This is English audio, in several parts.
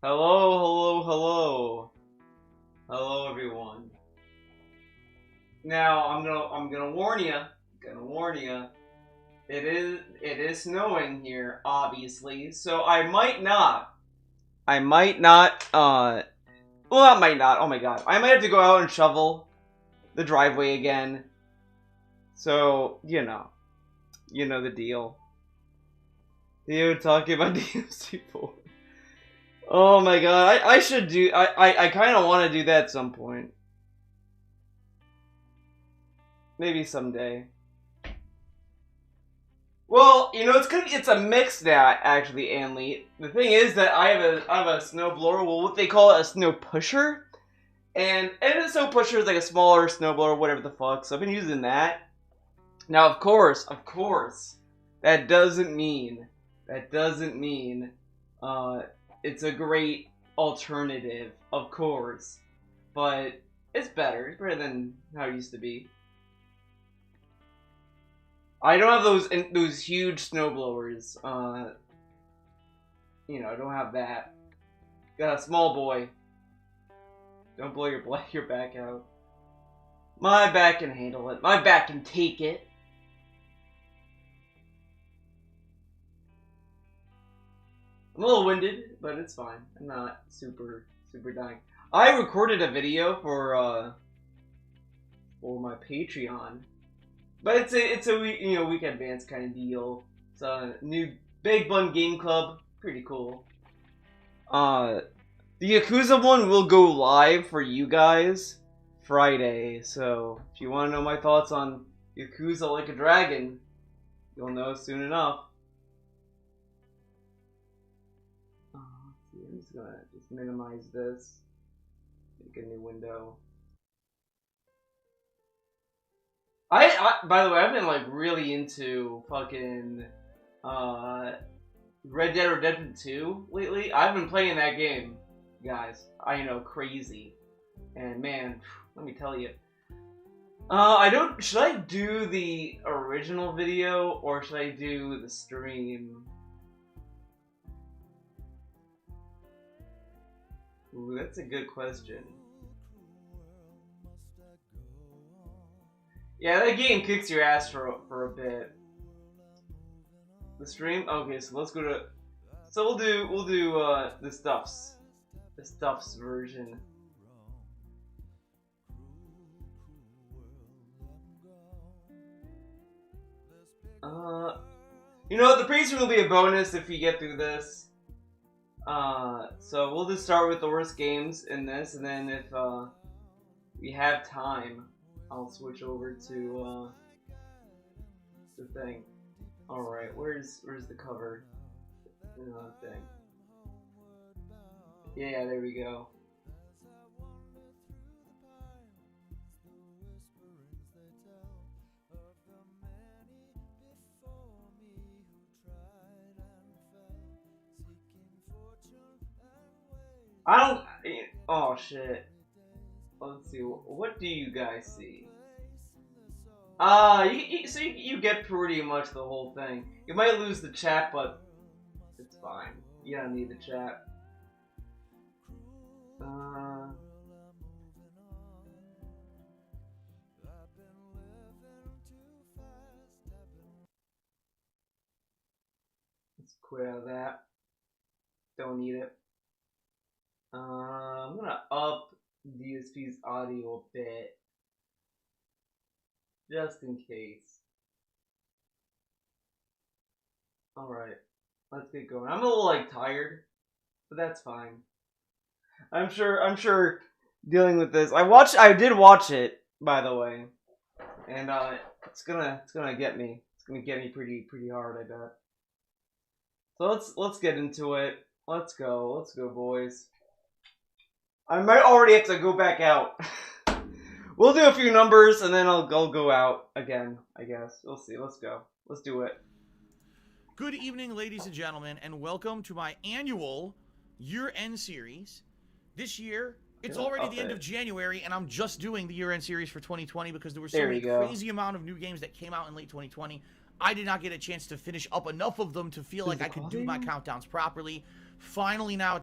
Hello, hello, hello. Hello everyone. Now I'm gonna warn you. It is snowing here, obviously. So I might not well, I might not. Oh my god. I might have to go out and shovel the driveway again. So, you know the deal. You talking about DMC4. Oh my god, I should do, I kind of want to do that at some point. Maybe someday. Well, it's a mix now, actually, Anley. The thing is that I have a snowblower, well, what they call it, a snow pusher. And a snow pusher is like a smaller snowblower, whatever the fuck, so I've been using that. Now, of course, that doesn't mean, it's a great alternative, of course, but it's better than how it used to be. I don't have those huge snowblowers. I don't have that. Got a small boy. Don't blow your back out. My back can handle it. My back can take it. I'm a little winded, but it's fine. I'm not super dying. I recorded a video for my Patreon, but it's a week advance kind of deal. It's a new Big Bun Game Club, pretty cool. The Yakuza one will go live for you guys Friday, so if you want to know my thoughts on Yakuza Like a Dragon, you'll know soon enough. I'm just gonna minimize this, make a new window. By the way, I've been like really into fucking Red Dead Redemption 2 lately. I've been playing that game, guys. I know, crazy. And man, let me tell you. Should I do the original video or should I do the stream? Ooh, that's a good question. Yeah, that game kicks your ass for a bit. The stream? Okay, so let's go to. So we'll do the stuffs version. The pre-stream will be a bonus if you get through this. So we'll just start with the worst games in this, and then if we have time, I'll switch over to the thing. All right, where's the cover? Thing. Yeah, there we go. I don't. Oh shit. Let's see. What do you guys see? So you get pretty much the whole thing. You might lose the chat, but it's fine. You don't need the chat. Let's quit out of that. Don't need it. I'm gonna up DSP's audio a bit, just in case. Alright, let's get going. I'm a little like tired, but that's fine. I'm sure dealing with this. I did watch it, by the way. And it's gonna get me. It's gonna get me pretty hard, I bet. So let's get into it. Let's go, boys. I might already have to go back out. We'll do a few numbers and then I'll go out again, I guess. We'll see. Let's go. Let's do it. Good evening, ladies and gentlemen, and welcome to my annual year-end series. This year, it's already the end of January, and I'm just doing the year-end series for 2020 because there were so many crazy amount of new games that came out in late 2020. I did not get a chance to finish up enough of them to feel like I could do my countdowns properly. Finally, now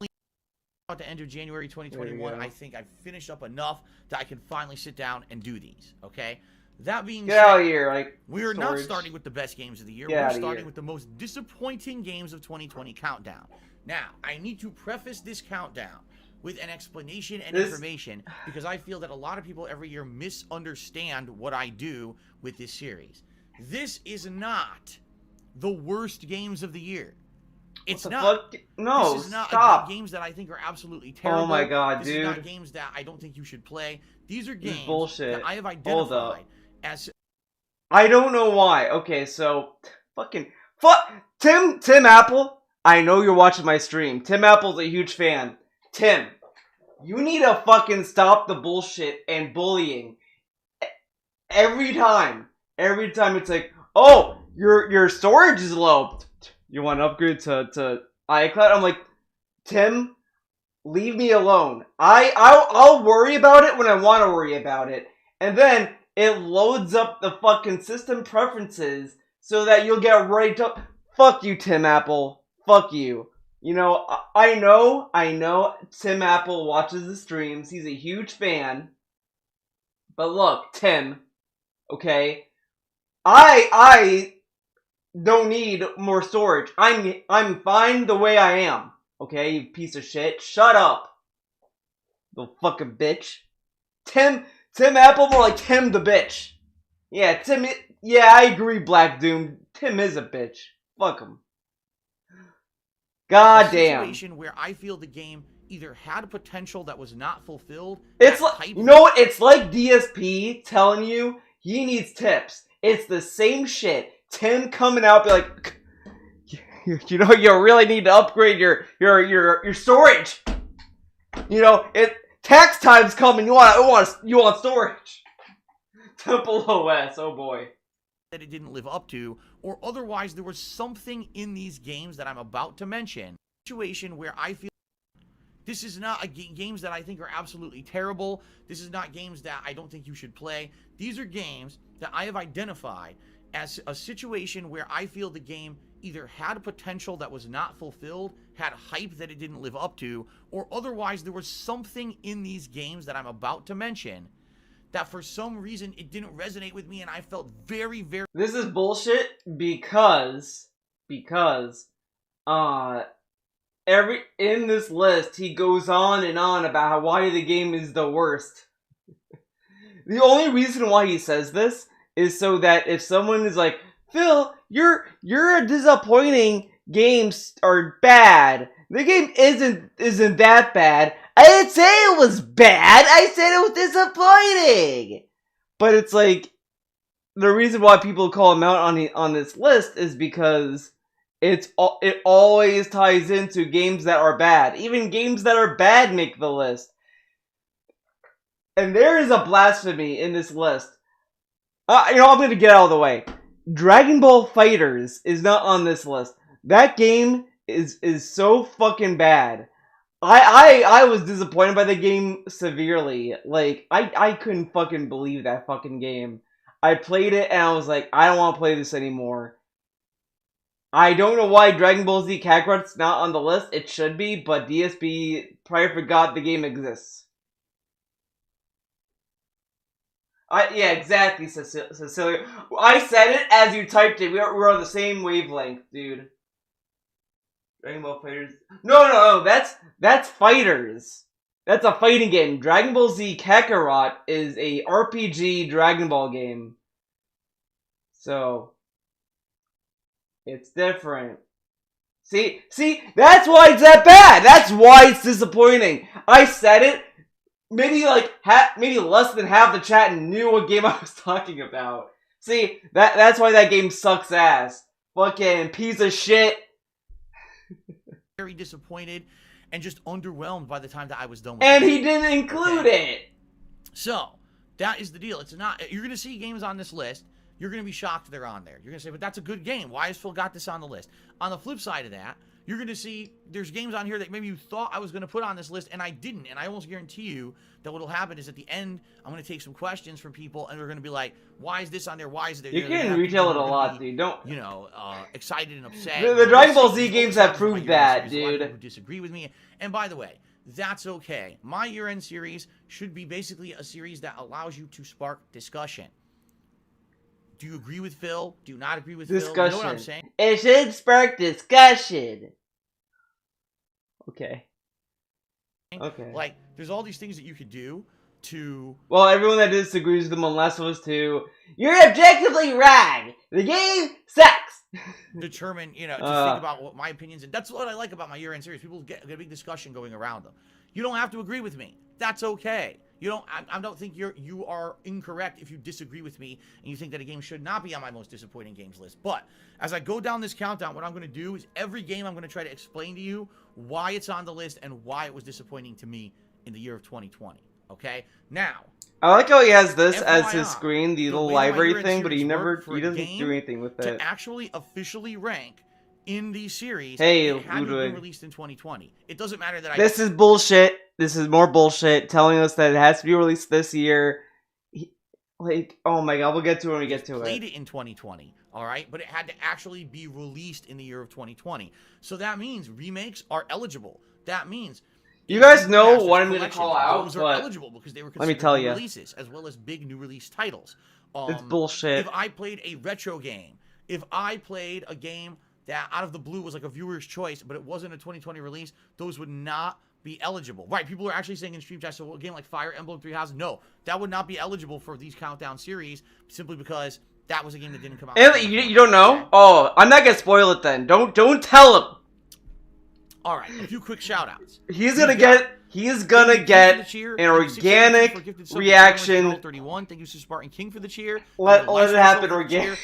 at the end of January 2021, I think I've finished up enough that I can finally sit down and do these, okay? That being said, out of here, like, we're not starting with the best games of the year. We're starting with the most disappointing games of 2020 countdown. Now, I need to preface this countdown with an explanation and information because I feel that a lot of people every year misunderstand what I do with this series. This is not the worst games of the year. It's not. No, this is not stop. Games that I think are absolutely terrible. Oh my god, this dude. This is not games that I don't think you should play. These are games bullshit. that I have identified as. I don't know why. Okay, so Tim Apple. I know you're watching my stream. Tim Apple's a huge fan. Tim, you need to fucking stop the bullshit and bullying. Every time it's like, oh, your storage is low. You want to upgrade to iCloud? I'm like, Tim, leave me alone. I'll worry about it when I want to worry about it, and then it loads up the fucking system preferences so that you'll get right up. Fuck you, Tim Apple. Fuck you. You know, I know Tim Apple watches the streams. He's a huge fan. But look, Tim, okay? I don't need more storage. I'm fine the way I am. Okay, you piece of shit. Shut up. The fucking bitch. Tim Apple, more like Tim the bitch. Yeah, I agree, Black Doom. Tim is a bitch. Fuck him. God damn. A situation where I feel the game either had a potential that was not fulfilled. It's like, you know what? It's like DSP telling you he needs tips. It's the same shit. Tim coming out be like, you know, you really need to upgrade your storage. You know, tax time's coming. You want storage. Temple OS, oh boy. That it didn't live up to, or otherwise there was something in these games that I'm about to mention. A situation where I feel this is not games that I think are absolutely terrible. This is not games that I don't think you should play. These are games that I have identified as a situation where I feel the game either had a potential that was not fulfilled, had hype that it didn't live up to, or otherwise there was something in these games that I'm about to mention that for some reason it didn't resonate with me and I felt very, very... This is bullshit because in this list he goes on and on about why the game is the worst. The only reason why he says this is so that if someone is like, Phil, you're a disappointing, games are bad. The game isn't that bad. I didn't say it was bad. I said it was disappointing. But it's like, the reason why people call him out on this list is because it always ties into games that are bad. Even games that are bad make the list. And there is a blasphemy in this list. I'm going to get out of the way. Dragon Ball FighterZ is not on this list. That game is so fucking bad. I was disappointed by the game severely. Like, I couldn't fucking believe that fucking game. I played it and I was like, I don't want to play this anymore. I don't know why Dragon Ball Z Kakarot's not on the list. It should be, but DSP probably forgot the game exists. Yeah, exactly, Cecilia. I said it as you typed it. We're on the same wavelength, dude. Dragon Ball Fighters. No. That's Fighters. That's a fighting game. Dragon Ball Z Kakarot is a RPG Dragon Ball game. So it's different. See, that's why it's that bad. That's why it's disappointing. I said it. Maybe like maybe less than half the chat knew what game I was talking about. See, that's why that game sucks ass. Fucking piece of shit. Very disappointed and just underwhelmed by the time that I was done with and it. He didn't include it. So that is the deal. It's not. You're gonna see games on this list. You're gonna be shocked they're on there. You're gonna say, but that's a good game. Why has Phil got this on the list? On the flip side of that, you're going to see there's games on here that maybe you thought I was going to put on this list, and I didn't. And I almost guarantee you that what will happen is at the end, I'm going to take some questions from people, and they're going to be like, why is this on there? Why is there? You can retail it a lot, dude. Don't. You know, excited and upset. The Dragon Ball Z games have proved that, dude. Who disagree with me. And by the way, that's okay. My year-end series should be basically a series that allows you to spark discussion. Do you agree with Phil? Do you not agree with Phil? You know what I'm saying? It should spark discussion. Okay. Like, there's all these things that you could do to... Well, everyone that disagrees with them on Last of Us 2, you're objectively right. The game sucks. Determine, you know, to think about what my opinions... And that's what I like about my year-end series. People get a big discussion going around them. You don't have to agree with me. That's okay. You don't. I don't think you are incorrect if you disagree with me and you think that a game should not be on my most disappointing games list. But as I go down this countdown, what I'm going to do is every game I'm going to try to explain to you why it's on the list and why it was disappointing to me in the year of 2020. Okay. Now, I like how he has this FYI, as his screen, the little library thing, but he doesn't do anything with it. To actually officially rank in the series, hey, it hadn't been released in 2020. It doesn't matter that This is bullshit. This is more bullshit, telling us that it has to be released this year. Like, oh my god, we'll get to it when we get to it. Played it in 2020, all right? But it had to actually be released in the year of 2020. So that means remakes are eligible. That means... You guys know what I'm going to call out, those are eligible because they were let me tell you. Releases, as well as big new release titles. It's bullshit. If I played a retro game, if I played a game that out of the blue was like a viewer's choice, but it wasn't a 2020 release, those would not be eligible. Right, people are actually saying in stream chat, so a game like Fire Emblem Three Houses, no, that would not be eligible for these countdown series, simply because that was a game that didn't come out. You don't know? Okay. Oh, I'm not gonna spoil it then. Don't tell him. All right, a few quick shout-outs. He's gonna get an organic reaction. 31. Thank you to Spartan King for the cheer. Let it happen organically.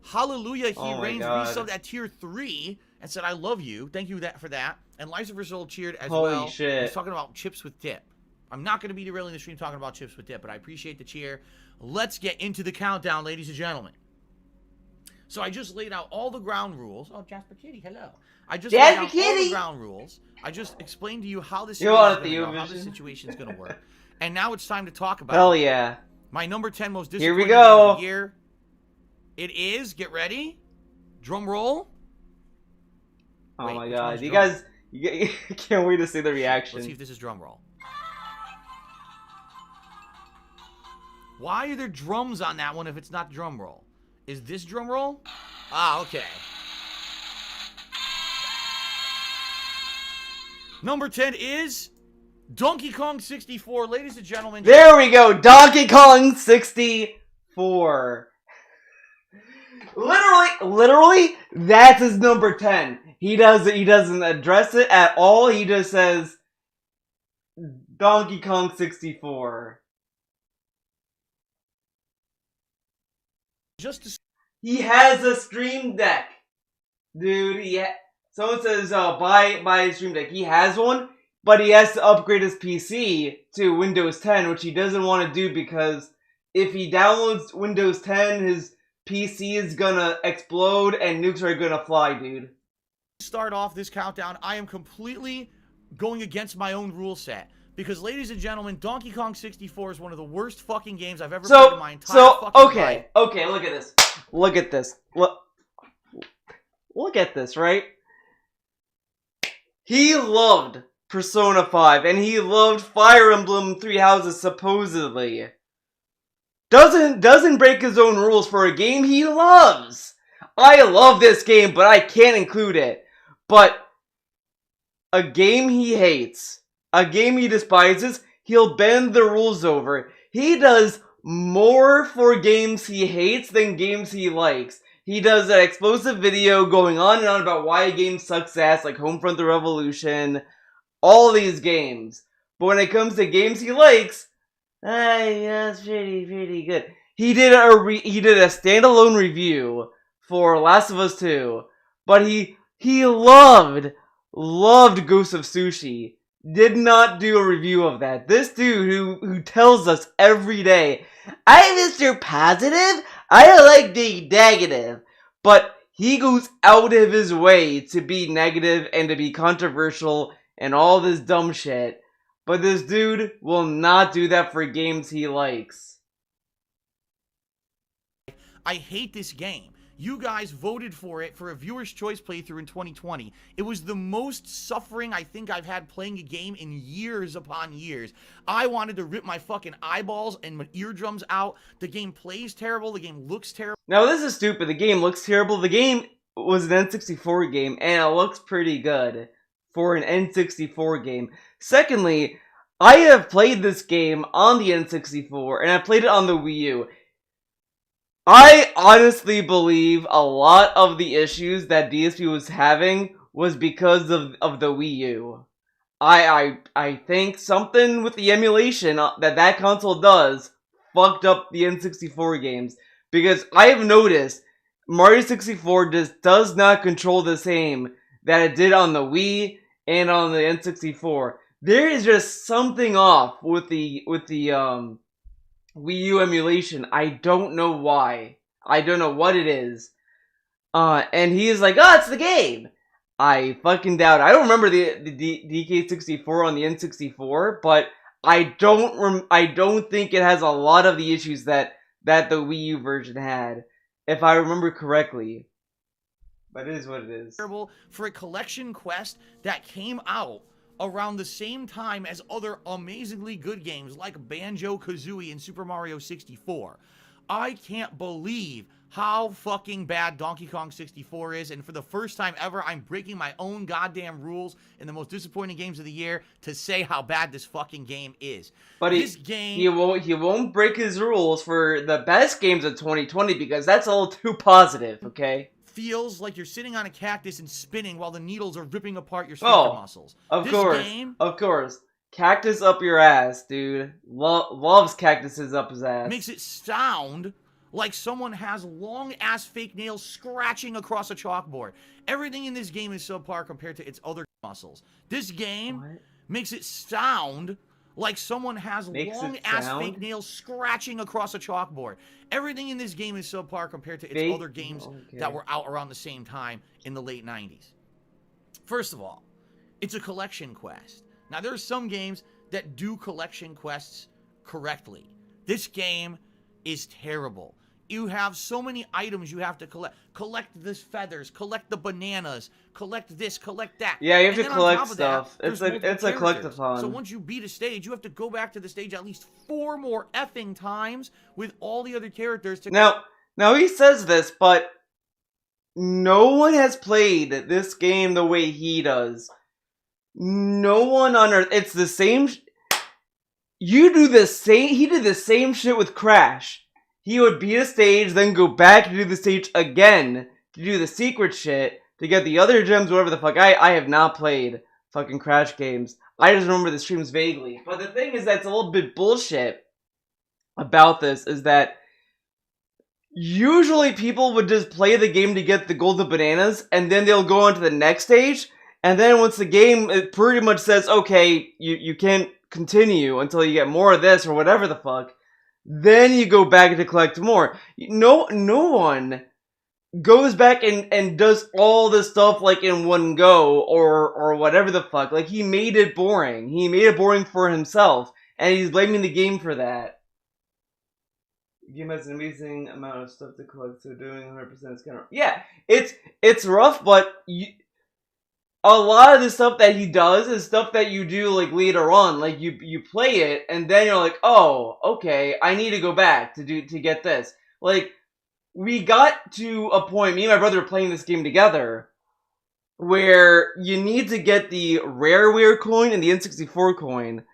Hallelujah, he reigns resubbed at tier 3 and said, I love you. Thank you for that. And Lycifer Soul cheered as well. Holy shit. He's talking about chips with dip. I'm not going to be derailing the stream talking about chips with dip, but I appreciate the cheer. Let's get into the countdown, ladies and gentlemen. So I just laid out all the ground rules. Oh, Jasper Kitty, hello. I just laid out all the ground rules. I just explained to you how this situation is going to work. And now it's time to talk about my number 10 most disappointing game of the year. It is, get ready, drum roll. Oh my god, you guys, you can't wait to see the reaction. Let's see if this is drum roll. Why are there drums on that one if it's not drum roll? Is this drum roll? Ah, okay. Number 10 is Donkey Kong 64. Ladies and gentlemen. There we go. Donkey Kong 64. Literally, that's his number 10. He doesn't address it at all. He just says Donkey Kong 64. He has a Stream Deck. Dude, someone says buy a Stream Deck. He has one, but he has to upgrade his PC to Windows 10, which he doesn't want to do because if he downloads Windows 10, his PC is gonna explode and nukes are gonna fly, dude. Start off this countdown, I am completely going against my own rule set. Because, ladies and gentlemen, Donkey Kong 64 is one of the worst fucking games I've ever played in my entire fucking life. Okay, look at this. Look at this. Look at this, right? He loved Persona 5, and he loved Fire Emblem Three Houses, supposedly. Doesn't break his own rules for a game he loves. I love this game, but I can't include it. But a game he hates, a game he despises, he'll bend the rules over. He does more for games he hates than games he likes. He does an explosive video going on and on about why a game sucks ass, like Homefront the Revolution, all these games. But when it comes to games he likes, that's pretty good. He did a standalone review for Last of Us 2, but he loved Ghost of Sushi. Did not do a review of that. This dude who tells us every day, I'm Mr. Positive, I don't like being negative. But he goes out of his way to be negative and to be controversial and all this dumb shit. But this dude will not do that for games he likes. I hate this game. You guys voted for it for a viewer's choice playthrough in 2020. It was the most suffering I think I've had playing a game in years upon years. I wanted to rip my fucking eyeballs and my eardrums out. The game plays terrible. The game looks terrible. Now this is stupid. The game looks terrible. The game was an N64 game and it looks pretty good for an N64 game. Secondly, I have played this game on the N64 and I played it on the Wii U. I honestly believe a lot of the issues that DSP was having was because of the Wii U. I think something with the emulation that console does fucked up the N64 games. Because I have noticed Mario 64 just does not control the same that it did on the Wii and on the N64. There is just something off with the Wii U emulation. I don't know why. I don't know what it is. And he is like, oh, it's the game. I fucking doubt it. I don't remember the DK64 on the N64, but I don't think it has a lot of the issues that the Wii U version had, if I remember correctly. But it is what it is. For a collection quest that came out around the same time as other amazingly good games like Banjo-Kazooie and Super Mario 64. I can't believe how fucking bad Donkey Kong 64 is, and for the first time ever, I'm breaking my own goddamn rules in the most disappointing games of the year to say how bad this fucking game is. But he won't break his rules for the best games of 2020 because that's a little too positive, okay? Feels like you're sitting on a cactus and spinning while the needles are ripping apart your sphincter muscles. Of course. Cactus up your ass, dude. Loves cactuses up his ass. Makes it sound like someone has long-ass fake nails scratching across a chalkboard. Everything in this game is subpar compared to its other muscles. This game makes it sound like someone has long-ass fake nails scratching across a chalkboard. Everything in this game is subpar compared to its other games that were out around the same time in the late 90s. First of all, it's a collection quest. Now, there are some games that do collection quests correctly. This game is terrible. You have so many items you have to collect. Collect this feathers, collect the bananas, collect this, collect that. Yeah, you have to collect stuff. It's a collectathon. So once you beat a stage, you have to go back to the stage at least 4 more effing times with all the other characters to... Now he says this, but no one has played this game the way he does. No one on Earth. It's the same. You do the same. He did the same shit with Crash. He would beat a stage, then go back to do the stage again to do the secret shit to get the other gems, whatever the fuck. I have not played fucking Crash games. I just remember the streams vaguely. But the thing is that's a little bit bullshit about this is that usually people would just play the game to get the golden bananas, and then they'll go on to the next stage. And then once the game it pretty much says, okay, you can't continue until you get more of this or whatever the fuck, then you go back to collect more. No one goes back and does all this stuff like in one go or whatever the fuck. Like, he made it boring. He made it boring for himself, and he's blaming the game for that. The game has an amazing amount of stuff to collect, so doing 100% is kind of... Yeah, it's rough, but a lot of the stuff that he does is stuff that you do like later on. Like, you play it, and then you're like, oh, okay, I need to go back to get this. Like, we got to a point, me and my brother were playing this game together, where you need to get the Rareware coin and the N64 coin.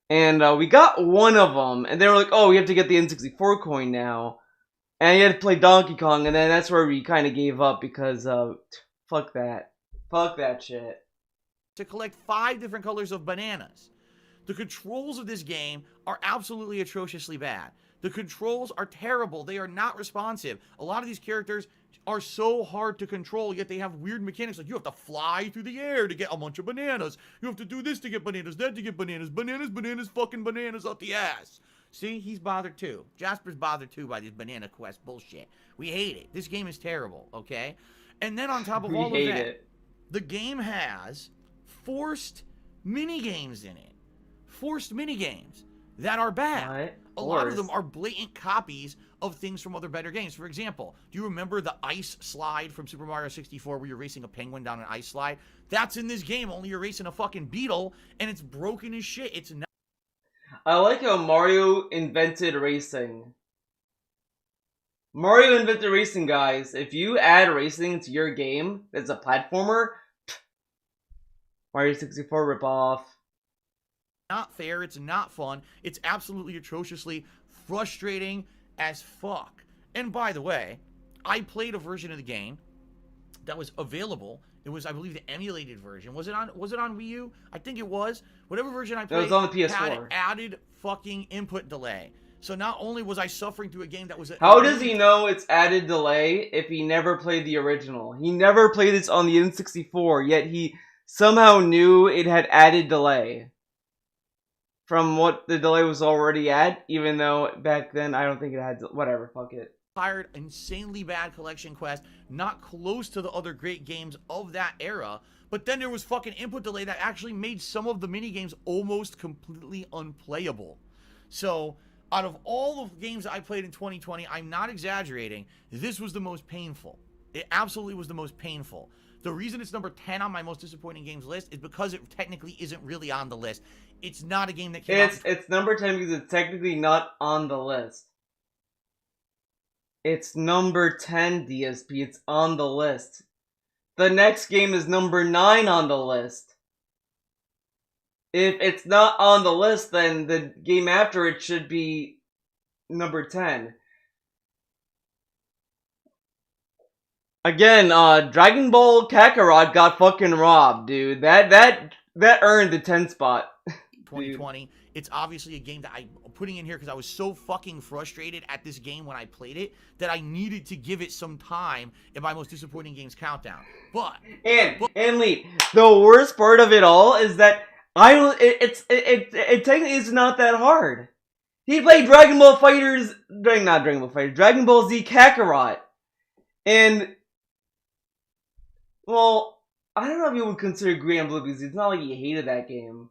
And we got one of them, and they were like, oh, we have to get the N64 coin now. And you had to play Donkey Kong, and then that's where we kind of gave up, because, fuck that. Fuck that shit. To collect 5 different colors of bananas. The controls of this game are absolutely atrociously bad. The controls are terrible. They are not responsive. A lot of these characters are so hard to control, yet they have weird mechanics. Like, you have to fly through the air to get a bunch of bananas. You have to do this to get bananas, that to get bananas. Bananas, fucking bananas up the ass. See, he's bothered too. Jasper's bothered too by this banana quest bullshit. We hate it. This game is terrible, okay? And then on top of all of that, the game has forced minigames in it. Forced minigames that are bad. A lot of them are blatant copies of things from other better games. For example, do you remember the ice slide from Super Mario 64 where you're racing a penguin down an ice slide? That's in this game, only you're racing a fucking beetle, and it's broken as shit. It's not... I like how Mario invented racing. Mario invented racing, guys. If you add racing to your game as a platformer, Mario 64 ripoff. Not fair, it's not fun, it's absolutely atrociously frustrating as fuck. And by the way, I played a version of the game that was available. It was, I believe, the emulated version. Was it on Wii U? I think it was. Whatever version I played, it was on the PS4. Had added fucking input delay. So not only was I suffering through a game that was... How does he know it's added delay if he never played the original? He never played this on the N64, yet he somehow knew it had added delay. From what the delay was already at, even though back then I don't think it had... Whatever, fuck it. Fired insanely bad collection quest, not close to the other great games of that era, but then there was fucking input delay that actually made some of the minigames almost completely unplayable. So, out of all the games that I played in 2020, I'm not exaggerating, this was the most painful. It absolutely was the most painful. The reason it's number 10 on my most disappointing games list is because it technically isn't really on the list. It's not a game that came out... It's number 10 because it's technically not on the list. It's number 10, DSP. It's on the list. The next game is number 9 on the list. If it's not on the list, then the game after it should be number 10. Again, Dragon Ball Kakarot got fucking robbed, dude. That earned the 10 spot. 2020. It's obviously a game that I'm putting in here because I was so fucking frustrated at this game when I played it that I needed to give it some time in my most disappointing games countdown. But Lee, the worst part of it all is that it technically is not that hard. He played Dragon Ball Z Kakarot, and well, I don't know if you would consider Green and Blue because it's not like he hated that game.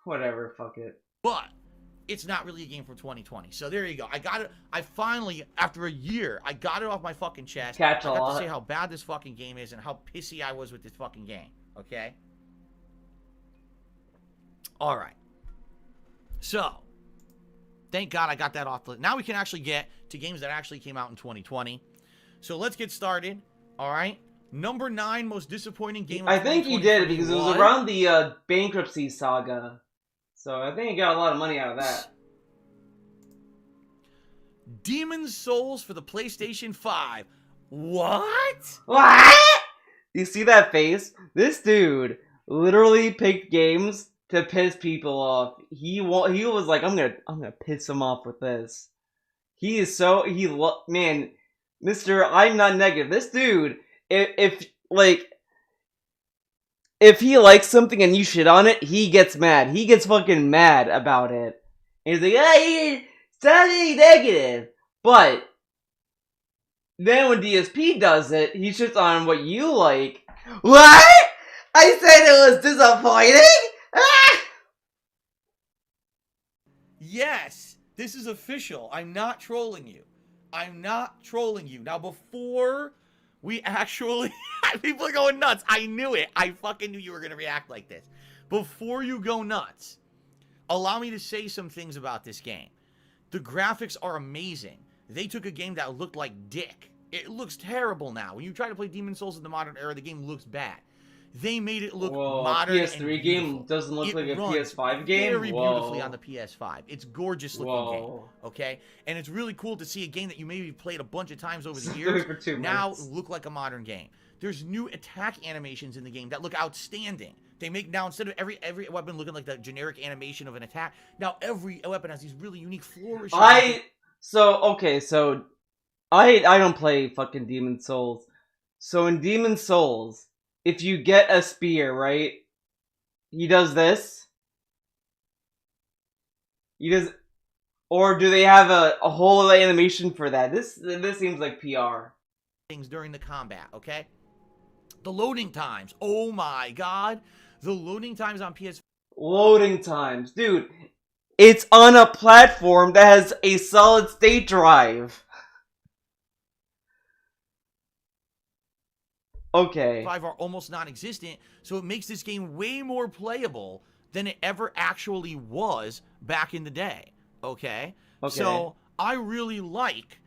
Whatever, fuck it. But it's not really a game from 2020. So there you go. I got it. I finally, after a year, I got it off my fucking chest. I got to say how bad this fucking game is and how pissy I was with this fucking game. Okay? Alright. So, thank God I got that off the list. Now we can actually get to games that actually came out in 2020. So let's get started. Alright? Number 9 most disappointing game of I think he did because it was around the bankruptcy saga. So I think he got a lot of money out of that. Demon's Souls for the PlayStation 5. What? What? You see that face? This dude literally picked games to piss people off. He was like, I'm gonna piss him off with this. He is so man, Mr. I'm not negative. This dude, if he likes something and you shit on it, he gets mad. He gets fucking mad about it. And he's like, stop being negative. But then when DSP does it, he shits on what you like. What? I said it was disappointing? Ah! Yes, this is official. I'm not trolling you. I'm not trolling you. Now, before we actually... People are going nuts. I knew it. I fucking knew you were going to react like this. Before you go nuts, allow me to say some things about this game. The graphics are amazing. They took a game that looked like dick. It looks terrible now. When you try to play Demon's Souls in the modern era, the game looks bad. They made it look modern. A PS3 game doesn't look like a PS5 game? Very beautifully on the PS5. It's gorgeous looking game. Okay? And it's really cool to see a game that you maybe played a bunch of times over the years now look like a modern game. There's new attack animations in the game that look outstanding. They make now, instead of every weapon looking like the generic animation of an attack, now every weapon has these really unique flourishes. I don't play fucking Demon's Souls. So in Demon's Souls, if you get a spear, right? He does this. He does, or do they have a whole animation for that? This seems like PR. Things during the combat, okay? The loading times. Oh my god. The loading times on PS... Loading times. Dude, it's on a platform that has a solid state drive. Okay. 5 are almost non-existent, so it makes this game way more playable than it ever actually was back in the day. Okay? So, I really like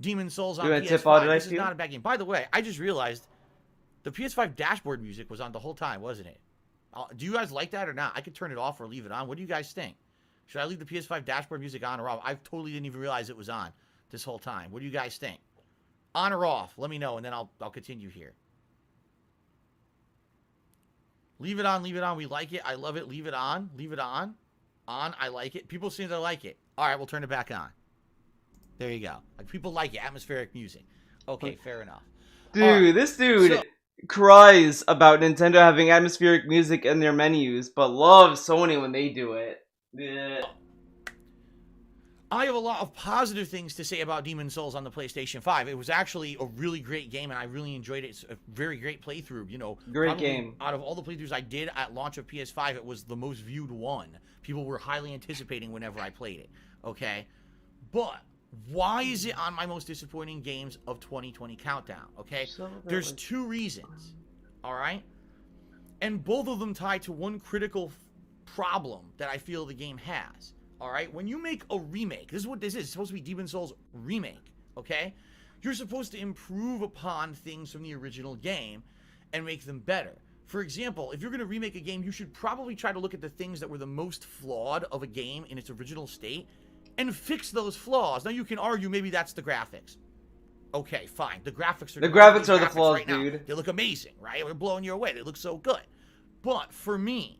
Demon's Souls on PS5. This is not a bad game. By the way, I just realized the PS5 dashboard music was on the whole time, wasn't it? Do you guys like that or not? I could turn it off or leave it on. What do you guys think? Should I leave the PS5 dashboard music on or off? I totally didn't even realize it was on this whole time. What do you guys think? On or off? Let me know, and then I'll continue here. Leave it on, leave it on. We like it. I love it. Leave it on. Leave it on. On, I like it. People seem to like it. All right, we'll turn it back on. There you go. Like, people like it. Atmospheric music. Okay, fair enough. Dude, this dude cries about Nintendo having atmospheric music in their menus, but loves Sony when they do it. Yeah. I have a lot of positive things to say about Demon's Souls on the PlayStation 5. It was actually a really great game, and I really enjoyed it. It's a very great playthrough. You know, great game. Out of all the playthroughs I did at launch of PS5, it was the most viewed one. People were highly anticipating whenever I played it. Okay, but why is it on my most disappointing games of 2020 countdown? Okay, there's two reasons. All right, and both of them tie to one critical problem that I feel the game has. All right, when you make a remake, this is what this is. It's supposed to be Demon's Souls remake, okay? You're supposed to improve upon things from the original game and make them better. For example, if you're going to remake a game, you should probably try to look at the things that were the most flawed of a game in its original state and fix those flaws. Now, you can argue maybe that's the graphics. Okay, fine. The graphics are the flaws, right, dude. They look amazing, right? They're blowing you away. They look so good. But for me,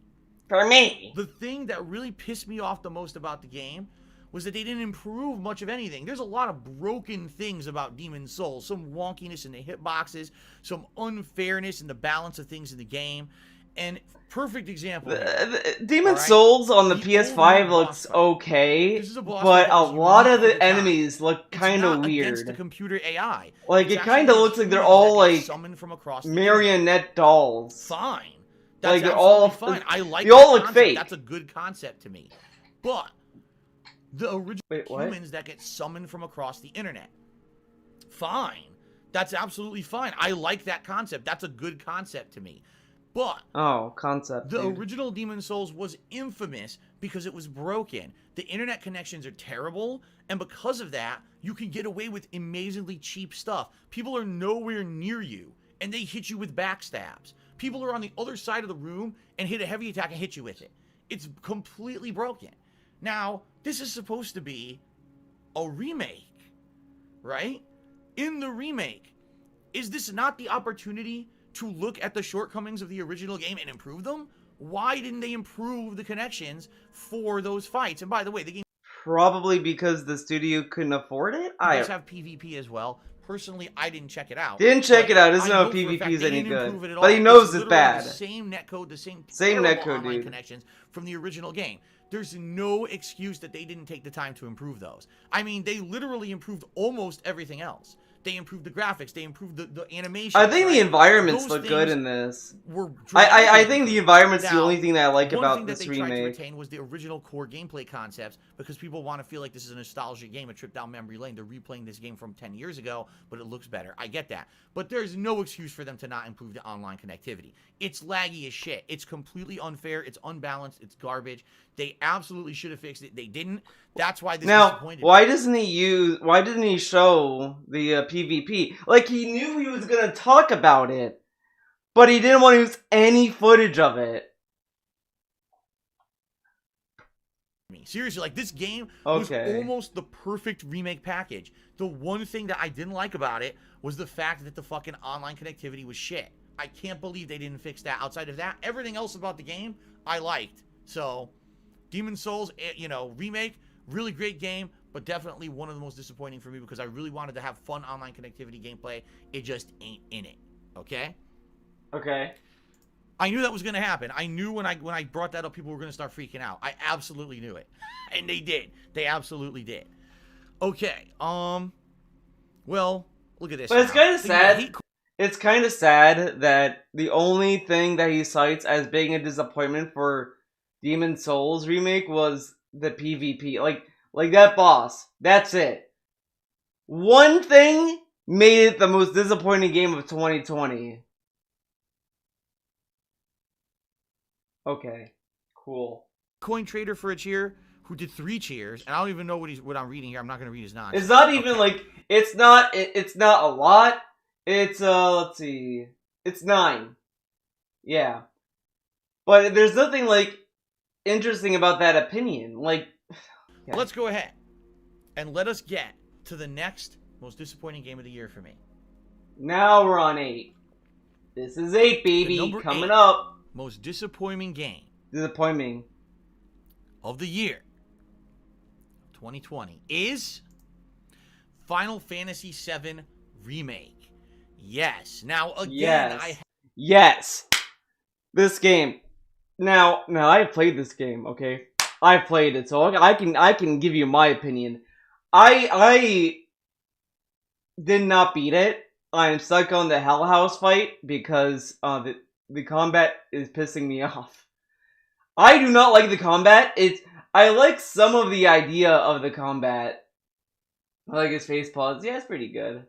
the thing that really pissed me off the most about the game was that they didn't improve much of anything. There's a lot of broken things about Demon's Souls. Some wonkiness in the hitboxes, some unfairness in the balance of things in the game. And perfect example. Demon's Souls on the PS5 looks okay, but a lot of the enemies look kind of weird. Against the computer AI. Like, it kind of looks like they're all like marionette dolls. Fine. That's like they're all fine. I like. They all look fake. That's a good concept to me. But the original humans that get summoned from across the internet, fine. That's absolutely fine. I like that concept. That's a good concept to me. But the original Demon's Souls was infamous because it was broken. The internet connections are terrible, and because of that, you can get away with amazingly cheap stuff. People are nowhere near you, and they hit you with backstabs. People are on the other side of the room and hit a heavy attack and hit you with it. It's completely broken. Now, this is supposed to be a remake, right? In the remake, is this not the opportunity to look at the shortcomings of the original game and improve them? Why didn't they improve the connections for those fights? And by the way, the game... Probably because the studio couldn't afford it? It does have PvP as well. Personally, I didn't check it out. Didn't check it out. Doesn't know if PvP is any good. But he knows it's bad. The same netcode, the same netcode, online dude. Connections from the original game. There's no excuse that they didn't take the time to improve those. I mean, they literally improved almost everything else. They improved the graphics. They improved the animation. I think the environments look good in this. I think the environment's the only thing that I like about this remake. One thing that they tried to retain was the original core gameplay concepts, because people want to feel like this is a nostalgia game, a trip down memory lane. They're replaying this game from 10 years ago, but it looks better. I get that. But there's no excuse for them to not improve the online connectivity. It's laggy as shit. It's completely unfair. It's unbalanced. It's garbage. They absolutely should have fixed it. They didn't. That's why this disappointed. Why didn't he show the PvP? Like, he knew he was gonna talk about it, but he didn't want to use any footage of it. Seriously, like, this game was almost the perfect remake package. The one thing that I didn't like about it was the fact that the fucking online connectivity was shit. I can't believe they didn't fix that. Outside of that, everything else about the game, I liked. So, Demon's Souls, you know, remake, really great game, but definitely one of the most disappointing for me, because I really wanted to have fun online connectivity gameplay. It just ain't in it. Okay? Okay. I knew that was going to happen. I knew when I brought that up, people were going to start freaking out. I absolutely knew it. And they did. They absolutely did. Okay. Well, look at this. But it's kind of sad. It's kind of sad that the only thing that he cites as being a disappointment for Demon's Souls remake was the PvP. Like that boss. That's it. One thing made it the most disappointing game of 2020. Okay. Cool. Coin trader for a cheer who did 3 cheers, and I don't even know what I'm reading here. I'm not going to read his nonsense. It's not even like it's not a lot. It's let's see. It's 9. Yeah. But there's nothing like interesting about that opinion. Like, yeah. Let's go ahead and let us get to the next most disappointing game of the year for me. Now we're on 8. This is 8, baby. Coming up. Most disappointing game. Disappointing. Of the year 2020 is Final Fantasy VII Remake. Yes. Now again, yes. This game. Now I played this game, okay? I played it, so I can give you my opinion. I did not beat it. I'm stuck on the Hell House fight because the combat is pissing me off. I do not like the combat. I like some of the idea of the combat. I like his face pause. Yeah, it's pretty good.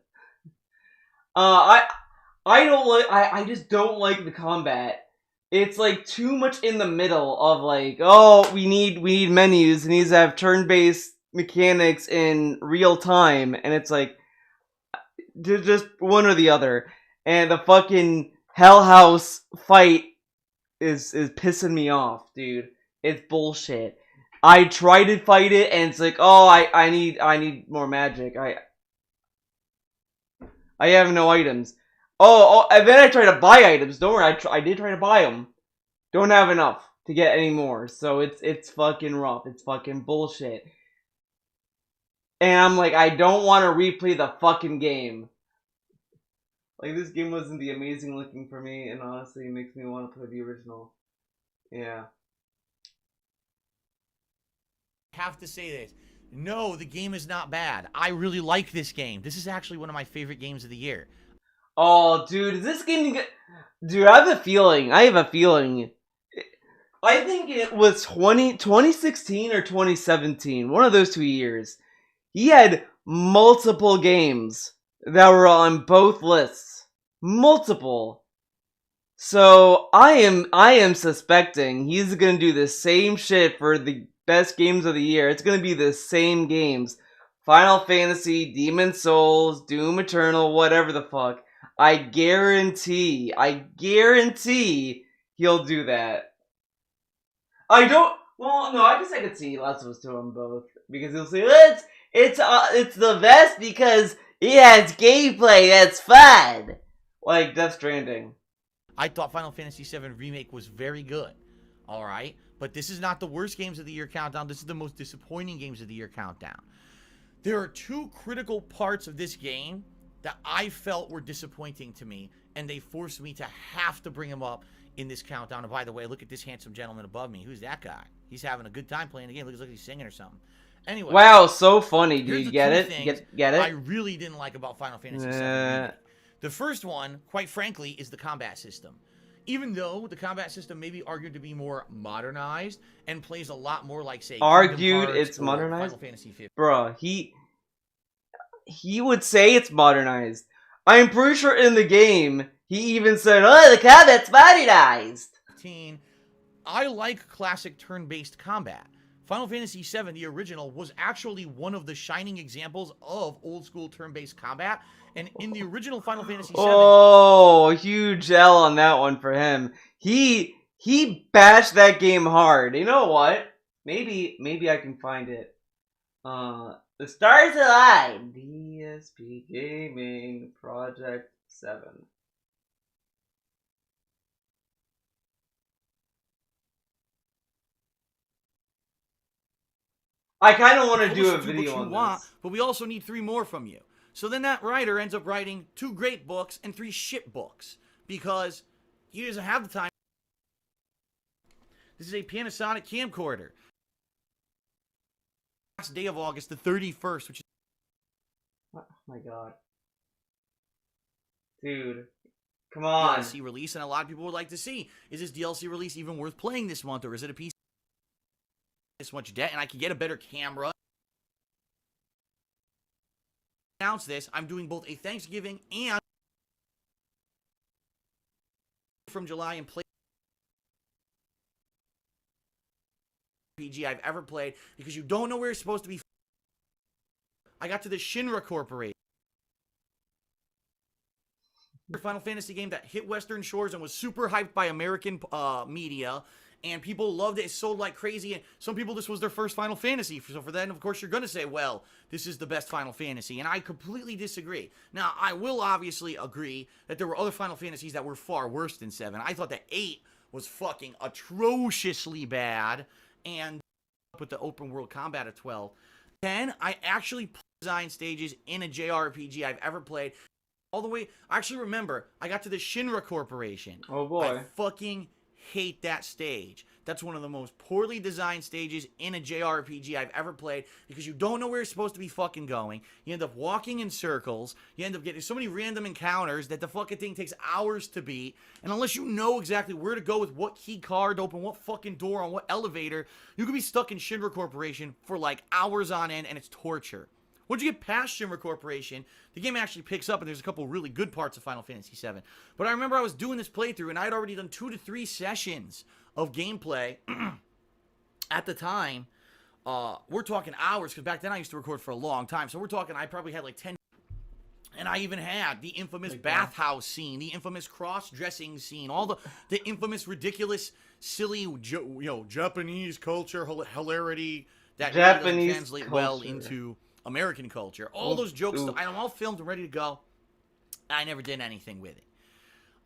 I just don't like the combat. It's like too much in the middle of like, oh, we need menus. It needs to have turn-based mechanics in real time, and it's like just one or the other. And the fucking Hell House fight is pissing me off, dude. It's bullshit. I try to fight it, and it's like, oh, I need more magic. I have no items. Oh, and then I try to buy items. Don't worry, I did try to buy them. Don't have enough to get any more, so it's fucking rough. It's fucking bullshit. And I'm like, I don't want to replay the fucking game. Like, this game wasn't the amazing looking for me, and honestly, it makes me want to play the original. Yeah. I have to say this. No, the game is not bad. I really like this game. This is actually one of my favorite games of the year. Oh, dude, is this game... Dude, I have a feeling. I think it was 2016 or 2017. One of those 2 years. He had multiple games that were on both lists. Multiple. So, I am suspecting he's gonna do the same shit for the best games of the year. It's gonna be the same games. Final Fantasy, Demon's Souls, Doom Eternal, whatever the fuck. I guarantee he'll do that. I guess I could see Last of Us 2 on both. Because he'll say, it's the best because it has gameplay that's fun. Like Death Stranding. I thought Final Fantasy VII Remake was very good. Alright? But this is not the worst games of the year countdown. This is the most disappointing games of the year countdown. There are 2 critical parts of this game that I felt were disappointing to me, and they forced me to have to bring them up in this countdown. And by the way, look at this handsome gentleman above me. Who's that guy? He's having a good time playing the game. Looks like he's singing or something. Anyway. Wow, so funny. Do Here's you the get two it? things Get it? I really didn't like about Final Fantasy VII Remake. The first one, quite frankly, is the combat system. Even though the combat system may be argued to be more modernized and plays a lot more like, say, Argued Kingdom Hearts it's or modernized? Final Fantasy 15. Bruh, he would say it's modernized. I'm pretty sure in the game, he even said, oh, the combat's modernized. I like classic turn-based combat. Final Fantasy VII, the original, was actually one of the shining examples of old-school turn-based combat. And in the original Final Fantasy VII... Oh, huge L on that one for him. He bashed that game hard. You know what? Maybe I can find it. The Stars Align. DSP Gaming Project 7. I kind of want to do a video on this. But we also need 3 more from you. So then that writer ends up writing 2 great books and 3 shit books. Because he doesn't have the time. This is a Panasonic camcorder. Last day of August, the 31st, which is... Oh my god. Dude. Come on. DLC release, and a lot of people would like to see, is this DLC release even worth playing this month, or is it a piece of this much debt, and I can get a better camera? Announce this, I'm doing both a Thanksgiving and from July and play RPG I've ever played, because you don't know where you're supposed to be. I got to the Shinra Corporation, Final Fantasy game that hit Western shores and was super hyped by American media, and people loved it. It sold like crazy, and some people, this was their first Final Fantasy. So for them, of course, you're going to say, well, this is the best Final Fantasy, and I completely disagree. Now, I will obviously agree that there were other Final Fantasies that were far worse than 7. I thought that 8 was fucking atrociously bad, and with the open world combat at 12. 10, I actually designed stages in a JRPG I've ever played. All the way, I actually remember, I got to the Shinra Corporation. Oh boy. I fucking hate that stage. That's one of the most poorly designed stages in a JRPG I've ever played, because you don't know where you're supposed to be fucking going. You end up walking in circles. You end up getting so many random encounters that the fucking thing takes hours to beat. And unless you know exactly where to go with what key card to open what fucking door on what elevator, you could be stuck in Shinra Corporation for like hours on end, and it's torture. Once you get past Shinra Corporation, the game actually picks up, and there's a couple really good parts of Final Fantasy VII. But I remember I was doing this playthrough, and I had already done 2 to 3 sessions of gameplay at the time. We're talking hours, because back then I used to record for a long time. So we're talking, I probably had like 10. And I even had the infamous bathhouse scene, the infamous cross-dressing scene, all the infamous, ridiculous, silly, Japanese culture hilarity that Japanese really doesn't translate well into American culture. All those jokes, I'm all filmed and ready to go. I never did anything with it.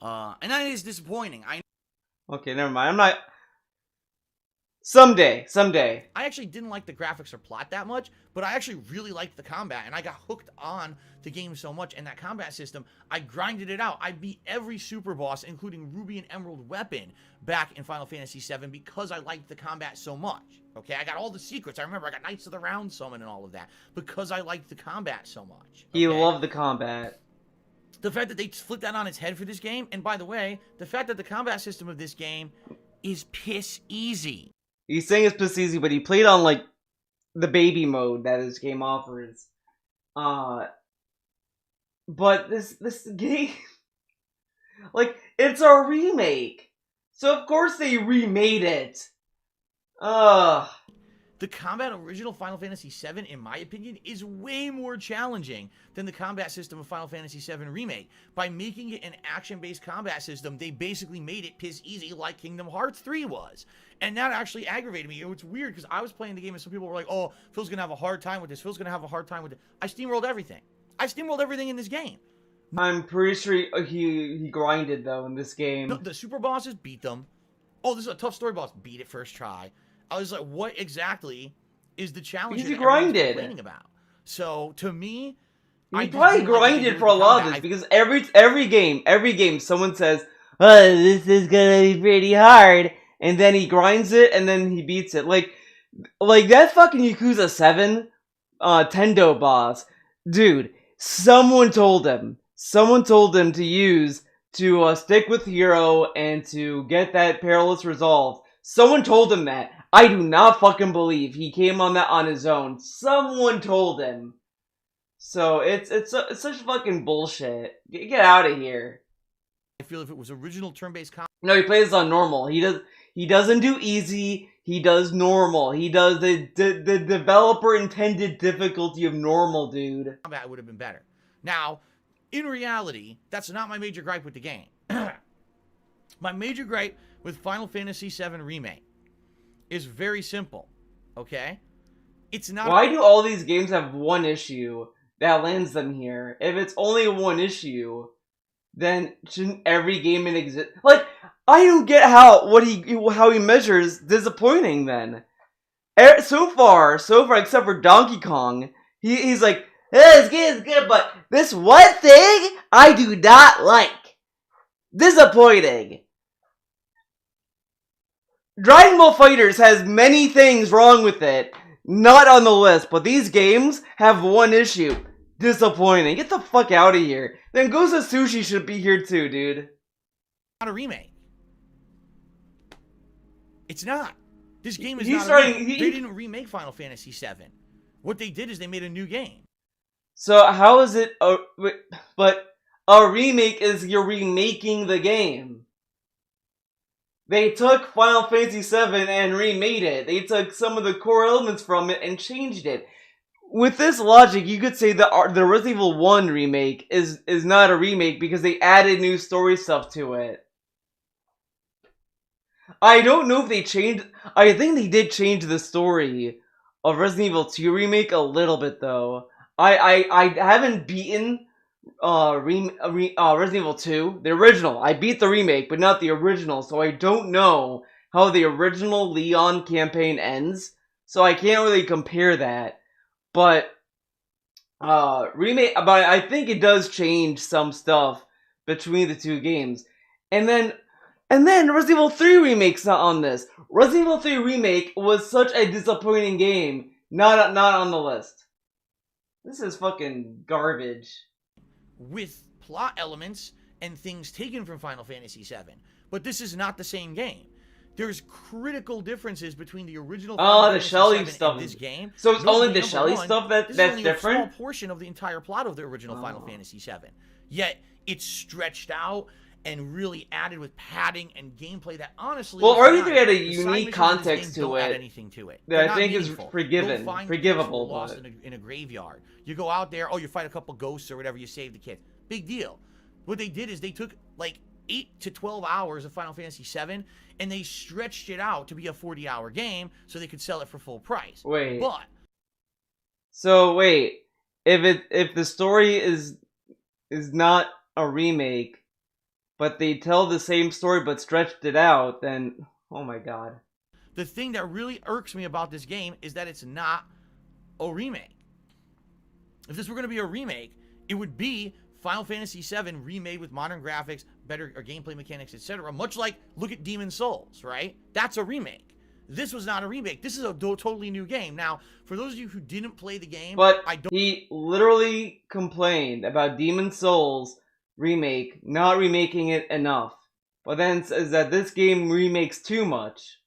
And that is disappointing. Okay, never mind. I'm not... Someday. I actually didn't like the graphics or plot that much, but I actually really liked the combat, and I got hooked on the game so much, and that combat system, I grinded it out. I beat every super boss, including Ruby and Emerald weapon, back in Final Fantasy VII because I liked the combat so much. Okay, I got all the secrets. I remember I got Knights of the Round Summon and all of that because I liked the combat so much. Okay? He loved the combat. The fact that they flipped that on its head for this game, and by the way, the fact that the combat system of this game is piss easy. He's saying it's piss easy, but he played on, like, the baby mode that this game offers. But this game... like, it's a remake. So, of course they remade it. The combat of original Final Fantasy VII, in my opinion, is way more challenging than the combat system of Final Fantasy VII Remake. By making it an action-based combat system, they basically made it piss easy like Kingdom Hearts 3 was. And that actually aggravated me. It's weird because I was playing the game and some people were like, oh, Phil's going to have a hard time with this. Phil's going to have a hard time with it. I steamrolled everything. I steamrolled everything in this game. I'm pretty sure he grinded, though, in this game. No, the super bosses, beat them. Oh, this is a tough story boss. Beat it first try. I was like, what exactly is the challenge that everyone's complaining about? So, to me, he probably grinded for a lot of this, because every game, someone says, oh, this is gonna be pretty hard, and then he grinds it, and then he beats it. Like, Like, that fucking Yakuza 7 Tendo boss, dude, someone told him to use, to stick with Hero and to get that perilous resolve. Someone told him that. I do not fucking believe he came on that on his own. Someone told him. So it's such fucking bullshit. Get out of here. I feel if it was original turn-based combat. No, he plays on normal. He doesn't do easy. He does normal. He does the developer intended difficulty of normal, dude. Combat would have been better. Now, in reality, that's not my major gripe with the game. My major gripe with Final Fantasy VII Remake is very simple, okay? It's not... Why do all these games have one issue that lands them here? If it's only one issue, then shouldn't every game in exist? Like, I don't get how he measures disappointing then. So far, except for Donkey Kong, he's like, hey, this game is good, but this one thing I do not like. Disappointing. Dragon Ball FighterZ has many things wrong with it, not on the list, but these games have one issue. Disappointing. Get the fuck out of here. Then Ghost of Sushi should be here too, dude. Not a remake. It's not. This game is They didn't remake Final Fantasy VII. What they did is they made a new game. So how is it but a remake is you're remaking the game. They took Final Fantasy VII and remade it. They took some of the core elements from it and changed it. With this logic, you could say that the Resident Evil 1 remake is not a remake because they added new story stuff to it. I don't know if they changed... I think they did change the story of Resident Evil 2 remake a little bit, though. I haven't beaten Resident Evil 2, the original. I beat the remake, but not the original, so I don't know how the original Leon campaign ends. So I can't really compare that. But I think it does change some stuff between the two games. And then Resident Evil 3 Remake's not on this. Resident Evil 3 Remake was such a disappointing game, not on the list. This is fucking garbage. With plot elements and things taken from Final Fantasy VII. But this is not the same game. There's critical differences between the original Final Fantasy Shelly VII stuff. and this game. So it's only the Shelly stuff that's different? This is only a small portion of the entire plot of the original Final Fantasy VII. Yet, it's stretched out and really added with padding and gameplay that honestly... Well, RE3 had a unique context to it. Anything to it. That I think is forgivable. Lost in a graveyard. You go out there, you fight a couple ghosts or whatever, you save the kid. Big deal. What they did is they took like 8 to 12 hours of Final Fantasy VII and they stretched it out to be a 40-hour game so they could sell it for full price. Wait. But... So, wait. If the story is not a remake, but they tell the same story but stretched it out, then, oh my god. The thing that really irks me about this game is that it's not a remake. If this were going to be a remake, it would be Final Fantasy VII remade with modern graphics, better gameplay mechanics, etc. Much like, look at Demon's Souls, right? That's a remake. This was not a remake. This is a totally new game. Now, for those of you who didn't play the game, but he literally complained about Demon's Souls remake not remaking it enough, but then says that this game remakes too much.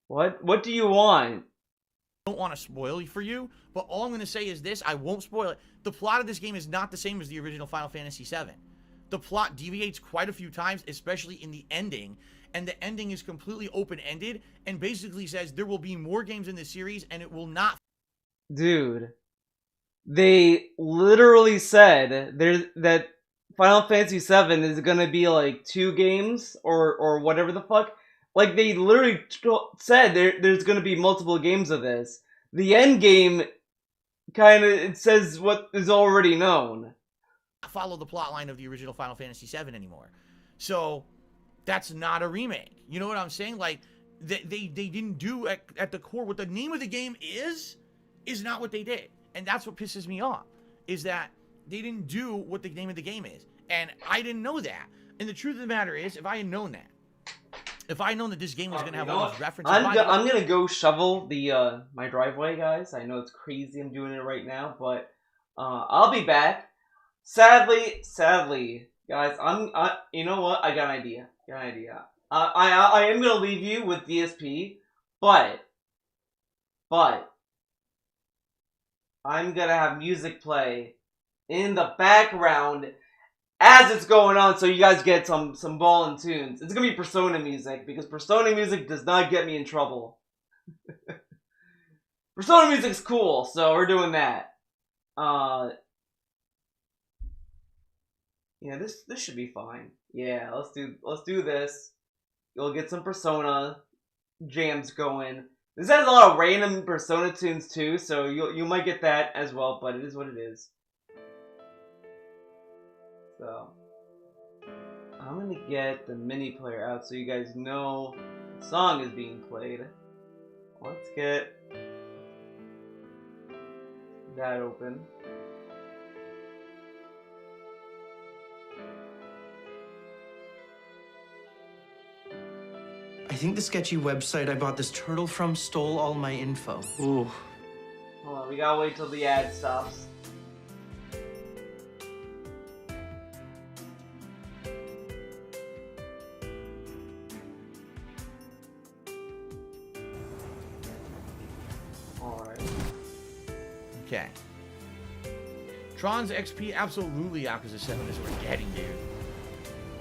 What do you want? I don't want to spoil it for you, but all I'm going to say is this: I won't spoil it. The plot of this game is not the same as the original Final Fantasy VII. The plot deviates quite a few times, especially in the ending, and the ending is completely open-ended and basically says there will be more games in this series and it will not... Dude, they literally said that Final Fantasy VII is gonna be like 2 games or whatever the fuck. Like, they literally said there's gonna be multiple games of this. The end game it says what is already known. Follow the plot line of the original Final Fantasy VII anymore. So that's not a remake. You know what I'm saying? Like, they didn't do at the core what the name of the game is not what they did. And that's what pisses me off, is that they didn't do what the name of the game is. And I didn't know that. And the truth of the matter is, if I had known that, If I known that this game was gonna have You know all what? these references, I'm gonna go shovel the my driveway, guys. I know it's crazy. I'm doing it right now, but I'll be back. Sadly, guys. You know what? I got an idea. I am gonna leave you with DSP, but I'm gonna have music play in the background as it's going on, so you guys get some ballin' tunes. It's gonna be Persona music, because Persona music does not get me in trouble. Persona music's cool, so we're doing that. Yeah, this should be fine. Yeah, let's do this. You'll get some Persona jams going. This has a lot of random Persona tunes too, so you might get that as well, but it is what it is. So I'm gonna get the mini player out so you guys know the song is being played. Let's get that open. I think the sketchy website I bought this turtle from stole all my info. Ooh. Hold on, we gotta wait till the ad stops. Okay. Tron's XP, absolutely Yakuza 7 is what we're getting, dude.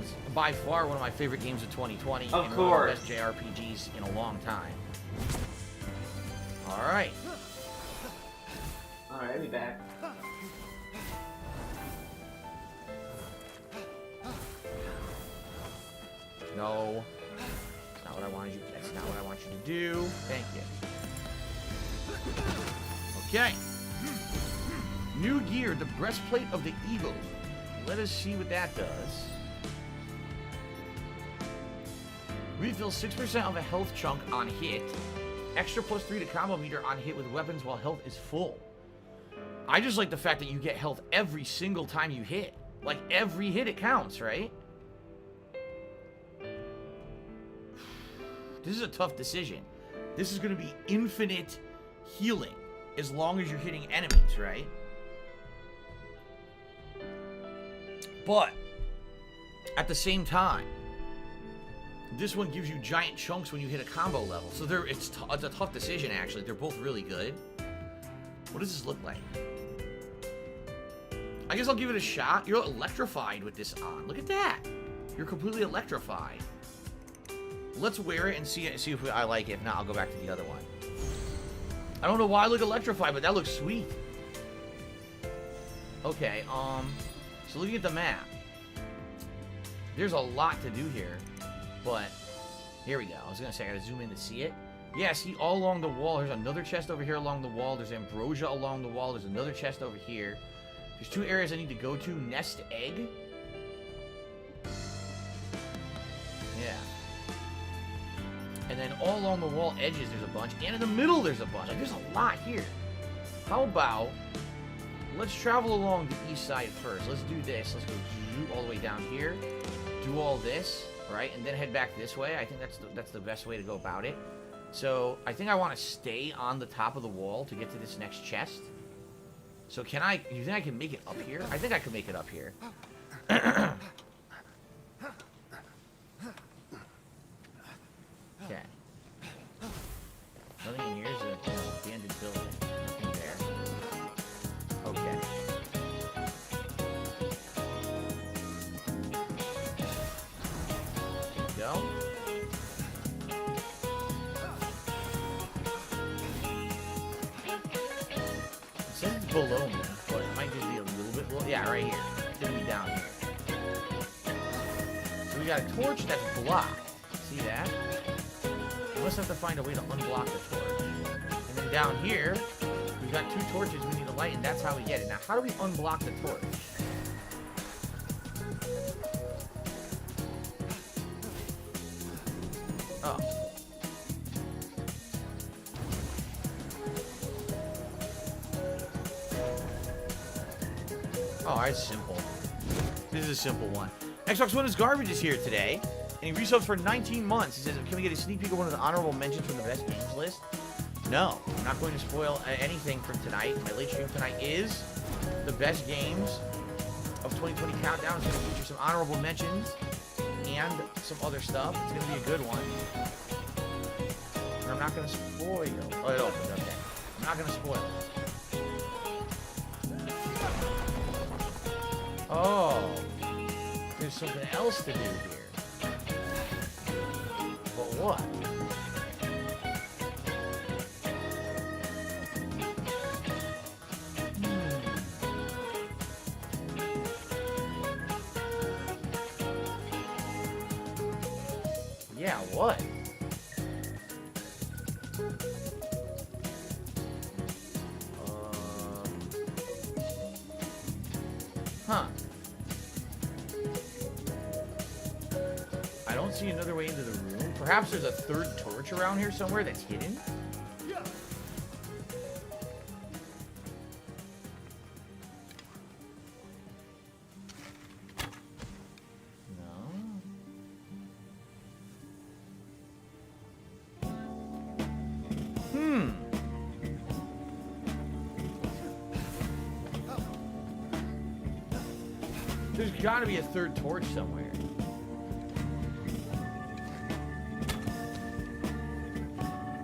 It's by far one of my favorite games of 2020. Of and course. one of the best JRPGs in a long time. Alright. Alright, I'll be back. No. That's not what I wanted you. That's not what I want you to do. Thank you. Okay. New gear, the breastplate of the eagle. Let us see what that does. Refill 6% of a health chunk on hit. Extra +3 to combo meter on hit with weapons while health is full. I just like the fact that you get health every single time you hit. Like every hit it counts, right? This is a tough decision. This is going to be infinite healing as long as you're hitting enemies, right? But at the same time, this one gives you giant chunks when you hit a combo level. So it's a tough decision, actually. They're both really good. What does this look like? I guess I'll give it a shot. You're electrified with this on. Look at that. You're completely electrified. Let's wear it and see if I like it. If not, I'll go back to the other one. I don't know why I look electrified, but that looks sweet. Okay, so looking at the map, there's a lot to do here, but here we go. I was gonna say I gotta zoom in to see it. Yeah, see all along the wall. There's another chest over here along the wall. There's ambrosia along the wall. There's another chest over here. There's 2 areas I need to go to. Nest egg. Yeah. And then all along the wall edges there's a bunch, and in the middle there's a bunch. Like, there's a lot here. How about let's travel along the east side first. Let's do this. Let's go all the way down here. Do all this, right? And then head back this way. I think that's the best way to go about it. So I think I want to stay on the top of the wall to get to this next chest. So you think I can make it up here? I think I can make it up here. Okay. Nothing in here is an abandoned building. Nothing there. Okay. There we go. It says it's below me, but it might just be a little bit below. Yeah, right here. It's gonna be down here. So we got a torch that's blocked. See that? We must have to find a way to unblock the torch. And then down here, we've got 2 torches we need to light, and that's how we get it. Now, how do we unblock the torch? Oh. Oh, it's simple. This is a simple one. Xbox One is Garbage is here today. And he resubs for 19 months. He says, can we get a sneak peek of one of the honorable mentions from the best games list? No, I'm not going to spoil anything from tonight. My late stream tonight is the best games of 2020 countdown. It's going to feature some honorable mentions and some other stuff. It's going to be a good one. And I'm not going to spoil. Oh, it opened, okay. I'm not going to spoil it. Oh, there's something else to do here. But what? Yeah, what? Huh. I don't see another way into the room. Perhaps there's a third torch around here somewhere that's hidden? There's got to be a third torch somewhere.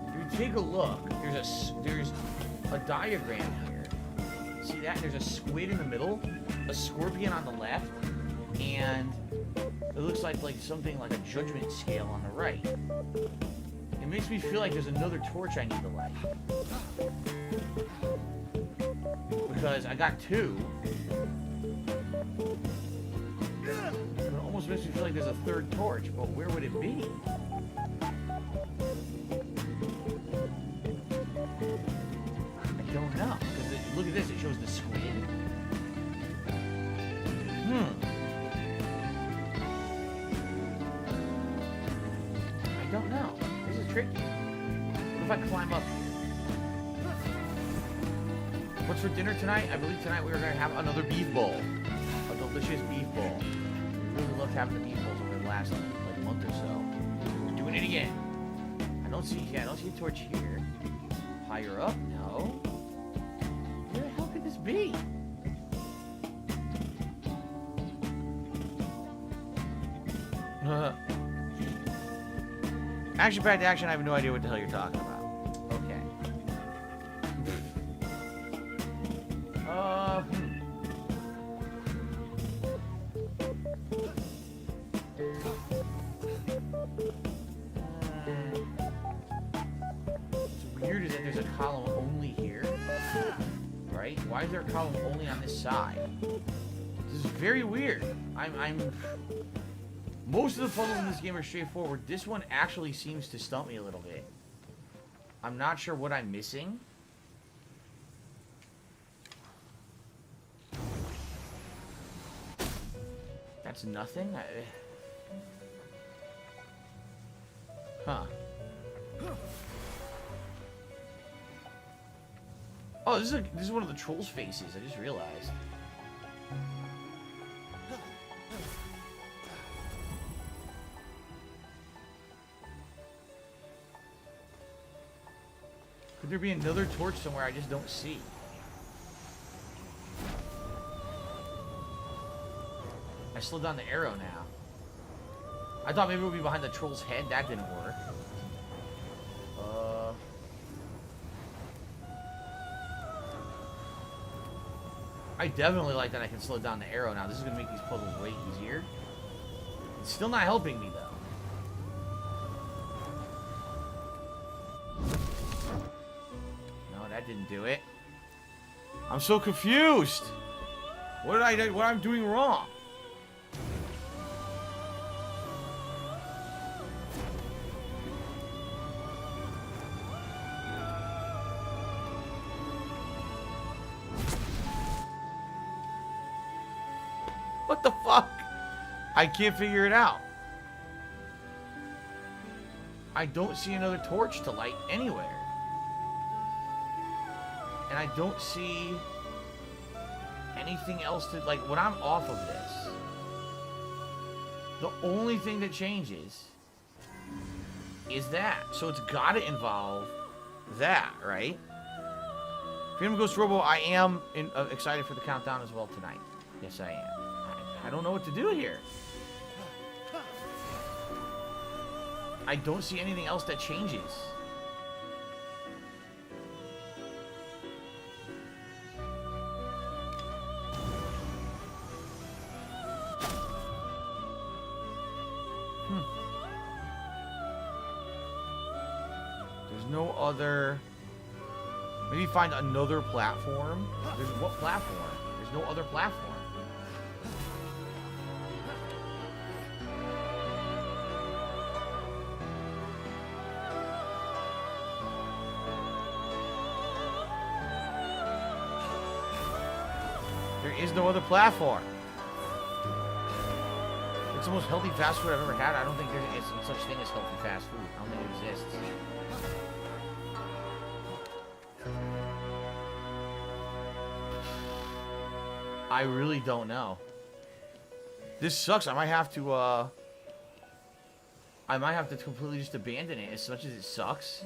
If you take a look, there's a diagram here. See that? There's a squid in the middle, a scorpion on the left, and it looks like something like a judgment scale on the right. It makes me feel like there's another torch I need to light. Because I got two. It almost makes me feel like there's a third torch, but where would it be? I don't know. Look at this, it shows the squid. I don't know. This is tricky. What if I climb up here? What's for dinner tonight? I believe tonight we are going to have another beef bowl. A delicious beef bowl. We really loved having the beef bowls over the last month or so. We're doing it again. I don't see a torch here. Higher up? No. Where the hell could this be? Action-packed action, I have no idea what the hell you're talking about. Okay. What's weird is that there's a column only here. Right? Why is there a column only on this side? This is very weird. Most of the puzzles in this game are straightforward. This one actually seems to stump me a little bit. I'm not sure what I'm missing. That's nothing? Huh. Oh, this is one of the trolls' faces. I just realized. Could there be another torch somewhere I just don't see? I slid down the arrow now. I thought maybe it would be behind the troll's head. That didn't work. I definitely like that I can slow down the arrow now. This is going to make these puzzles way easier. It's still not helping me, though. That didn't do it. I'm so confused. What did I do? What I'm doing wrong? What the fuck? I can't figure it out. I don't see another torch to light anywhere. And I don't see anything else to, when I'm off of this, The only thing that changes is that. So it's got to involve that, right? Freedom Ghost Robo, I am excited for the countdown as well tonight. Yes, I am. I don't know what to do here. I don't see anything else that changes. There's no other... Maybe find another platform. There's what platform? There's no other platform. There is no other platform. It's the most healthy fast food I've ever had. I don't think there's such thing as healthy fast food. I don't think it exists. I really don't know. This sucks. I might have to completely just abandon it as much as it sucks.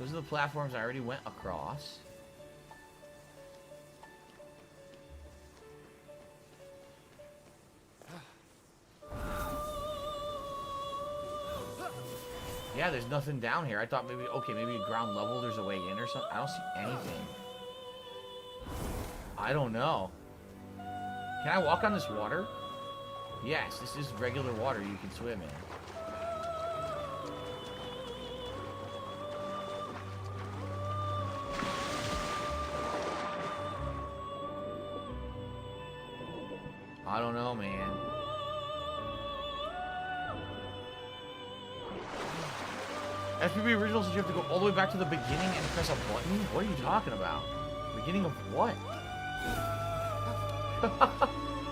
Those are the platforms I already went across. Yeah, there's nothing down here. I thought maybe, okay, maybe at ground level there's a way in or something. I don't see anything. I don't know. Can I walk on this water? Yes, this is regular water you can swim in. I don't know, man. FPV original says you have to go all the way back to the beginning and press a button? What are you talking about? Beginning of what?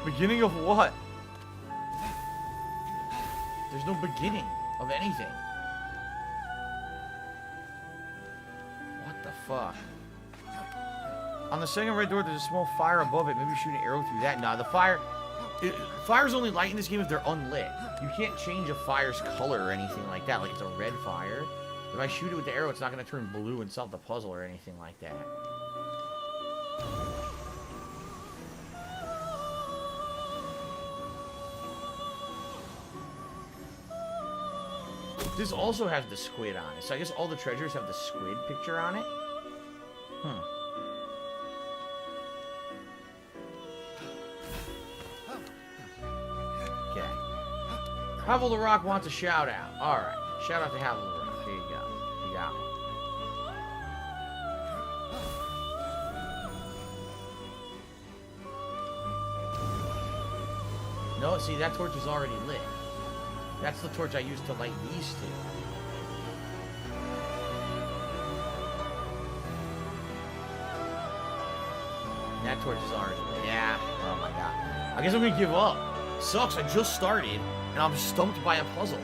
Beginning of what? There's no beginning of anything. What the fuck? On the second red door, there's a small fire above it. Maybe shoot an arrow through that. Nah, the fire... Fire's only light in this game if they're unlit. You can't change a fire's color or anything like that. Like, it's a red fire. If I shoot it with the arrow, it's not going to turn blue and solve the puzzle or anything like that. This also has the squid on it. So I guess all the treasures have the squid picture on it. Okay. Havel the Rock wants a shout out. Alright. Shout out to Havel the Rock. Here you go. You got me. No, see, that torch is already lit. That's the torch I used to light these two. That torch is already lit. Yeah. Oh my god. I guess I'm gonna give up. Sucks. I just started, and I'm stumped by a puzzle.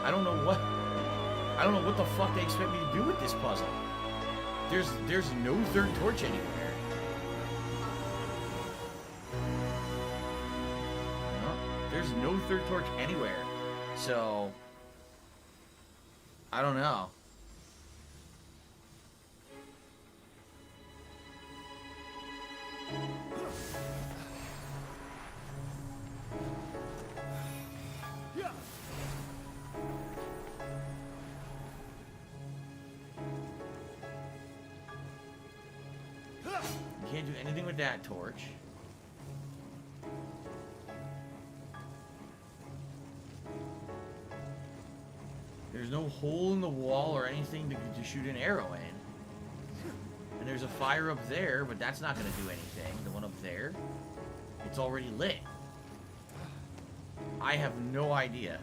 I don't know what the fuck they expect me to do with this puzzle. There's no third torch anywhere. No, there's no third torch anywhere. So, I don't know. You can't do anything with that torch. There's no hole in the wall or anything to shoot an arrow in. And there's a fire up there, but that's not going to do anything. The one up there, it's already lit. I have no idea.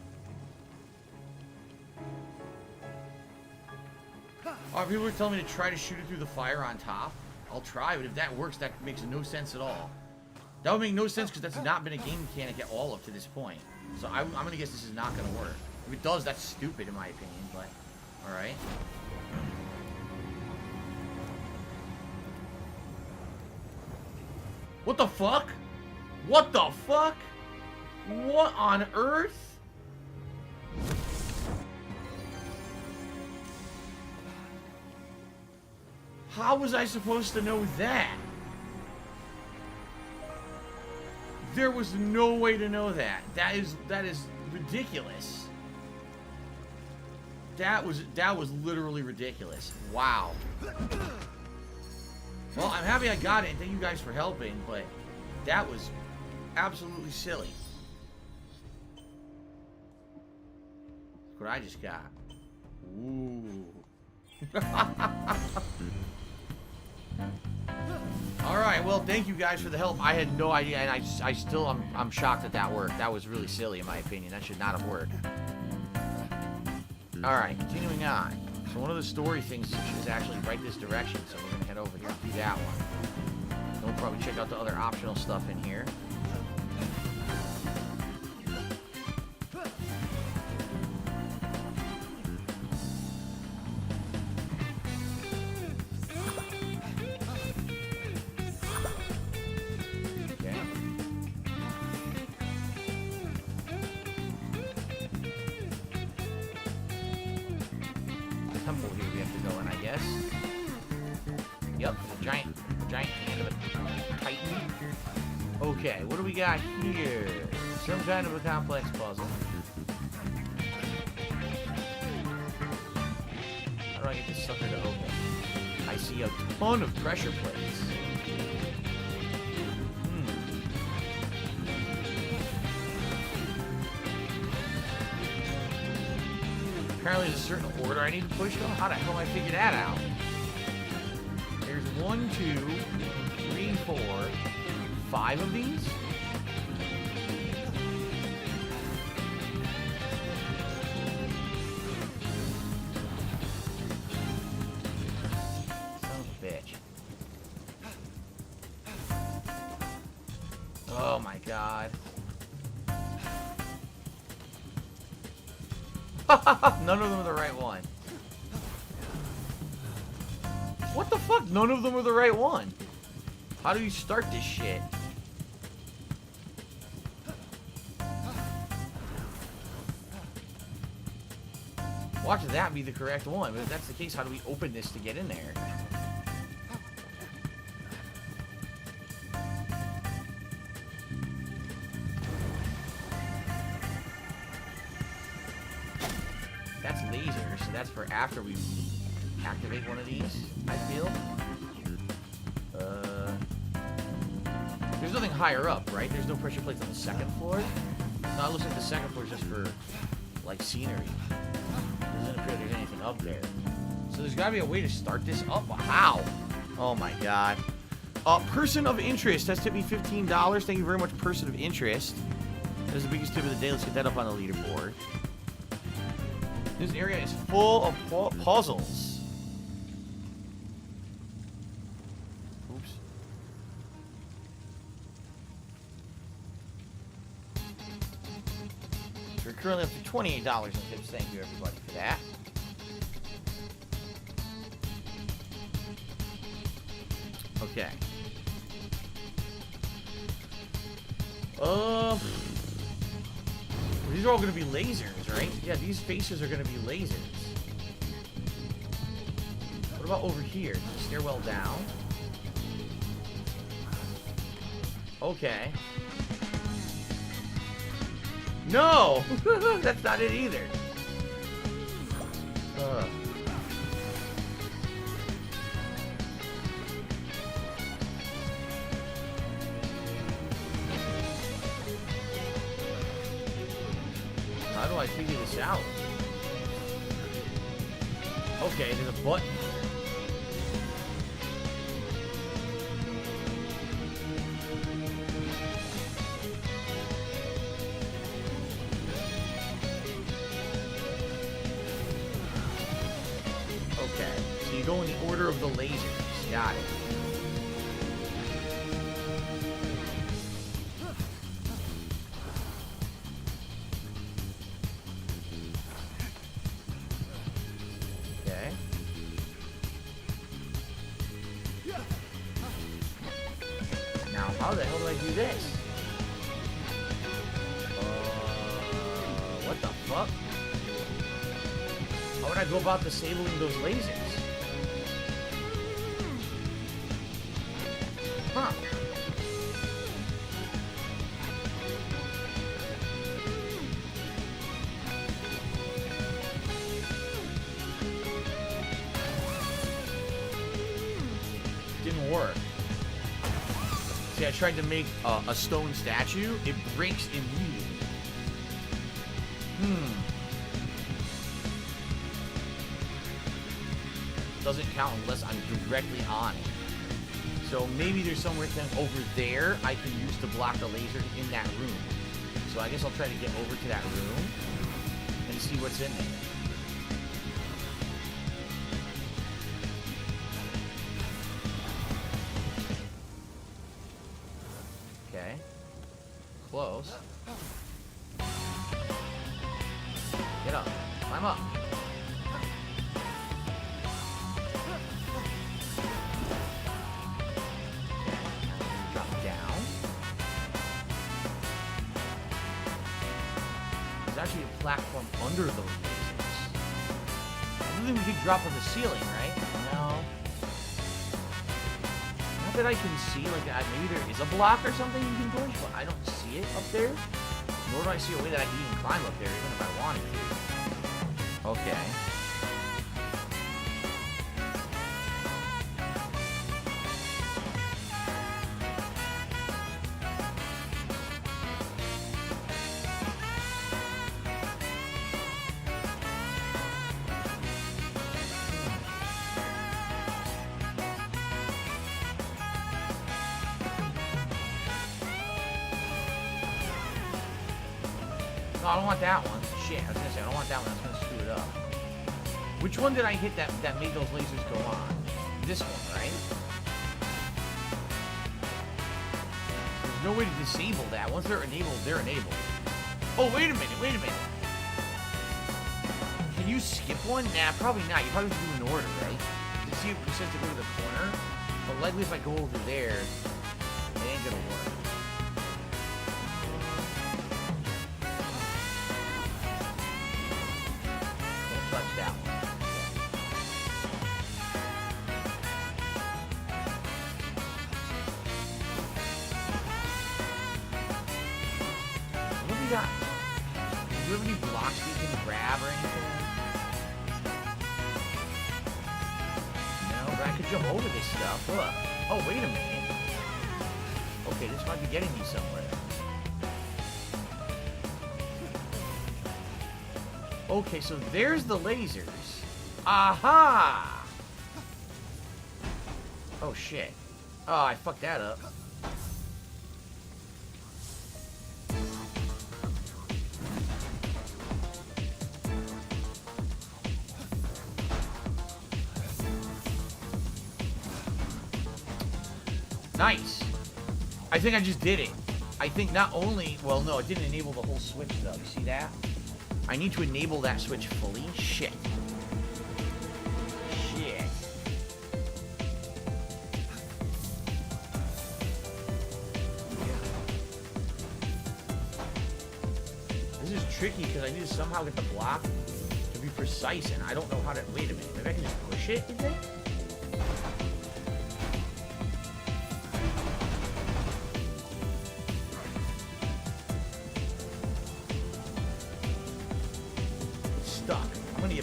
People are telling me to try to shoot it through the fire on top. I'll try, but if that works, that makes no sense at all. That would make no sense because that's not been a game mechanic at all up to this point. So I'm gonna guess this is not gonna work. If it does, that's stupid in my opinion, but alright. What the fuck? What the fuck? What on earth? How was I supposed to know that? There was no way to know that. That is ridiculous. That was literally ridiculous. Wow. Well, I'm happy I got it, and thank you guys for helping, but that was absolutely silly. Look what I just got. Ooh. Alright, well, thank you guys for the help. I had no idea, and I'm shocked that that worked. That was really silly, in my opinion. That should not have worked. Alright, continuing on. So one of the story things is actually right this direction, so we're going to head over here and do that one. Then we'll probably check out the other optional stuff in here. Okay, what do we got here? Some kind of a complex puzzle. How do I get this sucker to open? I see a ton of pressure plates. Apparently there's a certain order I need to push though. How the hell do I figure that out? There's 1, 2, 3, 4, 5 of these? Son of a bitch. Oh my god. None of them are the right one. What the fuck? None of them are the right one. How do you start this shit? Watch that be the correct one, but if that's the case, how do we open this to get in there? That's laser, so that's for after we activate one of these, I feel. There's nothing higher up, right? There's no pressure plates on the second floor. No, it looks like the second floor is just for, like, scenery. Doesn't appear there's anything up there. So there's gotta be a way to start this up. How? Oh my god. Person of interest. That's tipped me $15. Thank you very much, person of interest. That's the biggest tip of the day. Let's get that up on the leaderboard. This area is full of puzzles. Oops. So we're currently up to $28 in tips. Thank you, everybody, for that. Okay. These are all going to be lasers, right? Yeah, these faces are going to be lasers. What about over here? Stairwell down. Okay. No! That's not it either. How do I figure this out? Okay, there's a button. Okay, so you go in the order of the lasers. Got it. How the hell do I do this? What the fuck? How would I go about disabling those lasers? Huh. Didn't work. See, I tried to make a stone statue. It breaks immediately. Doesn't count unless I'm directly on it. So maybe there's somewhere over there I can use to block the laser in that room. So I guess I'll try to get over to that room and see what's in there. Okay. Close. Get up. Climb up. Drop down. There's actually a platform under those lasers. I don't think we could drop from the ceiling, right? No. Not that I can see, like, maybe there is a block or something you can push, but I don't see it up there. Nor do I see a way that I can even climb up there, even if I wanted to. Okay. No, I don't want that one. Shit, I was gonna say, I don't want that one. That's gonna screw it up. Which one did I hit that made those lasers go on? This one, right? There's no way to disable that. Once they're enabled, they're enabled. Oh, wait a minute, wait a minute. Can you skip one? Nah, probably not. You probably have to do an order, right? To see if it says to go to the corner. But likely if I go over there, it ain't gonna work. Touch that one. What do we got? Do you have any blocks we can grab or anything? No, but I could jump over this stuff. Look. Oh, wait a minute. Okay, this might be getting me somewhere. Okay, so there's the lasers. Aha! Oh, shit. Oh, I fucked that up. Nice. I think I just did it. I think not only... Well, no, it didn't enable the whole switch, though. You see that? I need to enable that switch fully. Shit. Shit. This is tricky because I need to somehow get the block to be precise, and I don't know how to... Wait a minute. Maybe I can just push it, you think?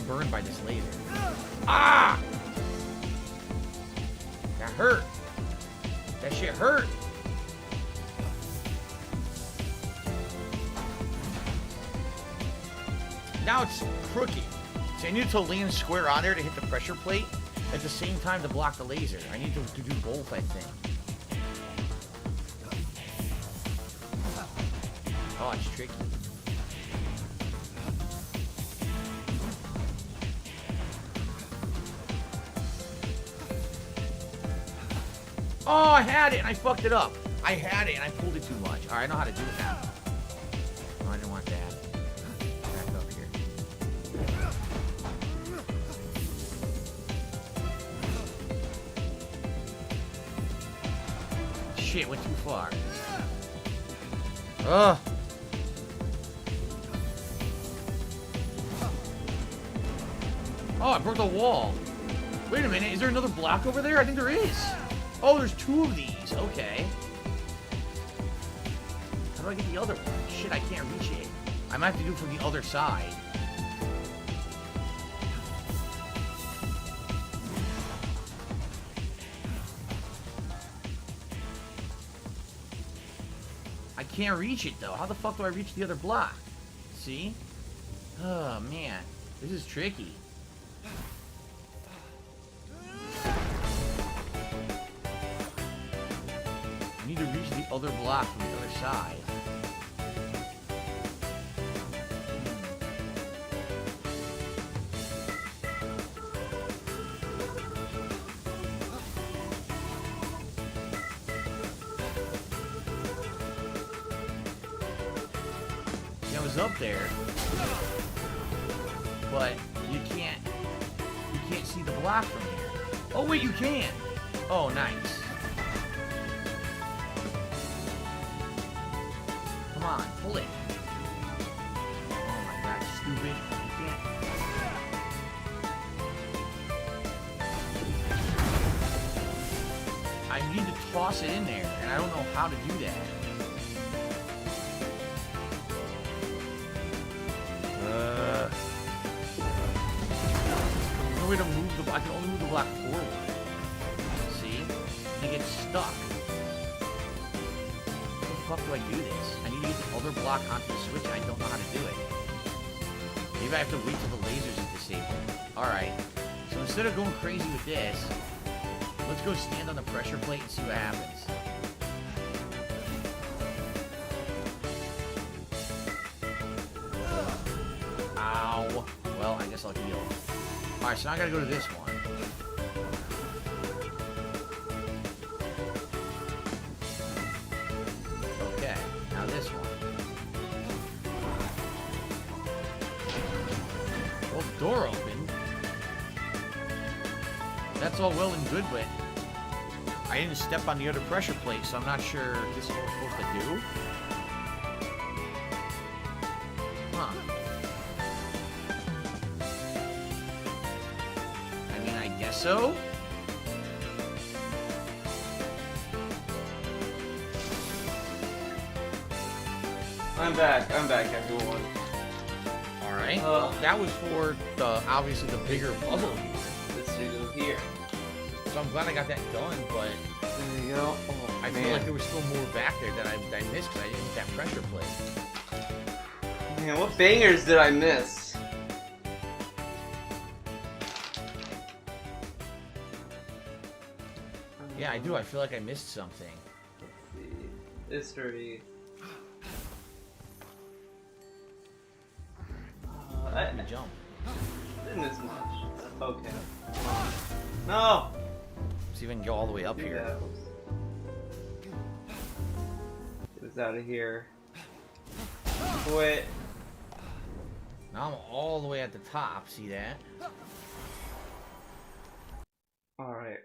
Burned by this laser. Ah! That hurt. That shit hurt. Now it's crooked. So I need to land square on there to hit the pressure plate at the same time to block the laser. I need to do both, I think. Oh, it's tricky. Oh, I had it and I fucked it up. I had it and I pulled it too much. Alright, I know how to do it now. Oh, I didn't want that. Back up here. shit, went too far. Ugh. Oh, I broke the wall. Wait a minute, is there another block over there? I think there is. Oh, there's 2 of these. Okay. How do I get the other one? Shit, I can't reach it. I might have to do it from the other side. I can't reach it, though. How the fuck do I reach the other block? See? Oh, man. This is tricky. I need to reach the other block from the other side. I was up there, but you can't see the block from here. Oh wait, you can. Oh, nice. Come on, pull it. Oh my god, stupid. You can't. I need to toss it in there, and I don't know how to do that. No way to move the. I can only move the block forward. See? I get stuck. How the fuck do I do this? I need to get the other block onto the switch, and I don't know how to do it. Maybe I have to wait till the lasers are disabled. Alright. So instead of going crazy with this, let's go stand on the pressure plate and see what happens. Ow. Well, I guess I'll heal. Alright, so now I gotta go to this one. Okay, now this one. Well, door opened. That's all well and good, but I didn't step on the other pressure plate, so I'm not sure this is what we're supposed to do. Huh. I mean, I guess so. I'm back, everyone. Alright, well, that was for the, obviously, the bigger puzzle here. Let's do here. So I'm glad I got that done, but There you go. Oh, I feel like there was still more back there that I missed because I didn't hit that pressure plate. Man, what bangers did I miss? Yeah, I do. I feel like I missed something. Let's see. History. Let me jump. Didn't miss much. Okay. No! See if I can go all the way up here. Get us out of here. Quit. Now I'm all the way at the top. See that? Alright.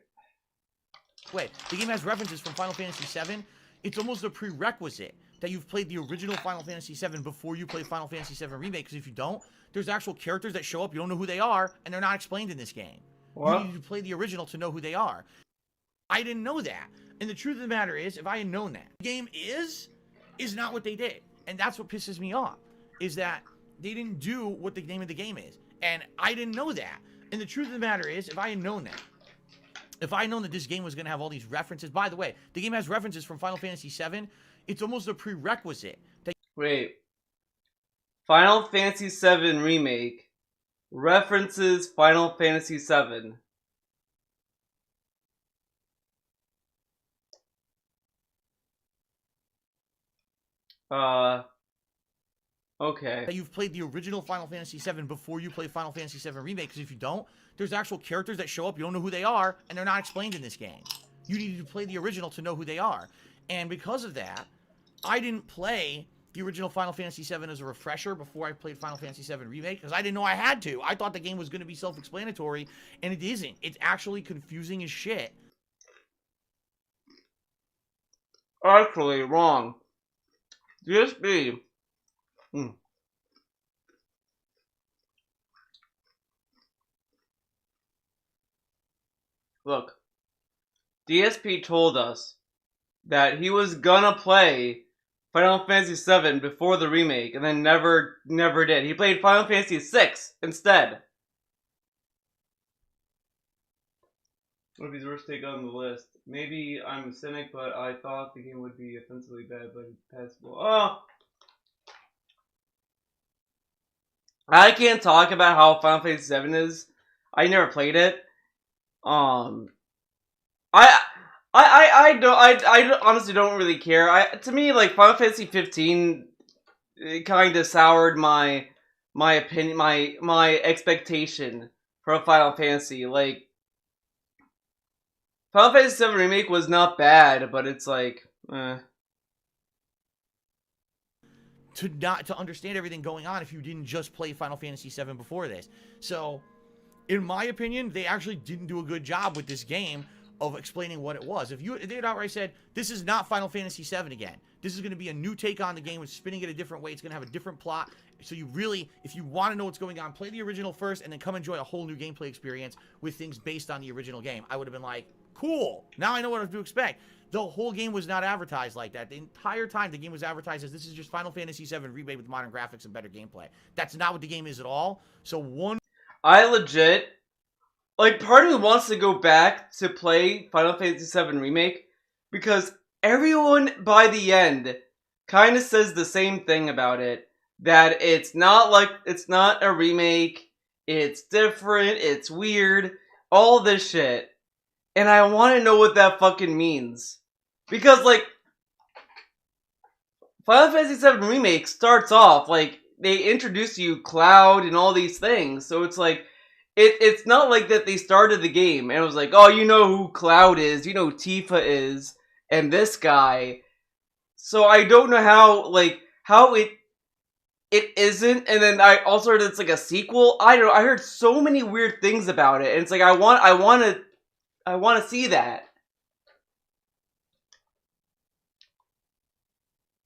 Wait, the game has references from Final Fantasy VII. It's almost a prerequisite that you've played the original Final Fantasy VII before you play Final Fantasy VII Remake, because if you don't, there's actual characters that show up, you don't know who they are, and they're not explained in this game. What? You need to play the original to know who they are. I didn't know that. And the truth of the matter is, if I had known that, the game is not what they did. And that's what pisses me off, is that they didn't do what the name of the game is. And I didn't know that. And the truth of the matter is, if I had known that, if I had known that this game was going to have all these references, by the way, the game has references from Final Fantasy VII. It's almost a prerequisite that. Wait. Final Fantasy VII Remake references Final Fantasy VII. Okay. That you've played the original Final Fantasy VII before you play Final Fantasy VII Remake, because if you don't, there's actual characters that show up, you don't know who they are, and they're not explained in this game. You need to play the original to know who they are. And because of that, I didn't play the original Final Fantasy VII as a refresher before I played Final Fantasy VII Remake, because I didn't know I had to. I thought the game was going to be self-explanatory, and it isn't. It's actually confusing as shit. Actually, wrong. DSP. Look, DSP told us that he was gonna play Final Fantasy VII before the remake, and then never did. He played Final Fantasy VI instead. What if he's worst take on the list? Maybe I'm a cynic, but I thought the game would be offensively bad, but it's passable. Oh! I can't talk about how Final Fantasy VII is. I never played it. I honestly don't really care. To me, like, Final Fantasy 15 kind of soured my opinion, my expectation for a Final Fantasy. Like, Final Fantasy 7 Remake was not bad, but it's like, to understand everything going on if you didn't just play Final Fantasy VII before this. So, in my opinion, they actually didn't do a good job with this game of explaining what it was. If they had outright said, this is not Final Fantasy VII again. This is going to be a new take on the game with spinning it a different way. It's going to have a different plot. So you really, if you want to know what's going on, play the original first and then come enjoy a whole new gameplay experience with things based on the original game. I would have been like, cool. Now I know what to expect. The whole game was not advertised like that. The entire time the game was advertised as this is just Final Fantasy VII remade with modern graphics and better gameplay. That's not what the game is at all. So I legit, like, part of me wants to go back to play Final Fantasy VII Remake because everyone by the end kind of says the same thing about it. That it's not a remake, it's different, it's weird, all this shit. And I want to know what that fucking means. Because, like, Final Fantasy VII Remake starts off, like, they introduce you Cloud and all these things, so it's like, it's not like that they started the game and it was like, oh, you know who Cloud is, you know who Tifa is, and this guy. So I don't know how it isn't, and then I also heard it's like a sequel. I don't know, I heard so many weird things about it, and it's like, I want to see that.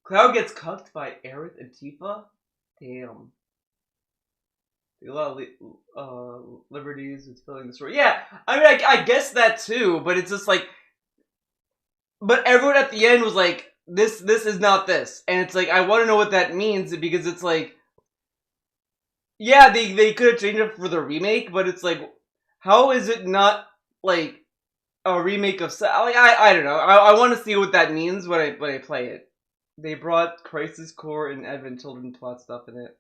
Cloud gets cucked by Aerith and Tifa? Damn. A lot of liberties with filling the story. Yeah, I mean, I guess that too, but it's just like, but everyone at the end was like, this is not this. And it's like, I want to know what that means, because it's like, yeah, they could have changed it for the remake, but it's like, how is it not, like, a remake of, like, I don't know. I want to see what that means when I play it. They brought Crisis Core and Advent Children plot stuff in it.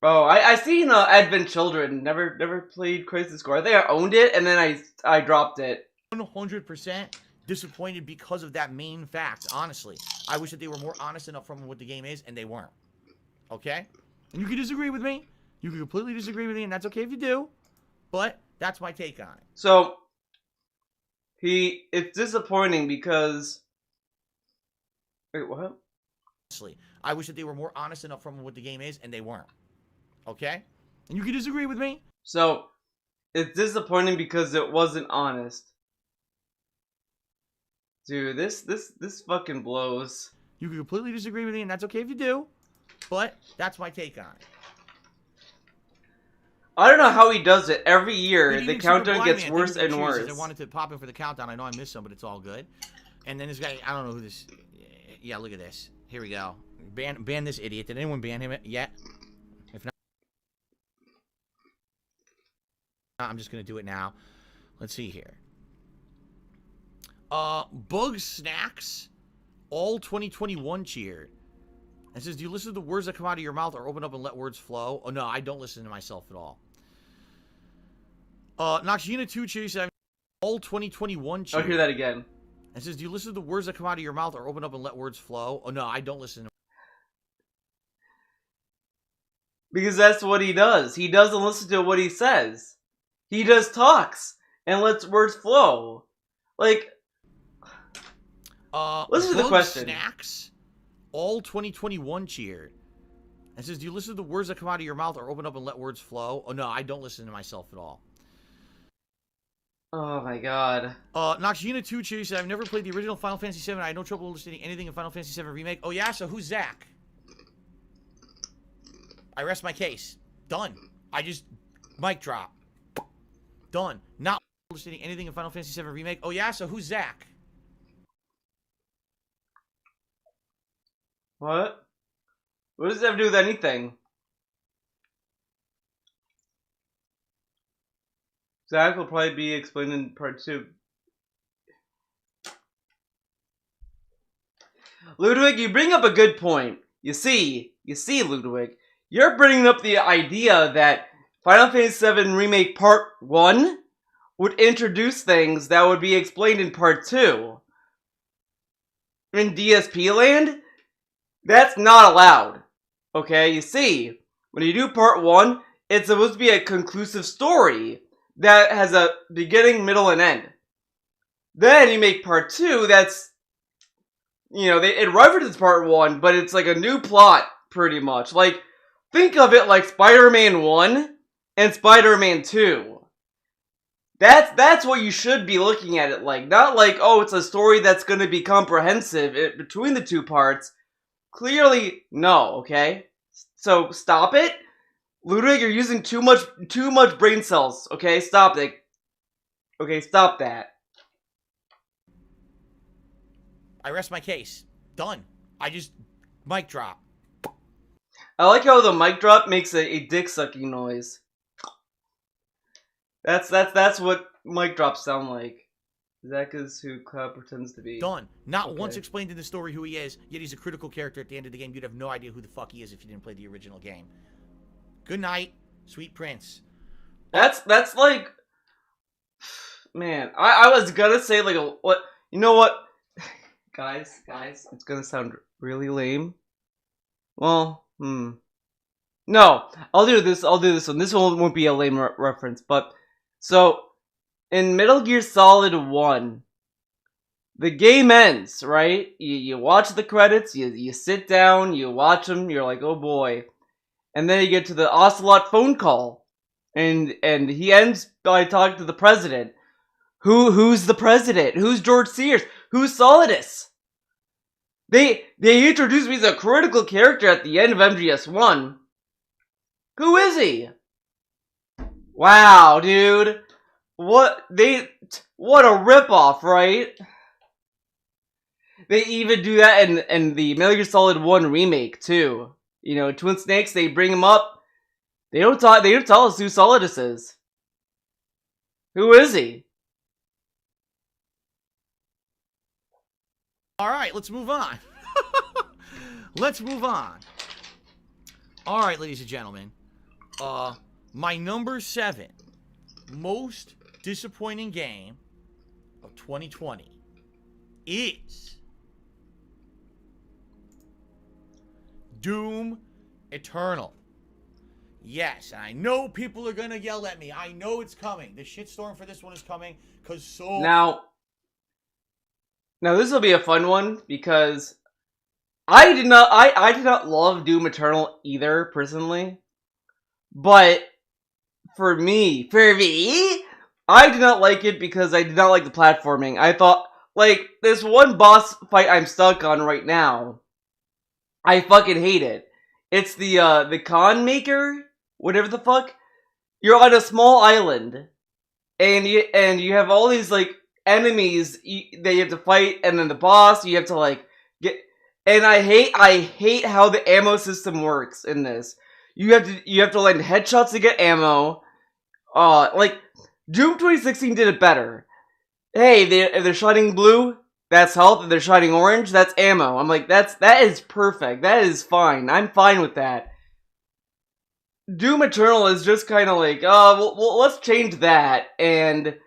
Oh, I seen Advent Children. Never played Crisis Core. I think I owned it and then I dropped it. 100% disappointed because of that main fact. Honestly, I wish that they were more honest enough from what the game is, and they weren't. Okay, and you can disagree with me. You can completely disagree with me, and that's okay if you do. But that's my take on it. So it's disappointing because. Wait, what? Honestly, I wish that they were more honest enough from what the game is, and they weren't. Okay? And you can disagree with me. So, it's disappointing because it wasn't honest. Dude, this fucking blows. You can completely disagree with me, and that's okay if you do. But that's my take on it. I don't know how he does it. Every year, the countdown gets worse and worse. I wanted to pop in for the countdown. I know I missed some, but it's all good. And then this guy, I don't know who this... Yeah, look at this. Here we go. Ban this idiot. Did anyone ban him yet? If not, I'm just going to do it now. Let's see here. Bug Snacks, all 2021 cheered. It says, do you listen to the words that come out of your mouth or open up and let words flow? Oh, no, I don't listen to myself at all. Noxina 2 cheered, all 2021 cheered. I'll hear that again. It says, do you listen to the words that come out of your mouth or open up and let words flow? Oh, no, I don't listen to... Because that's what he does. He doesn't listen to what he says. He just talks and lets words flow. Like, listen to the question. Snacks, all 2021 cheered. It says, do you listen to the words that come out of your mouth or open up and let words flow? Oh, no, I don't listen to myself at all. Oh my god. Noxina22 said, I've never played the original Final Fantasy VII. I had no trouble understanding anything in Final Fantasy VII Remake. Oh yeah? So who's Zach? I rest my case. Done. I just... Mic drop. Done. Not understanding anything in Final Fantasy VII Remake. Oh yeah? So who's Zach? What? What does that have to do with anything? Zach will probably be explained in part 2. Ludwig, you bring up a good point. You see, Ludwig, you're bringing up the idea that Final Fantasy VII Remake Part 1 would introduce things that would be explained in Part 2. In DSP land, that's not allowed. Okay, you see, when you do Part 1, it's supposed to be a conclusive story that has a beginning, middle, and end. Then you make Part 2 that's, you know, it references Part 1, but it's like a new plot, pretty much. Like, think of it like Spider-Man 1 and Spider-Man 2. That's what you should be looking at it like. Not like, oh, it's a story that's going to be comprehensive between the two parts. Clearly, no, okay? So, stop it. Ludwig, you're using too much brain cells, okay? Stop it. Okay, stop that. I rest my case. Done. I just... Mic drop. I like how the mic drop makes a dick-sucking noise. That's what mic drops sound like. Zach is who Cloud pretends to be. Done. Not once explained in the story who he is, yet he's a critical character at the end of the game. You'd have no idea who the fuck he is if you didn't play the original game. Good night, sweet prince. That's like... Man, I was gonna say like a... What? You know what? Guys, it's gonna sound really lame. Well, No, I'll do this one. This one won't be a lame reference, but... So, in Metal Gear Solid 1, the game ends, right? You watch the credits, you sit down, you watch them, you're like, oh boy. And then you get to the Ocelot phone call. And he ends by talking to the president. Who's the president? Who's George Sears? Who's Solidus? They introduced me as a critical character at the end of MGS1. Who is he? Wow, dude. What a ripoff, right? They even do that in the Metal Gear Solid 1 remake too. You know, Twin Snakes, they bring him up. They don't tell us who Solidus is. Who is he? Alright, let's move on. Let's move on. Alright, ladies and gentlemen. My number 7 most disappointing game of 2020 is Doom Eternal. Yes, and I know people are gonna yell at me. I know it's coming. The shitstorm for this one is coming because so... Now this will be a fun one because I did not love Doom Eternal either personally, but for me, I did not like it because I did not like the platforming. I thought, like, this one boss fight I'm stuck on right now, I fucking hate it. It's the con maker, whatever the fuck. You're on a small island, and you have all these like enemies that you have to fight, and then the boss you have to like get. And I hate how the ammo system works in this. You have to land headshots to get ammo. Like Doom 2016 did it better. Hey, if they're shining blue, that's health. If they're shining orange, that's ammo. I'm like, that is perfect. That is fine. I'm fine with that. Doom Eternal is just kind of like, well, let's change that and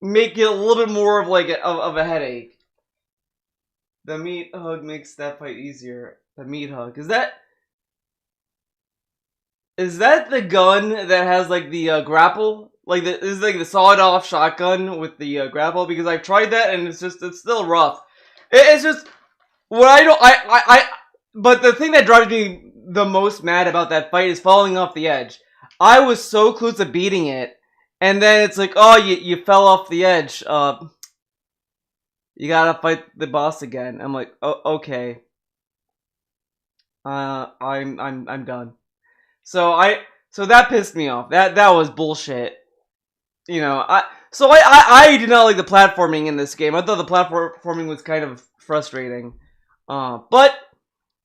make it a little bit more of like of a headache. The meat hug makes that fight easier. The meat hug is that the gun that has like the grapple? Like is like the sawed-off shotgun with the grapple? Because I've tried that and it's still rough. It's just what But the thing that drives me the most mad about that fight is falling off the edge. I was so close to beating it, And then it's like, oh, you fell off the edge. You gotta fight the boss again. I'm like, oh, okay. I'm done. So that pissed me off. That was bullshit. You know, I did not like the platforming in this game. I thought the platforming was kind of frustrating. But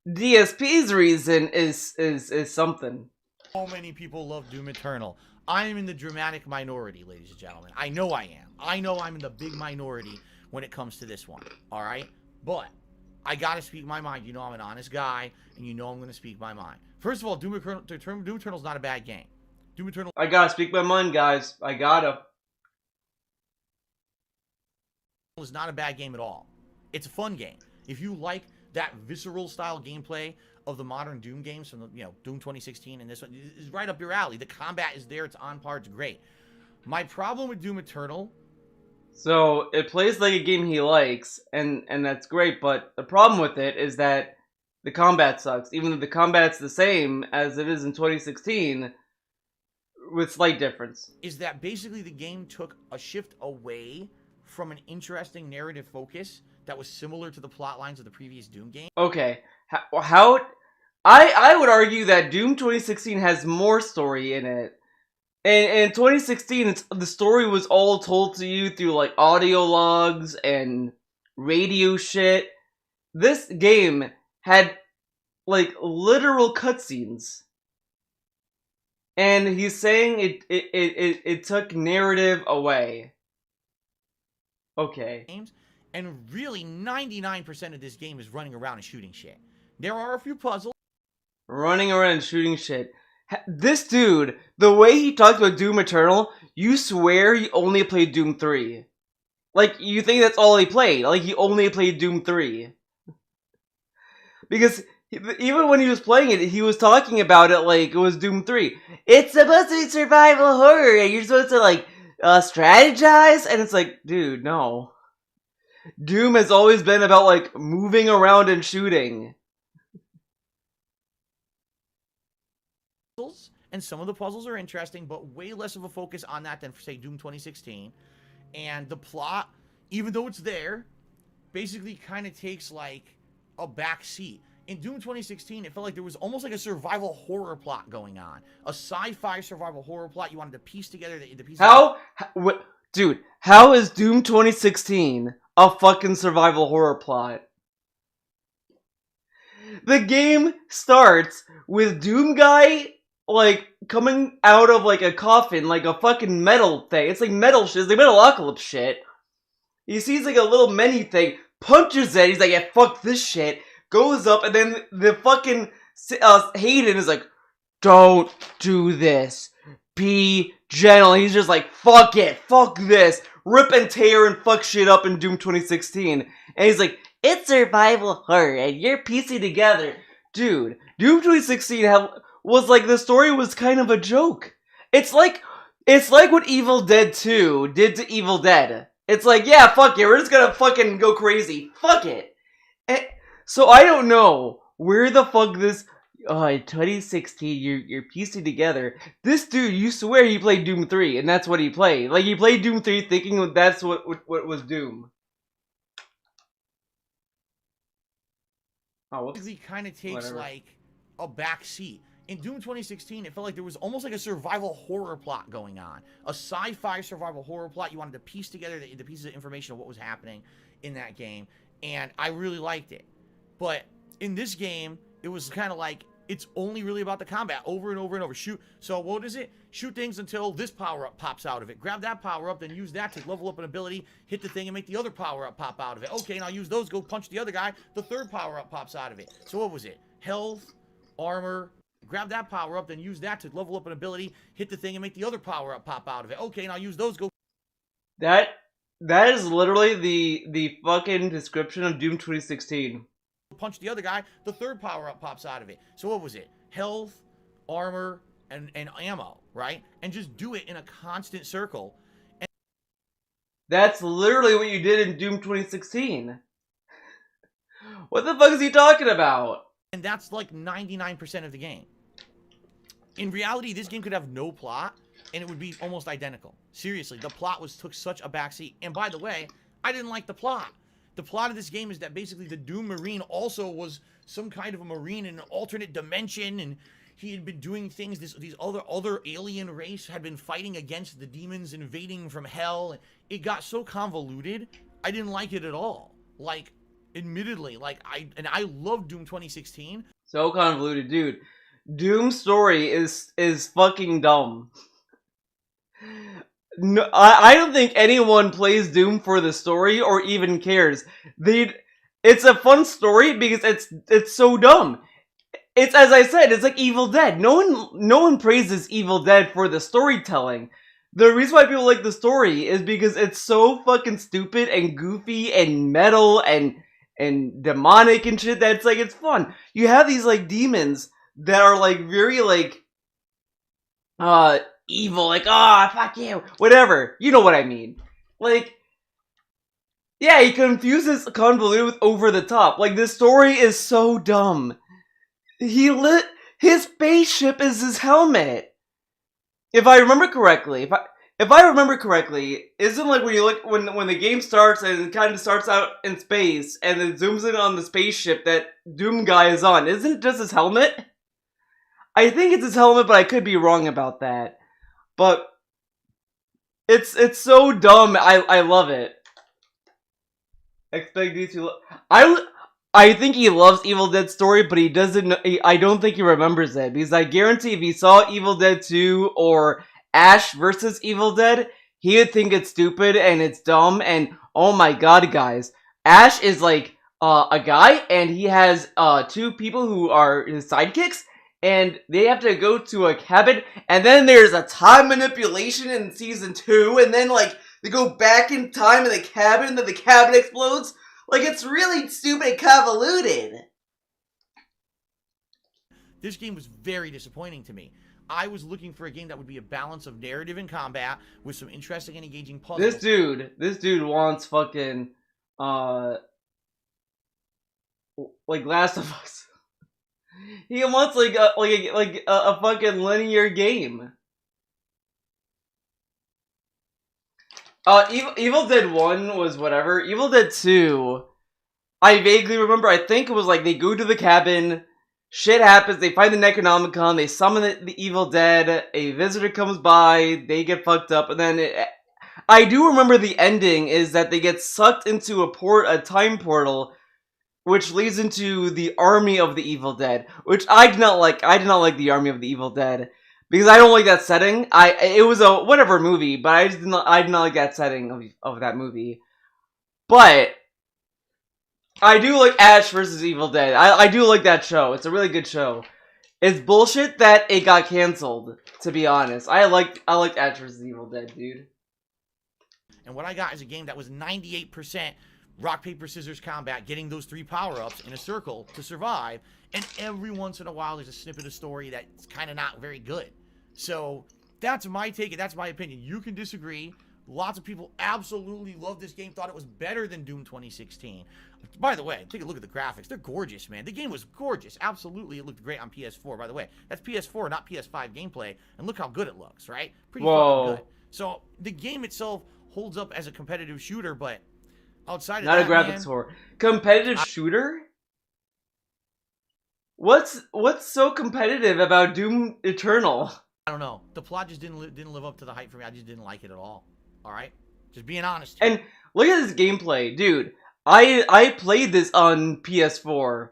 DSP's reason is something. So many people love Doom Eternal. I am in the dramatic minority, ladies and gentlemen. I know I am. I know I'm in the big minority when it comes to this one. All right? But I gotta speak my mind. You know I'm an honest guy, and you know I'm gonna speak my mind. First of all, Doom Eternal's not a bad game. Doom Eternal. I gotta speak my mind, guys. I gotta. Is not a bad game at all. It's a fun game. If you like that visceral style gameplay of the modern Doom games from the, Doom 2016 and this one is right up your alley. The combat is there. It's on par. It's great. My problem with Doom Eternal. So it plays like a game he likes, and that's great. But the problem with it is that the combat sucks. Even though the combat's the same as it is in 2016, with slight difference. Is that basically the game took a shift away from an interesting narrative focus that was similar to the plot lines of the previous Doom game? Okay, how I would argue that Doom 2016 has more story in it. And in 2016, the story was all told to you through like audio logs and radio shit. This game had like literal cutscenes. And he's saying it took narrative away. Okay. And really, 99% of this game is running around and shooting shit. There are a few puzzles. Running around and shooting shit. This dude, the way he talks about Doom Eternal, you swear he only played Doom 3. Like, you think that's all he played. Like, he only played Doom 3. Because even when he was playing it, he was talking about it like it was Doom 3. It's supposed to be survival horror, and you're supposed to, like, strategize? And it's like, dude, no. Doom has always been about, like, moving around and shooting. And some of the puzzles are interesting, but way less of a focus on that than, say, Doom 2016. And the plot, even though it's there, basically kind of takes, like, a back seat. In Doom 2016, it felt like there was almost like a survival horror plot going on. A sci-fi survival horror plot. You wanted to piece together the pieces. Dude, how is Doom 2016 a fucking survival horror plot? The game starts with Doom Guy, like, coming out of, like, a coffin, like a fucking metal thing. It's like metal shit. It's like Metalocalypse shit. He sees, like, a little mini thing, punches it, he's like, yeah, fuck this shit, goes up, and then the fucking Hayden is like, don't do this. Be gentle. He's just like, fuck it, fuck this. Rip and tear and fuck shit up in Doom 2016. And he's like, it's survival horror, and you're piecing together. Dude, Doom 2016 was like, the story was kind of a joke. It's like what Evil Dead 2 did to Evil Dead. It's like, yeah, fuck it, we're just gonna fucking go crazy. Fuck it. So I don't know where the fuck this... in 2016, you're piecing together. This dude, you swear he played Doom 3, and that's what he played. Like, he played Doom 3 thinking that's what was Doom. Oh, whoops. It kind of takes, like, a back seat. In Doom 2016, it felt like there was almost like a survival horror plot going on. A sci-fi survival horror plot. You wanted to piece together the pieces of information of what was happening in that game. And I really liked it. But in this game, it was kind of like, it's only really about the combat over and over and over. Shoot. So what is it? Shoot things until this power-up pops out of it. Grab that power-up, then use that to level up an ability, hit the thing, and make the other power-up pop out of it. Okay, now use those, go punch the other guy. The third power-up pops out of it. So what was it? Health, armor. Grab that power-up, then use that to level up an ability, hit the thing, and make the other power-up pop out of it. Okay, now use those, go... That is literally the fucking description of Doom 2016. Punch the other guy, the third power-up pops out of it. So what was it? Health, armor, and ammo, right? And just do it in a constant circle. And that's literally what you did in Doom 2016. What the fuck is he talking about? And that's like 99% of the game. In reality, this game could have no plot, and it would be almost identical. Seriously, the plot took such a backseat. And by the way, I didn't like the plot. The plot of this game is that basically the Doom Marine also was some kind of a Marine in an alternate dimension, and he had been doing things. These other alien race had been fighting against the demons invading from hell. And it got so convoluted. I didn't like it at all. Like, admittedly, like I love Doom 2016. So convoluted, dude. Doom's story is fucking dumb. No, I don't think anyone plays Doom for the story or even cares. It's a fun story because it's so dumb. It's, as I said, it's like Evil Dead. No one praises Evil Dead for the storytelling. The reason why people like the story is because it's so fucking stupid and goofy and metal and demonic and shit that it's fun. You have these like demons that are like very like evil, like, oh, fuck you, whatever. You know what I mean. Like, yeah, he confuses convoluted with over the top. Like, this story is so dumb. His spaceship is his helmet. If I remember correctly, if I remember correctly, isn't like when you look when the game starts and it kind of starts out in space and then zooms in on the spaceship that Doom guy is on, isn't it just his helmet? I think it's his helmet, but I could be wrong about that. But it's so dumb. I love it. Expect these to I think he loves Evil Dead story, but he doesn't. I don't think he remembers it because I guarantee if he saw Evil Dead 2 or Ash versus Evil Dead, he would think it's stupid and it's dumb. And oh my god, guys, Ash is like a guy, and he has two people who are his sidekicks, and they have to go to a cabin. And then there's a time manipulation in season 2, and then like they go back in time in the cabin, and then the cabin explodes. Like, it's really stupid and convoluted. This game was very disappointing to me. I was looking for a game that would be a balance of narrative and combat with some interesting and engaging puzzles. This dude wants fucking, like Last of Us. He wants like a fucking linear game. Evil Dead 1 was whatever. Evil Dead 2, I vaguely remember, I think it was like they go to the cabin, shit happens, they find the Necronomicon, they summon the Evil Dead, a visitor comes by, they get fucked up, and then I do remember the ending is that they get sucked into a time portal, which leads into the Army of the Evil Dead, which I did not like. I did not like the Army of the Evil Dead. Because I don't like that setting. It was a whatever movie, but I did not like that setting of that movie. But I do like Ash versus Evil Dead. I do like that show. It's a really good show. It's bullshit that it got canceled, to be honest. I liked Ash versus Evil Dead, dude. And what I got is a game that was 98% rock, paper, scissors combat, getting those 3 power-ups in a circle to survive, and every once in a while there's a snippet of story that's kind of not very good. So that's my take, and that's my opinion. You can disagree. Lots of people absolutely love this game, thought it was better than Doom 2016. By the way, take a look at the graphics. They're gorgeous, man. The game was gorgeous. Absolutely, it looked great on PS4. By the way, that's PS4, not PS5 gameplay, and look how good it looks, right? Pretty fucking good. So the game itself holds up as a competitive shooter, but outside of not that, a graphics horror. Competitive shooter? What's so competitive about Doom Eternal? I don't know. The plot just didn't live up to the hype for me. I just didn't like it at all. All right, just being honest here. And look at this gameplay, dude. I played this on PS4,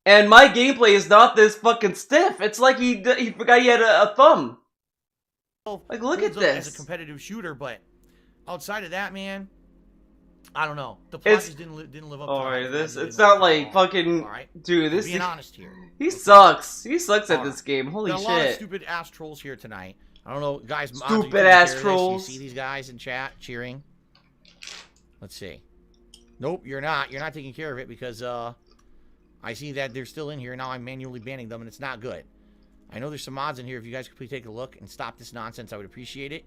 and my gameplay is not this fucking stiff. It's like he forgot he had a thumb. Like, look at this. As a competitive shooter, but outside of that, man, I don't know. The plot just didn't live up to Alright, it's not like fucking... Alright? Dude, this... Being honest here. He sucks. He sucks at this game. Holy shit. Got a lot of stupid ass trolls here tonight. I don't know, guys. Stupid ass trolls. You see these guys in chat cheering? Let's see. Nope, you're not. You're not taking care of it because, I see that they're still in here. Now I'm manually banning them, and it's not good. I know there's some mods in here. If you guys could please take a look and stop this nonsense, I would appreciate it.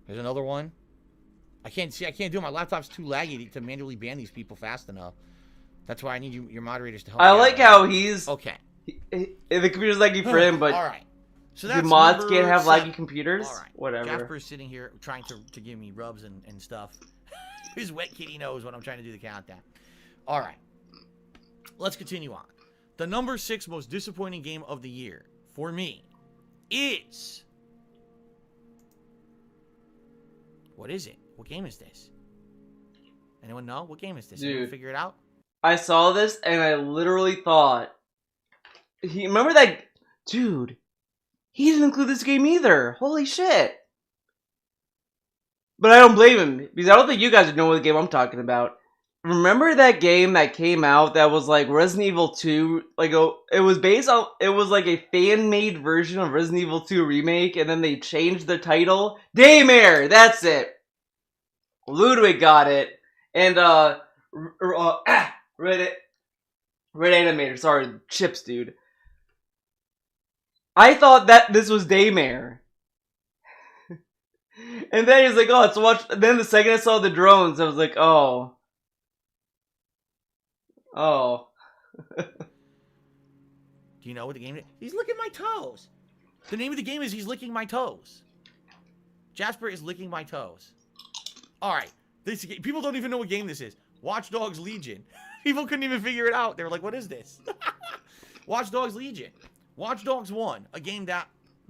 There's another one. I can't do it. My laptop's too laggy to manually ban these people fast enough. That's why I need your moderators to help me I like out. how he's... Okay. The computer's laggy for him, but all right. So the that's mods can't have 7. laggy computers. All right. Whatever. Jasper's sitting here trying to give me rubs and stuff. His wet kitty knows when I'm trying to do the countdown. All right. Let's continue on. The number 6 most disappointing game of the year for me is... What is it? What game is this? Anyone know? What game is this? Dude. Anyone figure it out? I saw this and I literally thought... Remember that... Dude. He didn't include this game either. Holy shit. But I don't blame him. Because I don't think you guys would know what game I'm talking about. Remember that game that came out that was like Resident Evil 2? Like, it was based on... It was like a fan-made version of Resident Evil 2 remake. And then they changed the title. Daymare! That's it. Ludwig got it. And, Red Animator. Sorry, Chips, dude. I thought that this was Daymare. And then he's like, oh, let's watch. And then the second I saw the drones, I was like, oh. Oh. Do you know what the game is? He's licking my toes. The name of the game is He's Licking My Toes. Jasper is licking my toes. Alright. People don't even know what game this is. Watch Dogs Legion. People couldn't even figure it out. They were like, what is this? Watch Dogs Legion. Watch Dogs 1. A game that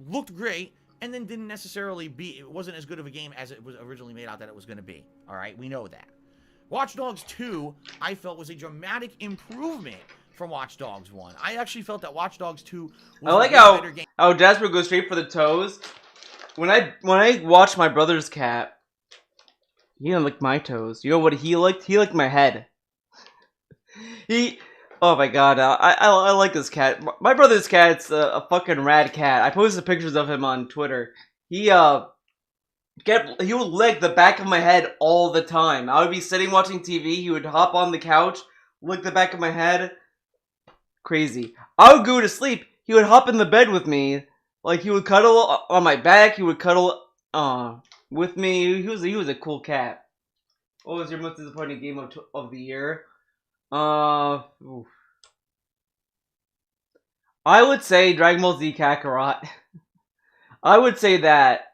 looked great and then didn't necessarily be... It wasn't as good of a game as it was originally made out that it was going to be. Alright? We know that. Watch Dogs 2, I felt, was a dramatic improvement from Watch Dogs 1. I actually felt that Watch Dogs 2 was I like a better game. how Jasper goes straight for the toes. When I watched my brother's cat, he didn't lick my toes. You know what he licked? He licked my head. Oh my god, I like this cat. My brother's cat's a fucking rad cat. I posted pictures of him on Twitter. He would lick the back of my head all the time. I would be sitting watching TV, he would hop on the couch, lick the back of my head. Crazy. I would go to sleep, he would hop in the bed with me. Like, he would cuddle on my back, he would cuddle with me. He was a cool cat. What was your most disappointing game of the year? Oof. I would say Dragon Ball Z Kakarot. I would say that.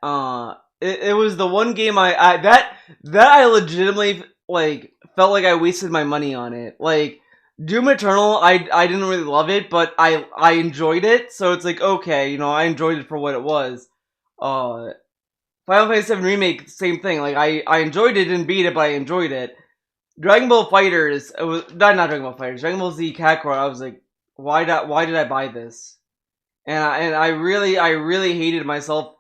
It was the one game that I legitimately like felt like I wasted my money on it. Like Doom Eternal, I didn't really love it, but I enjoyed it. So it's like, okay, you know, I enjoyed it for what it was. Final Fantasy VII Remake, same thing. Like I enjoyed it, didn't beat it, but I enjoyed it. Dragon Ball Fighters, it was not Dragon Ball Fighters. Dragon Ball Z Kakarot. I was like, why did I buy this? And I really hated myself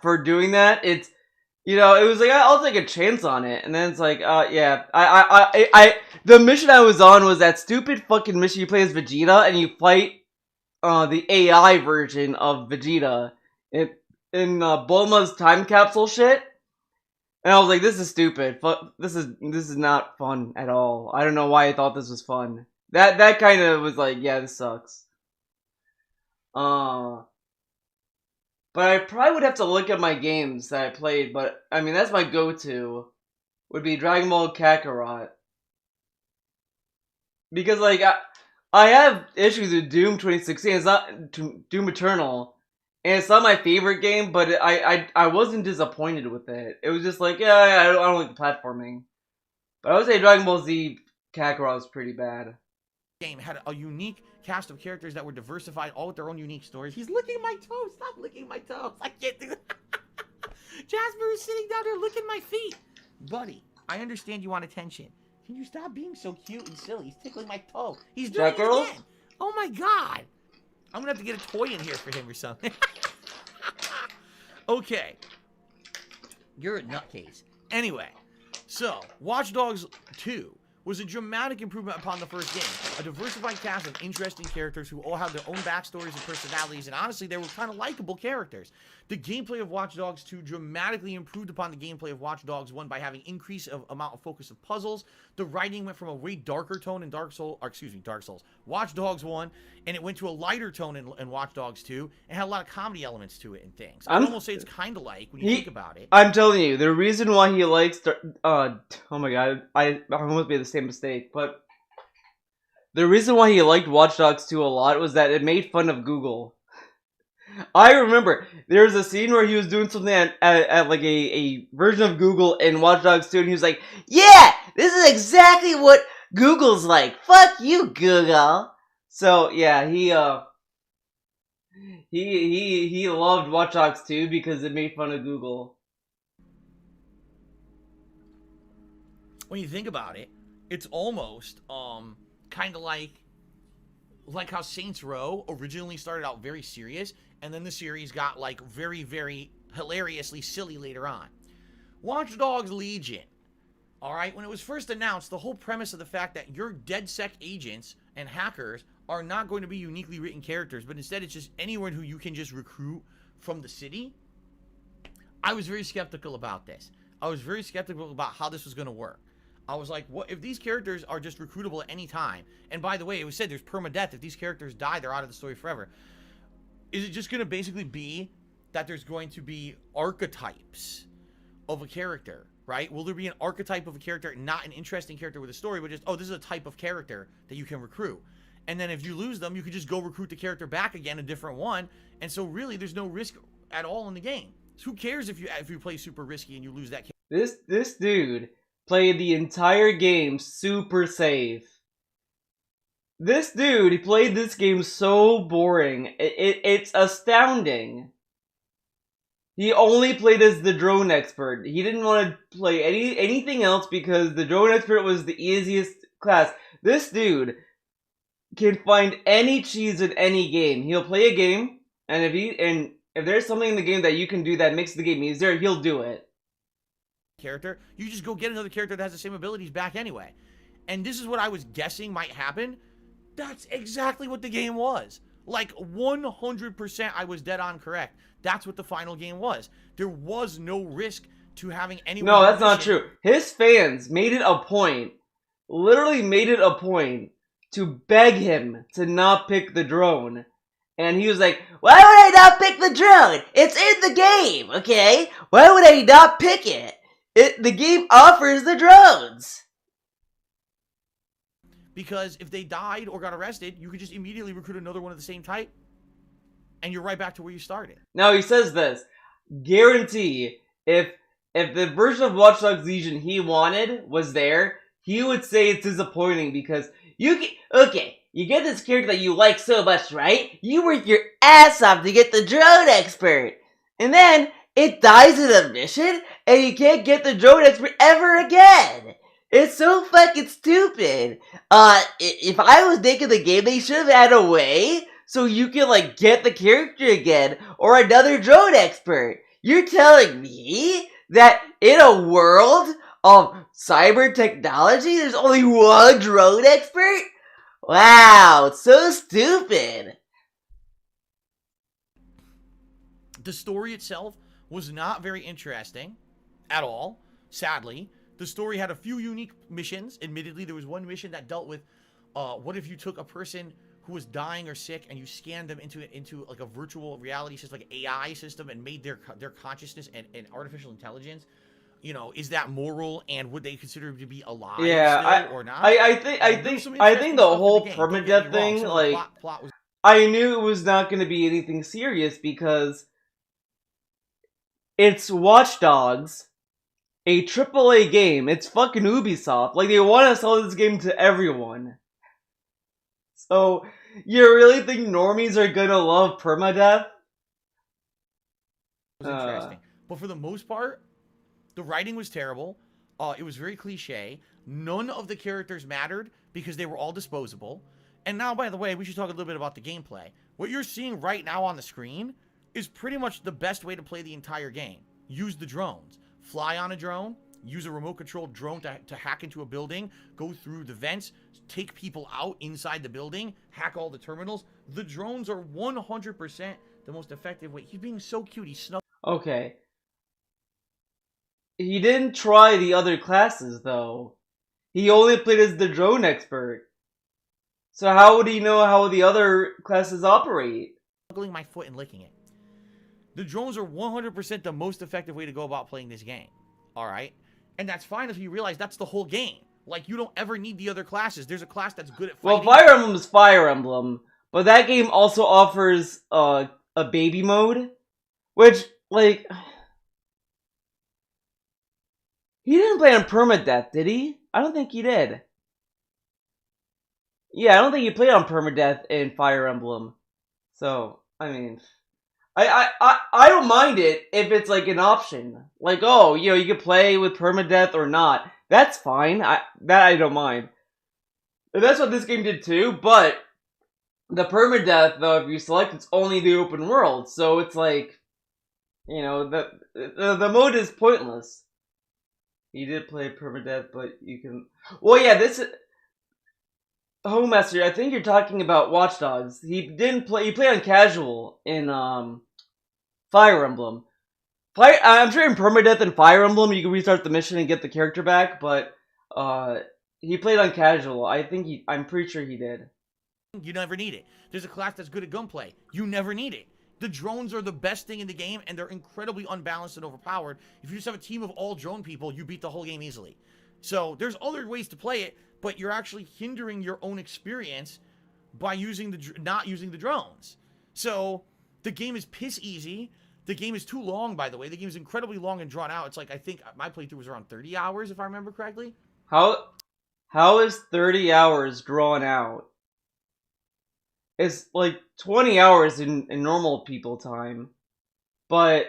for doing that. It's, you know, it was like I'll take a chance on it, and then it's like, yeah, the mission I was on was that stupid fucking mission you play as Vegeta and you fight the AI version of Vegeta in Bulma's time capsule shit. And I was like, this is stupid. This is not fun at all. I don't know why I thought this was fun. That kind of was like, yeah, this sucks. But I probably would have to look at my games that I played, but I mean, that's my go-to. Would be Dragon Ball Kakarot. Because, like, I have issues with Doom 2016. It's not Doom Eternal. And it's not my favorite game, but I wasn't disappointed with it. It was just like, yeah, I don't like the platforming. But I would say Dragon Ball Z Kakarot was pretty bad. Game had a unique cast of characters that were diversified, all with their own unique stories. He's licking my toes. Stop licking my toes. I can't do that. Jasper is sitting down there licking my feet. Buddy, I understand you want attention. Can you stop being so cute and silly? He's tickling my toe. He's doing it again. Oh my god. I'm gonna have to get a toy in here for him or something. Okay. You're a nutcase. Anyway, so Watch Dogs 2 was a dramatic improvement upon the first game. A diversified cast of interesting characters who all had their own backstories and personalities, and honestly, they were kind of likable characters. The gameplay of Watch Dogs 2 dramatically improved upon the gameplay of Watch Dogs 1 by having increased amount of focus of puzzles. The writing went from a way darker tone in Dark Souls, Watch Dogs 1, and it went to a lighter tone in Watch Dogs 2, and had a lot of comedy elements to it and things. I'd almost say it's kind of like, when you think about it. I'm telling you, the reason why he likes... oh my god, I almost made the same mistake, but... The reason why he liked Watch Dogs 2 a lot was that it made fun of Google. I remember there was a scene where he was doing something at like a version of Google in Watch Dogs 2, and he was like, "Yeah, this is exactly what Google's like. Fuck you, Google." So yeah, he loved Watch Dogs 2 because it made fun of Google. When you think about it, it's almost kind of like how Saints Row originally started out very serious, and then the series got like very, very hilariously silly later on. Watch Dogs Legion. All right, when it was first announced, the whole premise of the fact that your DedSec agents and hackers are not going to be uniquely written characters, but instead it's just anyone who you can just recruit from the city. I was very skeptical about this. I was very skeptical about how this was going to work. I was like, what if these characters are just recruitable at any time? And by the way, it was said there's permadeath. If these characters die, they're out of the story forever. Is it just going to basically be that there's going to be archetypes of a character, right? Will there be an archetype of a character, not an interesting character with a story, but just, oh, this is a type of character that you can recruit. And then if you lose them, you could just go recruit the character back again, a different one. And so really, there's no risk at all in the game. So who cares if you play super risky and you lose that character? This dude played the entire game super safe. This dude, he played this game so boring. It's astounding. He only played as the drone expert. He didn't want to play anything else because the drone expert was the easiest class. This dude can find any cheese in any game. He'll play a game, and if there's something in the game that you can do that makes the game easier, he'll do it. Character, you just go get another character that has the same abilities back anyway. And this is what I was guessing might happen. That's exactly what the game was. Like 100% I was dead on correct. That's what the final game was. There was no risk to having anyone. No, that's not true. His fans made it a point, literally made it a point to beg him to not pick the drone. And he was like, "Why would I not pick the drone? It's in the game, okay? Why would I not pick it? The game offers the drones." Because if they died or got arrested, you could just immediately recruit another one of the same type, and you're right back to where you started. Now he says this, guarantee if the version of Watch Dogs Legion he wanted was there, he would say it's disappointing because you get this character that you like so much, right? You work your ass off to get the drone expert, and then it dies in a mission, and you can't get the drone expert ever again. It's so fucking stupid. If I was making the game, they should have had a way so you can, like, get the character again, or another drone expert. You're telling me that in a world of cyber technology, there's only one drone expert? Wow, it's so stupid. The story itself was not very interesting at all, sadly. The story had a few unique missions. Admittedly, there was one mission that dealt with what if you took a person who was dying or sick and you scanned them into like a virtual reality system, like an AI system, and made their consciousness and artificial intelligence. You know, is that moral, and would they consider him to be alive or not? I think the whole permadeath thing, like, plot was... I knew it was not going to be anything serious because it's Watch Dogs, a AAA game. It's fucking Ubisoft. Like, they want to sell this game to everyone. So, you really think normies are gonna love permadeath? It was interesting. But for the most part, the writing was terrible. It was very cliche. None of the characters mattered because they were all disposable. And now, by the way, we should talk a little bit about the gameplay. What you're seeing right now on the screen is pretty much the best way to play the entire game. Use the drones. Fly on a drone. Use a remote-controlled drone to hack into a building. Go through the vents. Take people out inside the building. Hack all the terminals. The drones are 100% the most effective way. He's being so cute. He snuck. Okay. He didn't try the other classes, though. He only played as the drone expert. So how would he know how the other classes operate? Snuggling my foot and licking it. The drones are 100% the most effective way to go about playing this game. Alright? And that's fine if you realize that's the whole game. Like, you don't ever need the other classes. There's a class that's good at Well, fighting. Fire Emblem is Fire Emblem, but that game also offers a baby mode, which, like, he didn't play on permadeath, did he? I don't think he did. Yeah, I don't think he played on permadeath in Fire Emblem. So, I mean, I don't mind it if it's like an option. Like, oh, you know, you can play with permadeath or not. That's fine. I don't mind. And that's what this game did too, but the permadeath, though, if you select, it's only the open world. So it's like, you know, the mode is pointless. You did play permadeath, but you can... Well, yeah, this... Homemaster, I think you're talking about Watch Dogs. He didn't play... He played on casual in, Fire Emblem. I'm sure in permadeath and Fire Emblem, you can restart the mission and get the character back, but, he played on casual. I'm pretty sure he did. You never need it. There's a class that's good at gunplay. You never need it. The drones are the best thing in the game, and they're incredibly unbalanced and overpowered. If you just have a team of all drone people, you beat the whole game easily. So there's other ways to play it, but you're actually hindering your own experience by not using the drones. So the game is piss easy. The game is too long, by the way. The game is incredibly long and drawn out. It's like, I think my playthrough was around 30 hours, if I remember correctly. How is 30 hours drawn out? It's like 20 hours in normal people time. But...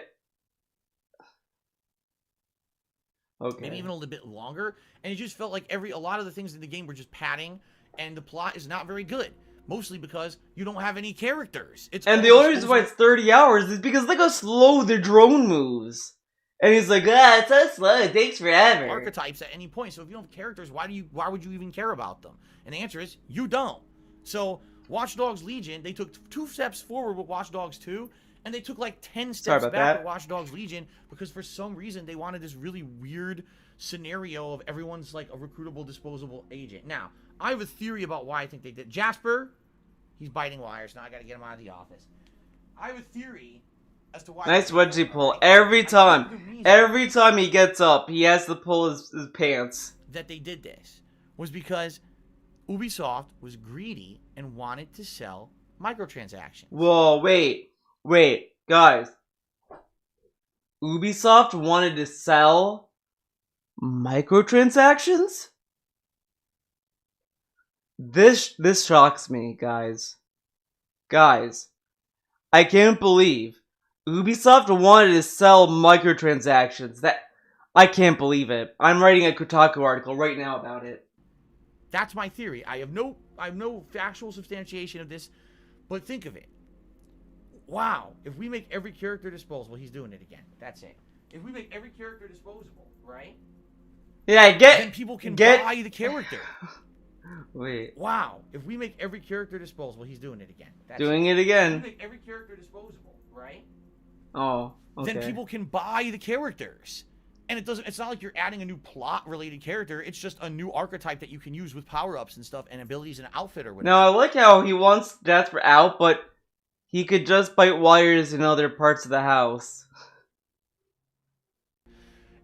Okay. Maybe even a little bit longer. And it just felt like a lot of the things in the game were just padding, and the plot is not very good. Mostly because you don't have any characters. And the only reason why it's 30 hours is because look how slow the drone moves. And he's like, it's so slow, it takes forever. Archetypes at any point. So if you don't have characters, why would you even care about them? And the answer is, you don't. So Watch Dogs Legion, they took 2 steps forward with Watch Dogs 2, and they took like 10 steps back with Watch Dogs Legion, because for some reason they wanted this really weird scenario of everyone's like a recruitable, disposable agent. Now, I have a theory about why I think they did. Jasper, he's biting wires. Now I gotta get him out of the office. I have a theory as to why. Nice wedgie pull. Every time he gets up, he has to pull his pants. That they did this was because Ubisoft was greedy and wanted to sell microtransactions. Whoa, wait, guys. Ubisoft wanted to sell microtransactions? This shocks me, guys. Guys, I can't believe Ubisoft wanted to sell microtransactions. I can't believe it. I'm writing a Kotaku article right now about it. That's my theory. I have no factual substantiation of this, but think of it. Wow, if we make every character disposable, he's doing it again. That's it. If we make every character disposable, right? Yeah, then people can buy the character. Wait. Wow, if we make every character disposable, he's doing it again. That's doing it again. If we make every character disposable, right? Oh, okay. Then people can buy the characters. And it's not like you're adding a new plot-related character. It's just a new archetype that you can use with power-ups and stuff and abilities and outfit or whatever. Now, I like how he wants Jasper out, but he could just bite wires in other parts of the house.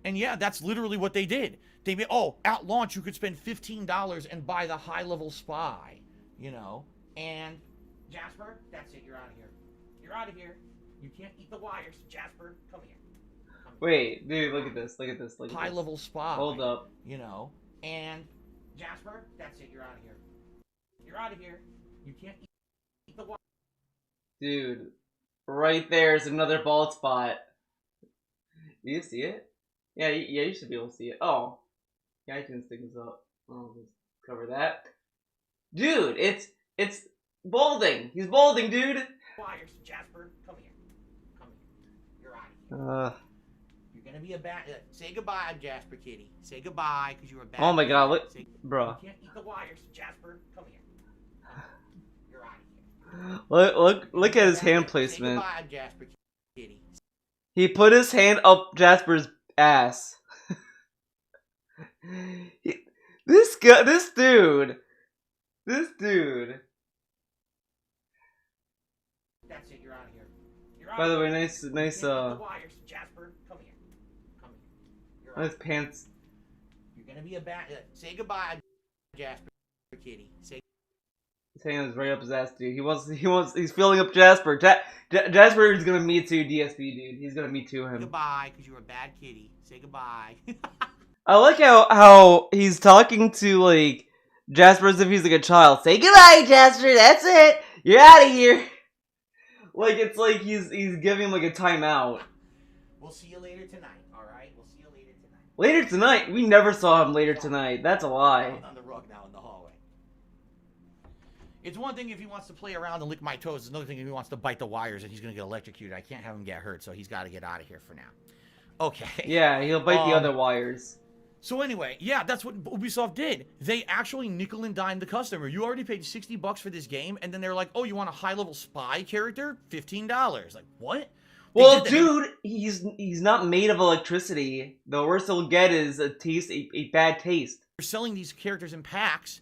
And yeah, that's literally what they did. They made, at launch you could spend $15 and buy the high-level spy, you know? And Jasper, that's it, you're out of here. You're out of here. You can't eat the wires. Jasper, come here. Wait, dude, look at this. High-level spy. Hold up. You know? And Jasper, that's it, you're out of here. You're out of here. You can't eat the wires. Dude, right there's another bald spot. Do you see it? Yeah, you should be able to see it. Oh. Yeah, iTunes things up. I'll just cover that. Dude, it's balding. He's balding, dude. Wires, Jasper, come here. Come here. You're out of here. You're gonna be a bad. Say goodbye, Jasper Kitty. Say goodbye, because you're a bad. Oh my God, look, bro. You can't eat the wires, Jasper. Come here. You're out of here. Look at his hand placement. Say goodbye, Jasper Kitty. He put his hand up Jasper's ass. This dude. That's it. You're out of here. By the way, nice. The wires, Jasper. Come here. Come here. Nice pants. You're gonna gonna be a bad. Say goodbye, Jasper Kitty. Say. His hand is right up his ass, dude. He's filling up Jasper. Jasper is gonna Me Too DSP, dude. He's gonna Me Too him. Goodbye, because you're a bad kitty. Say goodbye. I like how he's talking to, like, Jasper as if he's like a child. Say goodbye, Jasper. That's it. You're out of here. Like, it's like he's giving him, like, a timeout. We'll see you later tonight, alright? We'll see you later tonight. Later tonight? We never saw him later tonight. That's a lie. On the rug now in the hallway. It's one thing if he wants to play around and lick my toes. It's another thing if he wants to bite the wires and he's going to get electrocuted. I can't have him get hurt, so he's got to get out of here for now. Okay. Yeah, he'll bite the other wires. So anyway, yeah, that's what Ubisoft did. They actually nickel and dime the customer. You already paid $60 for this game, and then they're like, oh, you want a high-level spy character? $15. Like, what? Well, dude, he's not made of electricity. The worst he'll get is a bad taste. They're selling these characters in packs,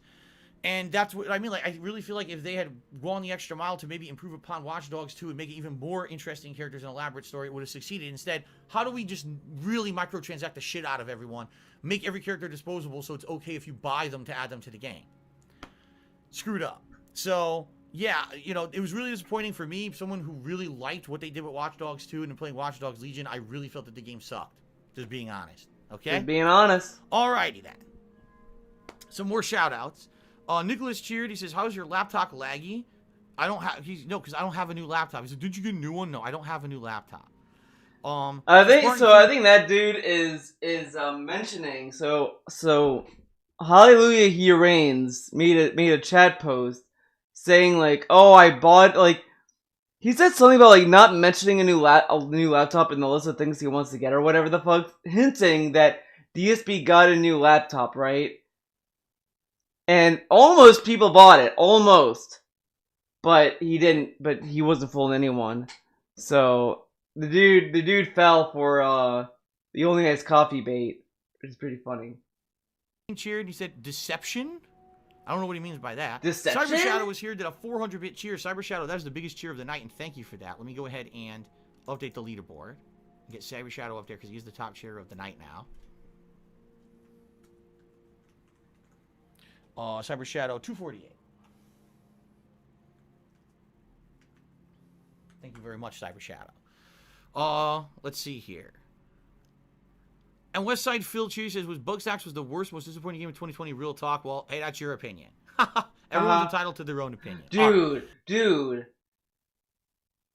and that's what I mean. Like, I really feel like if they had gone the extra mile to maybe improve upon Watch Dogs 2 and make it even more interesting characters and elaborate story, it would have succeeded. Instead, how do we just really microtransact the shit out of everyone? Make every character disposable so it's okay if you buy them to add them to the game. Screwed up. So, yeah, you know, it was really disappointing for me. Someone who really liked what they did with Watch Dogs 2 and playing Watch Dogs Legion, I really felt that the game sucked. Just being honest. Okay? Just being honest. Alrighty then. Some more shout-outs. Nicholas cheered. He says, how's your laptop laggy? I don't have... because I don't have a new laptop. He said, did you get a new one? No, I don't have a new laptop. I think that dude is mentioning so Hallelujah He Reigns made a chat post saying like, oh, I bought, like, he said something about like not mentioning a new laptop in the list of things he wants to get or whatever the fuck, hinting that DSP got a new laptop, right? And almost people bought it, almost, but he wasn't fooling anyone, so. The dude fell for the only nice coffee bait, which is pretty funny. Cheered. He said deception. I don't know what he means by that. Deception? Cyber Shadow was here, did a 400-bit cheer. Cyber Shadow, that was the biggest cheer of the night, and thank you for that. Let me go ahead and update the leaderboard. Get Cyber Shadow up there because he's the top cheer of the night now. Cyber Shadow 248. Thank you very much, Cyber Shadow. Let's see here. And Westside Phil Cheese says, Bugstacks was the worst, most disappointing game of 2020. Real talk. Well, hey, that's your opinion. Everyone's entitled to their own opinion. Dude.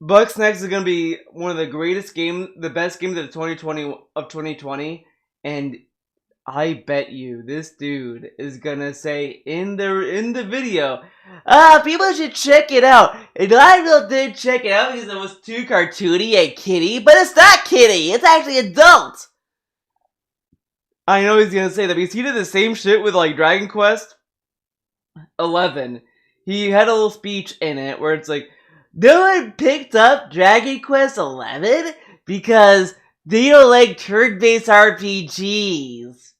Bugsnax is gonna be one of the greatest the best games of 2020, and I bet you this dude is gonna say in the video, people should check it out. And I did check it out because it was too cartoony and kiddie, but it's not kiddie, it's actually adult. I know he's gonna say that because he did the same shit with like Dragon Quest 11. He had a little speech in it where it's like, no one picked up Dragon Quest 11 because they don't like turn-based RPGs.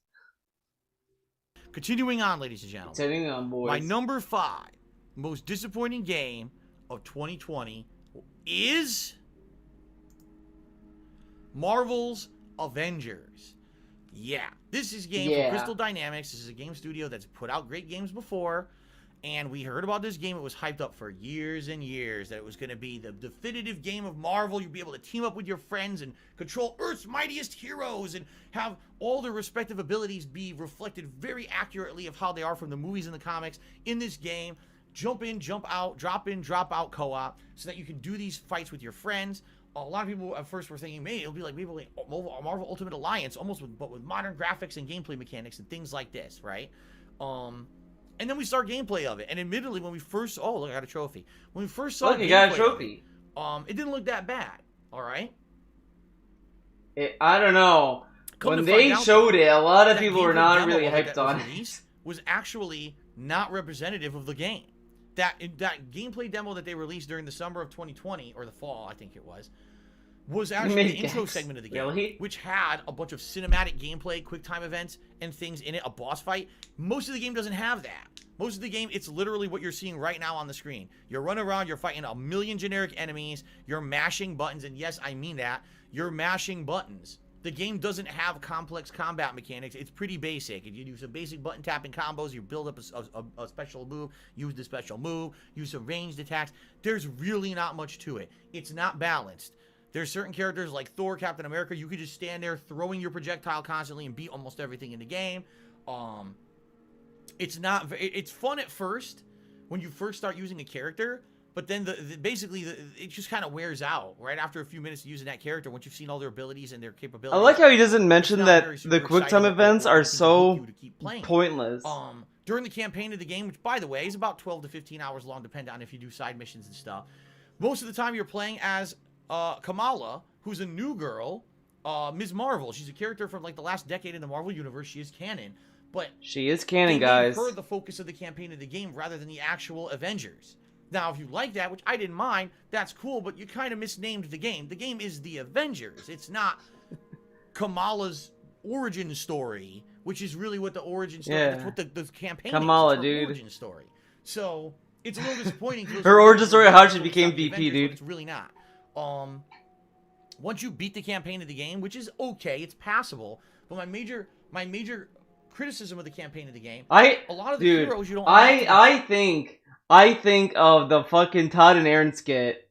Continuing on, ladies and gentlemen. Continuing on, boys. My number 5 most disappointing game of 2020 is Marvel's Avengers. Yeah, this is a game from Crystal Dynamics. This is a game studio that's put out great games before, and we heard about this game. It was hyped up for years and years that it was going to be the definitive game of Marvel. You'd be able to team up with your friends and control Earth's mightiest heroes and have all their respective abilities be reflected very accurately of how they are from the movies and the comics in this game. Jump in, jump out, drop in, drop out co-op so that you can do these fights with your friends. A lot of people at first were thinking, maybe it'll be like Marvel Ultimate Alliance, but with modern graphics and gameplay mechanics and things like this, right? And then we start gameplay of it. And admittedly, when we first... Oh, look, I got a trophy. When we first saw you got a trophy. It didn't look that bad, all right? I don't know. When they showed it, a lot of people were not really hyped on it. Was actually not representative of the game. That gameplay demo that they released during the summer of 2020, or the fall, I think it was actually the intro segment of the game, which had a bunch of cinematic gameplay, quick time events, and things in it, a boss fight. Most of the game doesn't have that. Most of the game, it's literally what you're seeing right now on the screen. You're running around, you're fighting a million generic enemies, you're mashing buttons, and yes, I mean that. You're mashing buttons. The game doesn't have complex combat mechanics. It's pretty basic. You do some basic button tapping combos. You build up a special move, use the special move, use some ranged attacks. There's really not much to it. It's not balanced. There's certain characters like Thor, Captain America. You could just stand there throwing your projectile constantly and beat almost everything in the game. It's fun at first when you first start using a character. But then it just kind of wears out right after a few minutes of using that character once you've seen all their abilities and their capabilities. I like how he doesn't mention that the quick time events are so pointless. During the campaign of the game, which by the way is about 12 to 15 hours long, depending on if you do side missions and stuff. Most of the time you're playing as Kamala, who's a new girl, Ms. Marvel. She's a character from like the last decade in the Marvel universe. She is canon, but she is canon, guys. They made her the focus of the campaign of the game rather than the actual Avengers. Now, if you like that, which I didn't mind, that's cool, but you kind of misnamed the game. The game is the Avengers. It's not Kamala's origin story, which is really what the origin story. Yeah. That's what the campaign Kamala, is. It's her dude. origin story. So it's a little disappointing. Her origin story, how she became VP, dude. It's really not. Once you beat the campaign of the game, which is okay, it's passable. But my major criticism of the campaign of the game, a lot of the heroes you don't. I think of the fucking Todd and Aaron skit.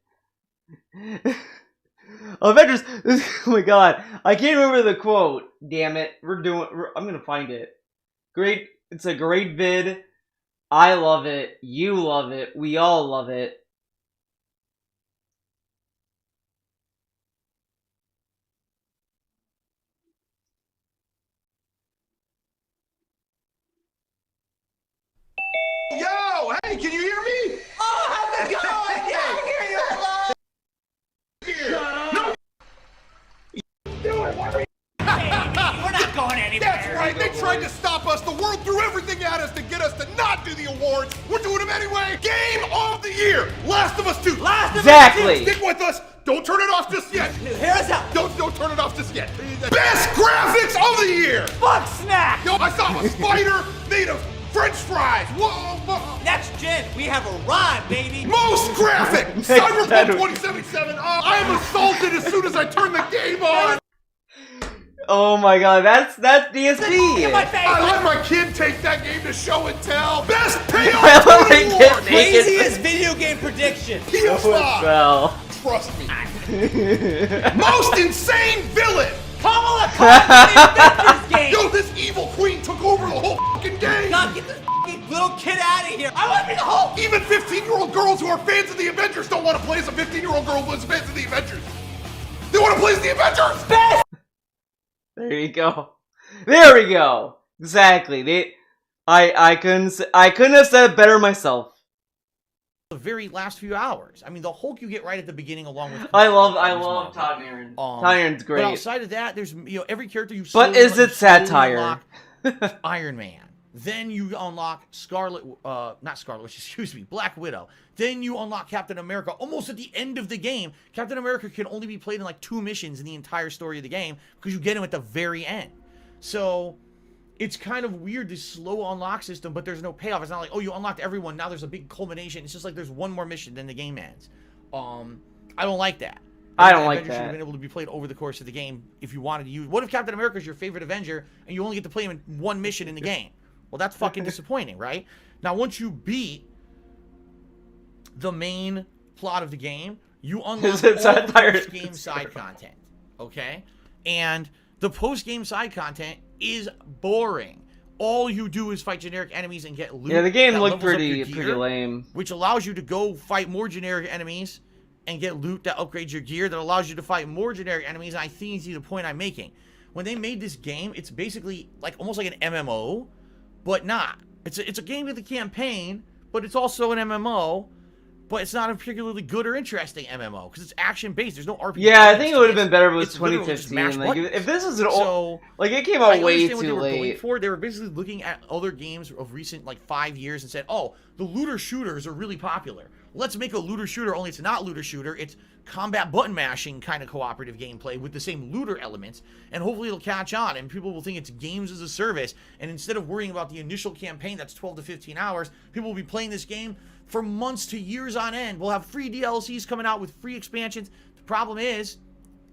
Avengers. Oh my god, I can't remember the quote. Damn it, I'm gonna find it. Great. It's a great vid. I love it. You love it. We all love it. Yo, hey, can you hear me? Oh, how's it going? Yeah, I hear you. Hello. We're not going anywhere. That's right. They tried to stop us. The world threw everything at us to get us to not do the awards. We're doing them anyway. Game of the year. Last of Us 2. Exactly. Stick with us. Don't turn it off just yet. Hear us out. Don't turn it off just yet. Best graphics of the year. Fuck snack. Yo, I saw a spider made of French fries. Whoa. Next gen, we have a rhyme, baby. Most graphic. Cyberpunk 2077. I am assaulted as soon as I turn the game on. Oh my god, that's DSP. In my face. I let my kid take that game to show and tell. Best payoff I let my kid award. take it. Craziest video game prediction. PS5. Well. Trust me. Most insane villain. Kamala Khan in the Avengers game. Yo, this evil queen took over the whole fucking game. God, get this fucking little kid out of here. I want to be the Hulk. Even 15-year-old girls who are fans of the Avengers don't want to play as a 15-year-old girl who is fans of the Avengers. They want to play as the Avengers. Best. There you go. There we go. Exactly. I couldn't have said it better myself. The very last few hours. I mean, the Hulk you get right at the beginning, along with. I love Todd and Aaron. Todd and Aaron's great. But outside of that, there's every character you. But is it satire? Iron Man. Then you unlock Black Widow. Then you unlock Captain America almost at the end of the game. Captain America can only be played in like 2 missions in the entire story of the game because you get him at the very end. So it's kind of weird, this slow unlock system, but there's no payoff. It's not like, oh, you unlocked everyone, now there's a big culmination. It's just like there's one more mission, then the game ends. I don't like that. I don't like Avenger should have that. been able to be played over the course of the game if you wanted to use. What if Captain America is your favorite Avenger and you only get to play him in 1 mission in the game? Well, that's fucking disappointing, right? Now, once you beat the main plot of the game, you unlock all the post-game side content, okay? And the post-game side content is boring. All you do is fight generic enemies and get loot. Yeah, the game that looked levels up your pretty gear, lame. which allows you to go fight more generic enemies and get loot that upgrades your gear, that allows you to fight more generic enemies. And I think you see the point I'm making. When they made this game, it's basically like almost like an MMO, but not. It's a game with a campaign, but it's also an MMO, but it's not a particularly good or interesting MMO because it's action-based. There's no RPG. Yeah, I think it would have been better if it was It's literally just 2015. mash Like, buttons. if this was an So, old, like it came out way what they too were going late. for. They were basically looking at other games of recent, like 5 years, and said, "Oh, the looter shooters are really popular. Let's make a looter shooter. Only it's not looter shooter. It's combat button mashing kind of cooperative gameplay with the same looter elements, and hopefully it'll catch on, and people will think it's games as a service. And instead of worrying about the initial campaign that's 12 to 15 hours, people will be playing this game for months to years on end. We'll have free DLCs coming out with free expansions. The problem is,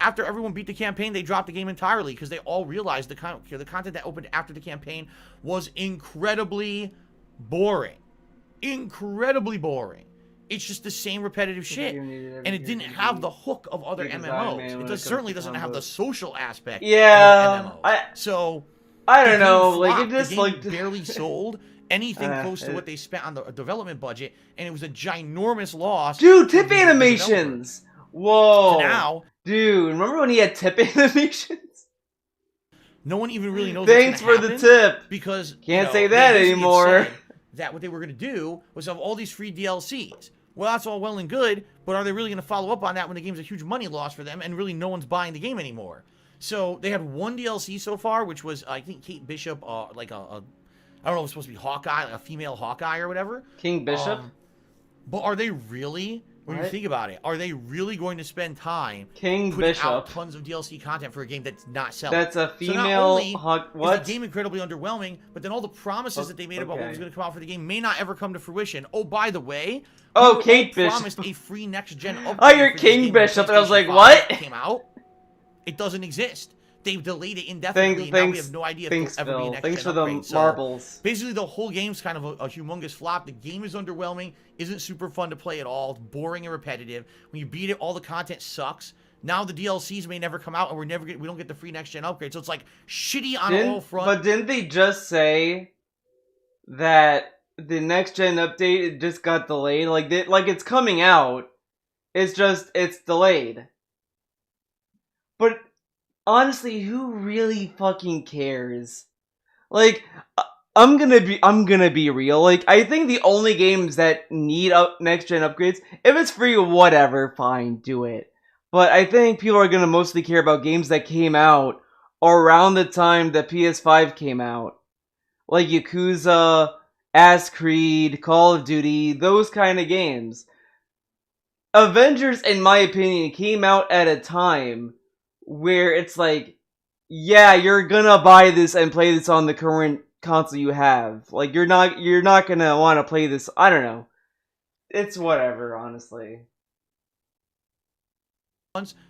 after everyone beat the campaign, they dropped the game entirely because they all realized the content that opened after the campaign was incredibly boring. Incredibly boring. It's just the same repetitive shit. And it didn't have the hook of other MMOs. It certainly doesn't have the social aspect of MMOs. So I don't know. Like, it the just game barely sold anything close to what they spent on the development budget, and it was a ginormous loss. Dude, tip animations! Whoa. Now, dude, remember when he had tip animations? No one even really knows. Thanks for the tip. Because can't say that anymore. That what they were going to do was have all these free DLCs. Well, that's all well and good, but are they really going to follow up on that when the game's a huge money loss for them and really no one's buying the game anymore? So they had one DLC so far, which was I think Kate Bishop, like I don't know, it was supposed to be Hawkeye, like a female Hawkeye or whatever. King Bishop? But are they really, when you think about it, are they really going to spend time putting out tons of DLC content for a game that's not selling? That's a female what? Is the game incredibly underwhelming, but then all the promises that they made about what was going to come out for the game may not ever come to fruition. Oh, by the way, Kate Bishop promised a free next-gen upgrade. Oh, you're King Bishop, and I was like, what? Came out. It doesn't exist. They've delayed it indefinitely, and now we have no idea if it'll ever be a next-gen Thanks for the upgrade. marbles. So, basically, the whole game's kind of a humongous flop. The game is underwhelming, isn't super fun to play at all. It's boring and repetitive. When you beat it, all the content sucks. Now the DLCs may never come out, and we don't get the free next-gen upgrade. So it's like shitty on all fronts. But didn't they just say that the next-gen update just got delayed? Like it's coming out. It's delayed. But honestly, who really fucking cares? Like, I'm gonna be real. Like, I think the only games that need next-gen upgrades, if it's free, whatever, fine, do it. But I think people are gonna mostly care about games that came out around the time that PS5 came out. Like Yakuza, Assassin's Creed, Call of Duty, those kind of games. Avengers, in my opinion, came out at a time where it's like, yeah, you're gonna buy this and play this on the current console you have. Like, you're not gonna want to play this. I don't know. It's whatever, honestly.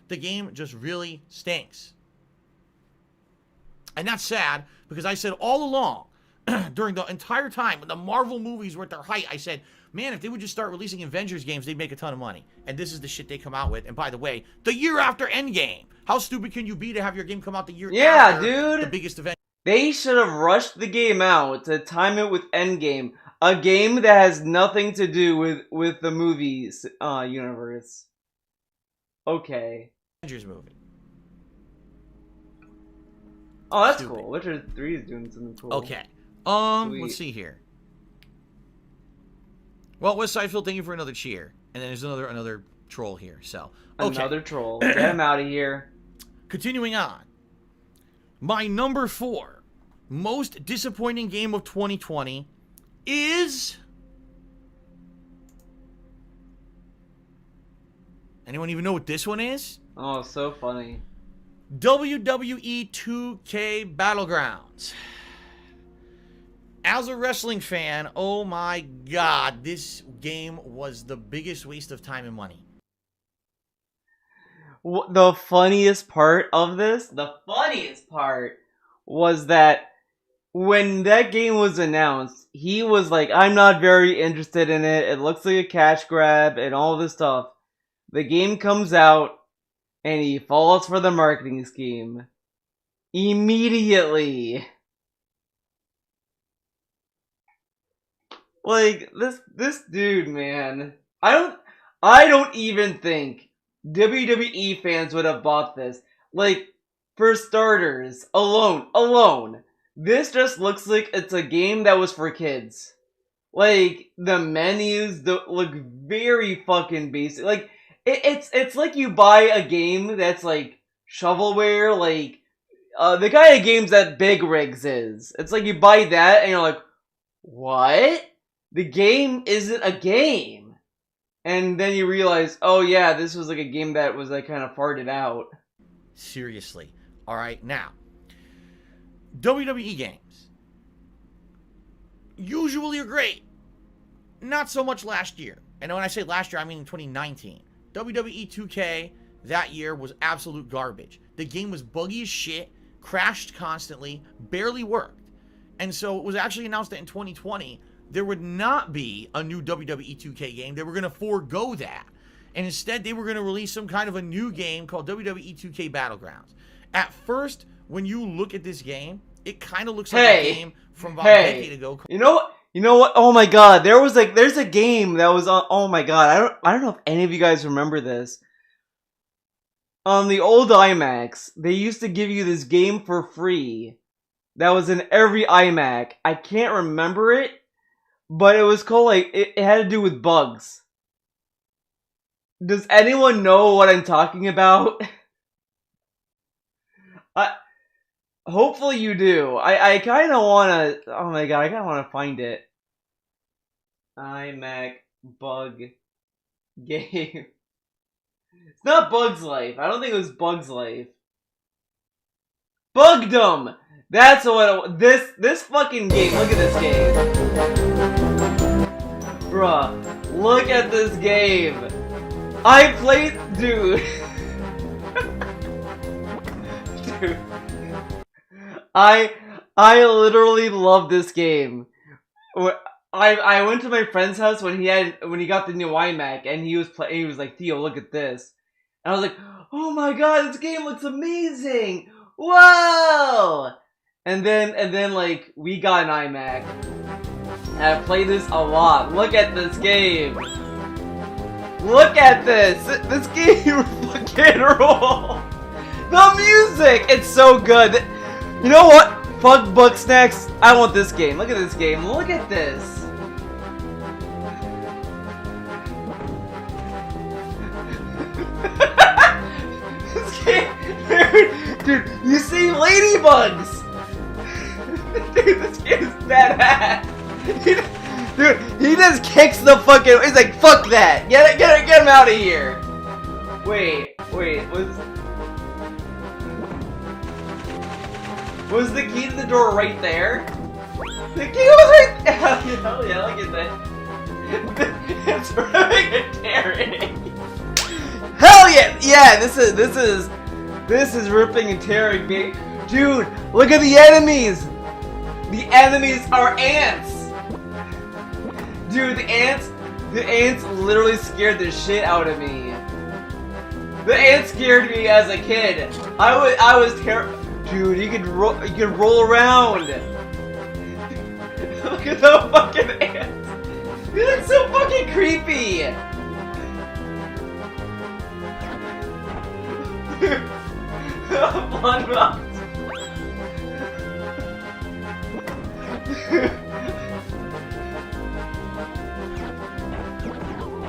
The game just really stinks. And that's sad, because I said all along, during the entire time, when the Marvel movies were at their height, I said, man, if they would just start releasing Avengers games, they'd make a ton of money. And this is the shit they come out with. And by the way, the year after Endgame. How stupid can you be to have your game come out the year after dude. the biggest event? They should have rushed the game out to time it with Endgame. A game that has nothing to do with the movies universe. Okay. Avengers movie. Oh, that's cool. Witcher 3 is doing something cool. Okay. Let's see here. Well, West Sidefield, thank you for another cheer. And then there's another troll here. So another troll. Get him out of here. Continuing on. My number 4 most disappointing game of 2020 is... Anyone even know what this one is? Oh, so funny. WWE 2K Battlegrounds. As a wrestling fan, oh my god, this game was the biggest waste of time and money. The funniest part of this, was that when that game was announced, he was like, I'm not very interested in it, it looks like a cash grab, and all this stuff. The game comes out, and he falls for the marketing scheme. Immediately. Like, this dude, man. I don't even think WWE fans would have bought this. Like, for starters, alone, this just looks like it's a game that was for kids. Like, the menus look very fucking basic. Like, it's like you buy a game that's like shovelware, like the kind of games that Big Rigs is. It's like you buy that and you're like, what? The game isn't a game. And then you realize, oh yeah, this was like a game that was like kind of farted out. Seriously. Alright, now. WWE games usually are great. Not so much last year. And when I say last year, I mean in 2019. WWE 2K that year was absolute garbage. The game was buggy as shit, crashed constantly, barely worked. And so it was actually announced that in 2020, there would not be a new WWE 2K game. They were going to forego that. And instead, they were going to release some kind of a new game called WWE 2K Battlegrounds. At first, when you look at this game, it kind of looks like a game from about a decade ago. You know what? Oh my god, there's a game that was on. Oh my god, I don't know if any of you guys remember this. On the old iMacs, they used to give you this game for free. That was in every iMac. I can't remember it, but it was called like it had to do with bugs. Does anyone know what I'm talking about? Hopefully you do. I kind of want to... Oh my god, I kind of want to find it. iMac bug game. It's not Bug's Life. I don't think it was Bug's Life. Bugdom! That's what this fucking game. Look at this game. Bruh, look at this game. I played... Dude. Dude. I literally love this game. I went to my friend's house when he got the new iMac, and he was like, Theo, look at this. And I was like, oh my god, this game looks amazing! Whoa! And then like we got an iMac. And I played this a lot. Look at this game. Look at this. This game fucking roll. The music, it's so good. You know what? Fuck Bugsnax. I want this game. Look at this game. Look at this. This game, dude, you see ladybugs. Dude, this game is badass. Dude, he just kicks the fucking. He's like, fuck that. Get him out of here. Wait, was the key to the door right there? The key was right there! Hell yeah, look at that. It's ripping and tearing. Hell yeah! Yeah, this is ripping and tearing, baby. Dude, look at the enemies! The enemies are ants! Dude, the ants literally scared the shit out of me. The ants scared me as a kid. I was terrified. Dude, you can roll around. Look at the fucking ants. They look so fucking creepy. Blood mouth.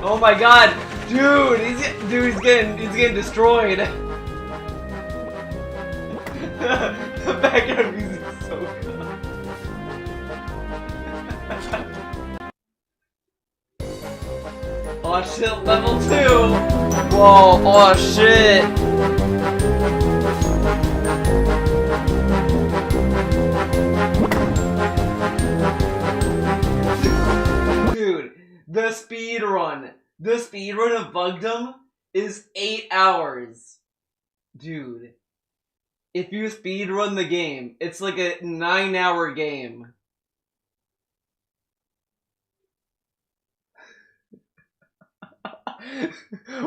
Oh my god, dude, he's getting destroyed. The background music is so good. Oh shit, level 2! Whoa, oh shit! Dude, the speed run of Bugdom is 8 hours. Dude. If you speedrun the game, it's like a 9-hour game.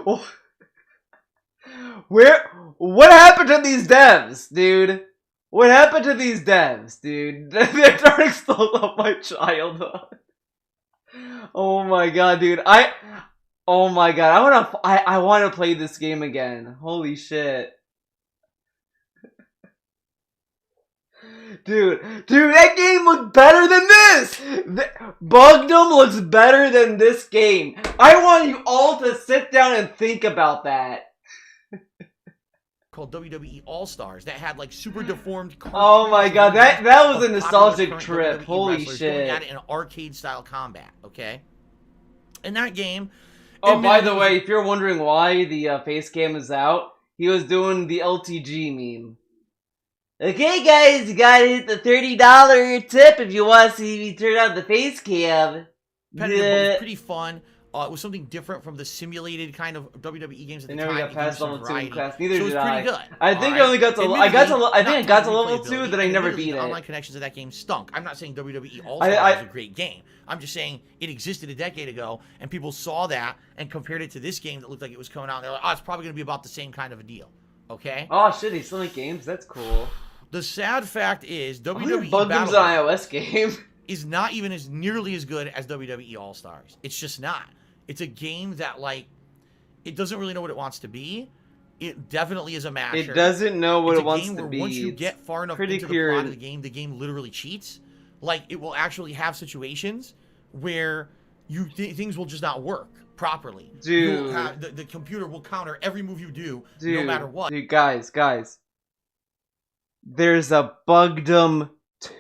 What happened to these devs, dude? What happened to these devs, dude? They're trying to steal up my childhood. Oh my god, dude. Oh my god, I wanna play this game again. Holy shit. Dude, that game looked better than this! Bugdom looks better than this game. I want you all to sit down and think about that. Called WWE All-Stars that had like super deformed. Oh my god, that was a nostalgic trip. Holy shit! At it in arcade-style combat, okay? In that game. Oh, by the way, if you're wondering why the face cam is out, he was doing the LTG meme. Okay, guys, you gotta hit the $30 tip if you want to see me turn on the face cam. Pretty fun. It was something different from the simulated kind of WWE games at the I never time. got past level 2 in class. Neither so it was did pretty I. good. I think I only got to. I think I got to level 2, then I never beat the it. online connections of that game stunk. I'm not saying WWE All I- Stars was a great game. I'm just saying it existed a decade ago, and people saw that and compared it to this game that looked like it was coming out. And they're like, oh, it's probably going to be about the same kind of a deal. Okay. Oh shit, they still make games. That's cool. The sad fact is WWE Bugdum's an iOS game. is not even as nearly as good as WWE All Stars. It's just not. It's a game that like it doesn't really know what it wants to be. It definitely is a masher. It doesn't know what It's it wants game to where be. once you get far enough pretty into clear. the plot of the game literally cheats. Like it will actually have situations where things will just not work properly. Dude. The computer will counter every move you do, Dude, no matter what. Dude, guys. There's a Bugdum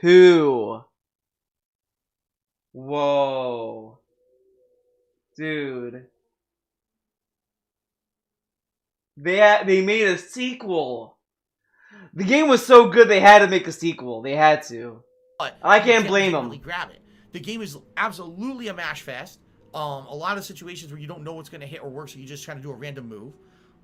2. Whoa. Dude. They made a sequel. The game was so good they had to make a sequel. They had to. But I you can't blame them. really grab it. The game is absolutely a mash fest. A lot of situations where you don't know what's going to hit or work, so you just try to do a random move.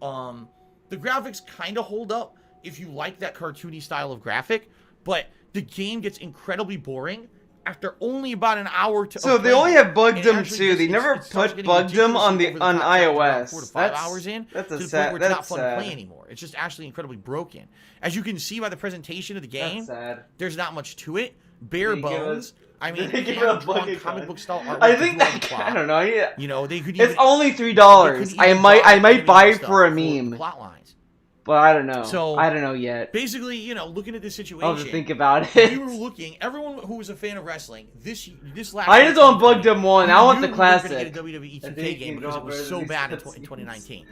The graphics kind of hold up if you like that cartoony style of graphic, but the game gets incredibly boring after only about an hour to. So they only have Bugdum 2. They never put Bugdum on iOS. 4 to 5 hours in. That's to a the point sad. where it's not That's fun to play sad. anymore. It's just actually incredibly broken. As you can see by the presentation of the game, That's sad. there's not much to it. Bare They give bones. us- I mean, they give hand us drawn bucket comic gun. book style artwork. I to think do on the that. plot. I don't know. Yeah. You know, they could. It's Even, only they $3. couldn't I even might draw buy stuff for a the meme, plot lines. but I don't know. So- I don't know yet. Basically, you know, looking at this situation, I'll have to think about we it. were looking. Everyone who was a fan of wrestling, this last. I just want 2020, Bugdum 1. we I want knew the we weren't gonna classic. get a WWE I 2K think game you because it know was better so than bad in these 2019.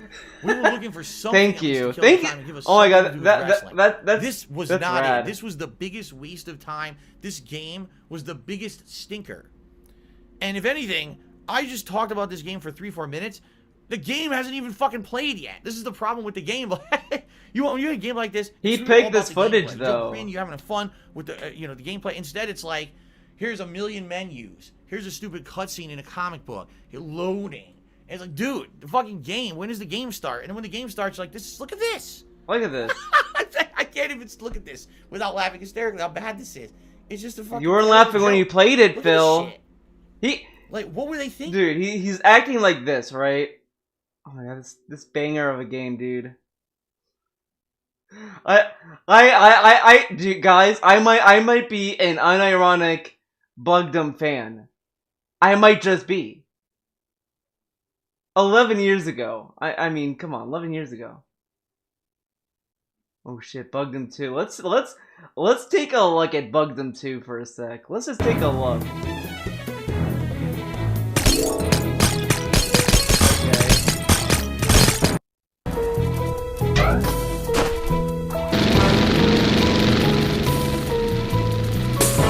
We were looking for something. Thank at least you. to kill Thank the you. time and give us Oh my something god, to do with that's this not rad. it. This was the biggest waste of time. This game was the biggest stinker. And if anything, I just talked about this game for 3-4 minutes. The game hasn't even fucking played yet. This is the problem with the game. you want a game like this? He it's really all picked this about the footage, gameplay. though. Jump in, you're having fun with the the gameplay. Instead, it's like, here's a million menus. Here's a stupid cutscene in a comic book. You're loading. And it's like, dude, the fucking game. When does the game start? And then when the game starts, you're like, look at this. Look at this. I can't even look at this without laughing hysterically. How bad this is. It's just a fucking. You weren't laughing when you joke. played it, Look at this Phil. shit. He, Like, what were they thinking? dude, he's acting like this, right? Oh my god, this banger of a game, dude. Dude, guys, I might be an unironic Bugdum fan. I might just be. 11 years ago. I mean, come on, 11 years ago. Oh shit, Bugdum 2. Let's take a look at Bugdum 2 for a sec. Let's just take a look.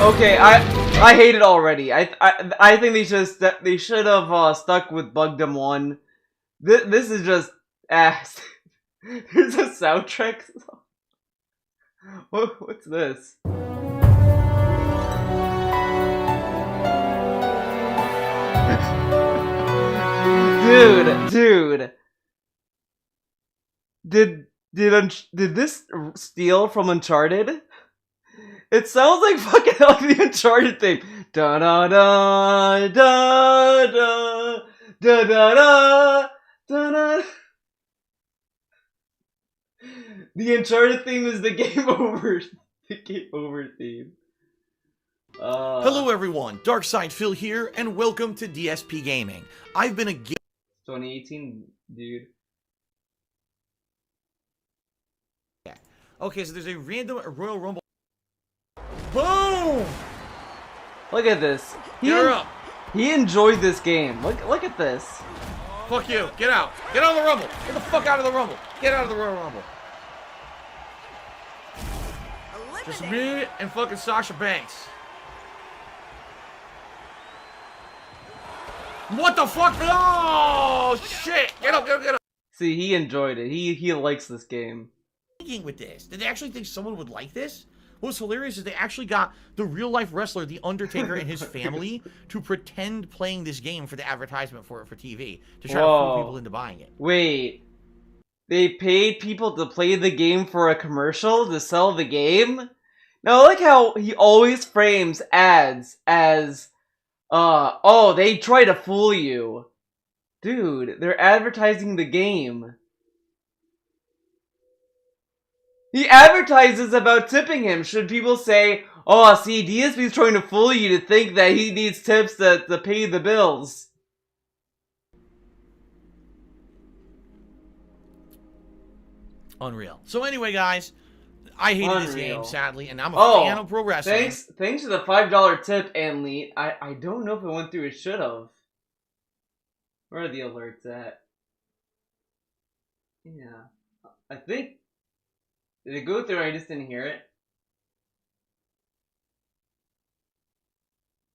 Okay, I hate it already. I think they should have stuck with Bugdum 1. This is just ass. There's a soundtrack. What's this? Dude. Did this steal from Uncharted? It sounds like fucking like the Uncharted thing. Da da da da da da da da da da. The Uncharted theme is the game over. The game over theme. Hello everyone, Darkside Phil here, and welcome to DSP Gaming. I've been a 2018, dude. Okay, so there's a random Royal Rumble. Boom! Look at this. Get her up. He enjoyed this game. Look at this. Fuck you. Get out. Get out of the Rumble. Get the fuck out of the Rumble. Get out of the Royal Rumble. Just me and fucking Sasha Banks. What the fuck? Oh, shit. Get up, get up, get up. See, he enjoyed it. He likes this game. Thinking with this, did they actually think someone would like this? What's hilarious is they actually got the real-life wrestler, The Undertaker, and his family to pretend playing this game for the advertisement for TV to try to fool people into buying it. Wait. They paid people to play the game for a commercial to sell the game? Now, I like how he always frames ads as, oh, they try to fool you. Dude, they're advertising the game. He advertises about tipping him. Should people say, oh, see, DSP's trying to fool you to think that he needs tips to pay the bills. Unreal. So anyway, guys, I hated this game, sadly, and I'm a fan of pro wrestling. Thanks for the $5 tip, Anlete. I don't know if it went through. It should have. Where are the alerts at? Yeah. I think... Did it go through? I just didn't hear it.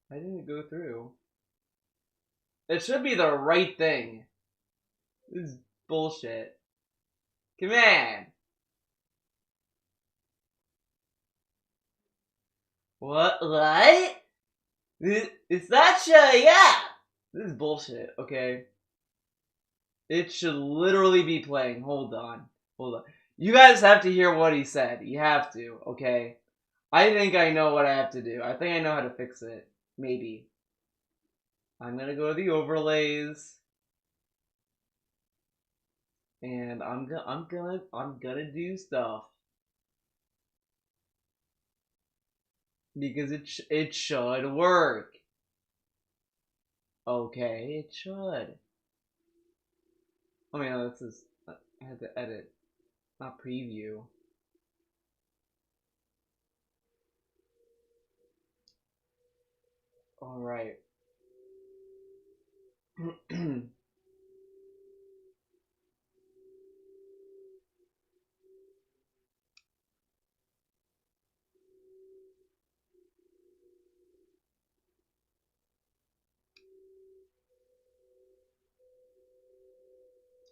Why didn't it go through? It should be the right thing. This is bullshit. Come on! What? It's not showing up! This is bullshit, okay? It should literally be playing. Hold on. You guys have to hear what he said. You have to, okay? I think I know what I have to do. I think I know how to fix it. Maybe. I'm gonna go to the overlays. And I'm gonna do stuff. Because it should work. Okay, it should. Oh man, this is... I had to edit. Not preview. Alright.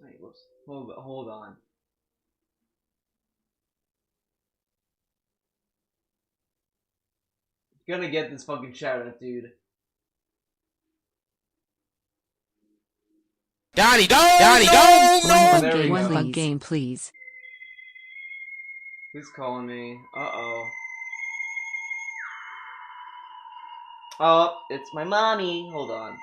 Wait, whoops. Hold on. You're gonna get this fucking shout out, dude. Donnie, go! One bug game, please. Who's calling me? Uh-oh. Oh, it's my mommy. Hold on.